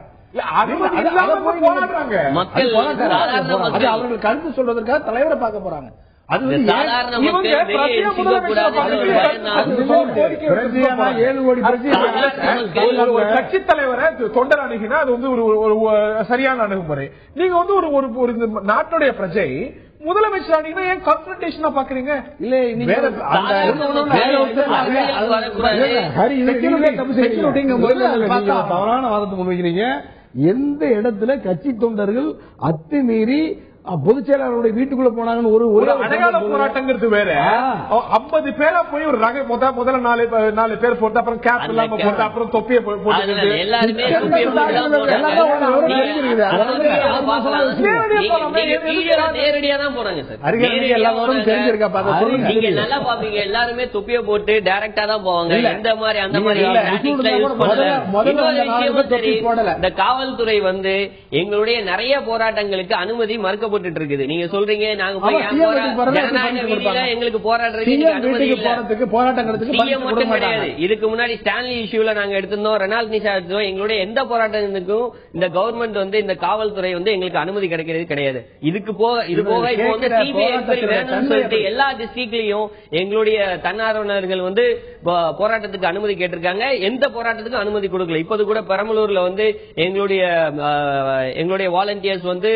அவர்கள் கருத்து சொல்வதற்காக தலைவரை பார்க்க போறாங்க. கட்சி தலைவரை தொண்டர் அணுகினா அது வந்து ஒரு சரியான அணுகுமுறை. நீங்க வந்து ஒரு நாட்டுடைய பிரஜை முதலமைச்சர் அணினா ஏன் கான்ஃபரன்டேஷனா பாக்குறீங்க? தவறான வாதத்தை முன்வைக்கிறீங்க. எந்த இடத்துல கட்சி தொண்டர்கள் அத்துமீறி பொதுச் செயலாளருடைய வீட்டுக்குள்ள போனாங்கன்னு ஒரு அடையாள போராட்டங்கிறது வேற. 50 பேரா போய் ஒரு ரக முதல்ல 4 பேர் போட்டு, அப்புறம் கேப் இல்லாம போட்டு, அப்புறம் தொப்பியை போட்டு நேரடியா தான் போறாங்க சார். நீங்க நல்லா பாப்பீங்க, எல்லாருமே தொப்பியை போட்டு டைரக்டா தான் போவாங்க. இந்த மாதிரி அந்த மாதிரி இந்த காவல்துறை வந்து எங்களுடைய நிறைய போராட்டங்களுக்கு அனுமதி மறுக்க இருக்குது. நீங்க சொல்றீங்க நாங்க போய் எங்களுக்கு போராடுறதுக்கு மட்டும் கிடையாது. இதுக்கு முன்னாடி ஸ்டான்லி இஷ்யூல நாங்க எடுத்திருந்தோம், ரெனால்ட் நிஷா எடுத்தோம். எங்களுடைய எந்த போராட்டத்துக்கும் இந்த கவர்மெண்ட் வந்து இந்த காவல்துறை வந்து எங்களுக்கு அனுமதி கிடைக்கிறது கிடையாது. இது போக இப்போ வந்து வேணும்னு சொல்லிட்டு எல்லா டிஸ்ட்ரிக்ட்லயும் எங்களுடைய தன்னார்வலர்கள் வந்து போராட்டத்துக்கு அனுமதி கேட்டிருக்காங்க. எந்த போராட்டத்துக்கும் அனுமதி கொடுக்கல. இப்போது கூட பெரம்பலூர்ல வந்து எங்களுடைய வாலண்டியர்ஸ் வந்து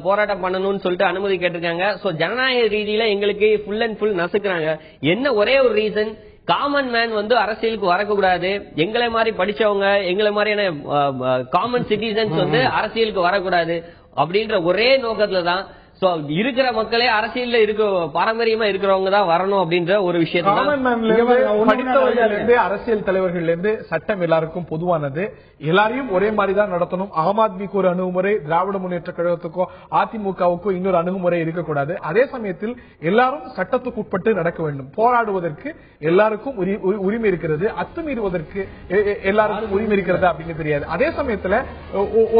போராட்டம் பண்ணணும்னு சொல்லிட்டு அனுமதி கேட்டிருக்காங்க. சோ ஜனநாயக ரீதியில எங்களுக்கு ஃபுல் அண்ட் ஃபுல் நசுக்குறாங்க. என்ன ஒரே ஒரு ரீசன், காமன் மேன் வந்து அரசியலுக்கு வரக்கூடாது, எங்களை மாதிரி படிச்சவங்க, எங்களை மாதிரியான காமன் சிட்டிசன்ஸ் வந்து அரசியலுக்கு வரக்கூடாது அப்படின்ற ஒரே நோக்கத்துல தான் இருக்கிற மக்களே அரசியல்ல இருக்க பாரம்பரியமா இருக்கிறவங்க தான் வரணும் அப்படின்ற ஒரு விஷயத்தை அரசியல் தலைவர்கள் இருந்து சட்டம் எல்லாருக்கும் பொதுவானது, எல்லாரையும் ஒரே மாதிரி தான் நடத்தணும். ஆம் ஆத்மிக்கு ஒரு அணுகுமுறை, திராவிட முன்னேற்ற கழகத்துக்கோ அதிமுகவுக்கோ இன்னொரு அணுகுமுறை இருக்கக்கூடாது. அதே சமயத்தில் எல்லாரும் சட்டத்துக்கு உட்பட்டு நடக்க வேண்டும். போராடுவதற்கு எல்லாருக்கும் உரிமை இருக்கிறது, அத்துமீறுவதற்கு எல்லாருக்கும் உரிமை இருக்கிறது அப்படின்னு தெரியாது. அதே சமயத்துல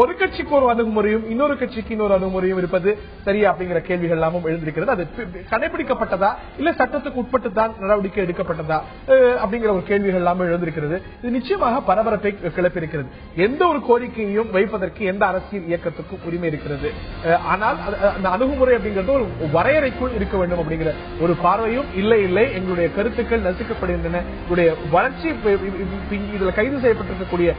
ஒரு கட்சிக்கு ஒரு அணுகுமுறையும் இன்னொரு கட்சிக்கு இன்னொரு அணுகுமுறையும் இருப்பது சரியா அப்படிங்கிற கேள்விகள் எல்லாமும் எழுந்திருக்கிறது. அது கடைபிடிக்கப்பட்டதா இல்ல சட்டத்துக்கு உட்பட்டு தான் நடவடிக்கை எடுக்கப்பட்டதா அப்படிங்கிற ஒரு கேள்விகள் எல்லாமே எழுந்திருக்கிறது. இது நிச்சயமாக பரபரப்பை கிளப்பியிருக்கிறது. எந்த ஒரு கோரிக்கையையும் வைப்பதற்கு எந்த அரசியல் இயக்கத்துக்கும் உரிமை இருக்கிறது. ஆனால் அந்த அணுகுமுறை அப்படிங்கிறது ஒரு வரையறைக்குள் இருக்க வேண்டும் அப்படிங்கிற ஒரு பார்வையும் இல்லை. எங்களுடைய கருத்துக்கள் நசுக்கப்படுகின்றன. எங்களுடைய வளர்ச்சி இதுல கைது செய்யப்பட்டிருக்கக்கூடிய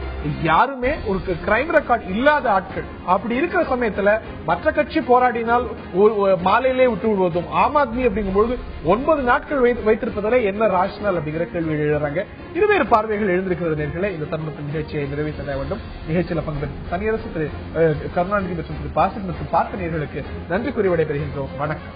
யாருமே ஒரு கிரைம் ரெக்கார்ட் இல்லாத ஆட்கள். அப்படி இருக்கிற சமயத்துல மற்ற கட்சி போராடினால் மாலையிலே விட்டு விடுவதும், ஆம் ஆத்மி அப்படிங்கும்போது 9 நாட்கள் வைத்திருப்பதால என்ன ராஷனல் அப்படிங்கிற கேள்வி எழுதுறாங்க. இருவேறு பார்வைகள் எழுந்திருக்கிறது. நேர்களே, இந்த தருணத்தின் நிகழ்ச்சியை நிறைவு செய்ய வேண்டும். நிகழ்ச்சியில் பங்குபெற்ற தனியரசு திரு கருணாநிதி மற்றும் திரு பாசித் மற்றும் பார்த்த நேர்களுக்கு நன்றி கூறி விடைபெறுகின்றோம். வணக்கம்.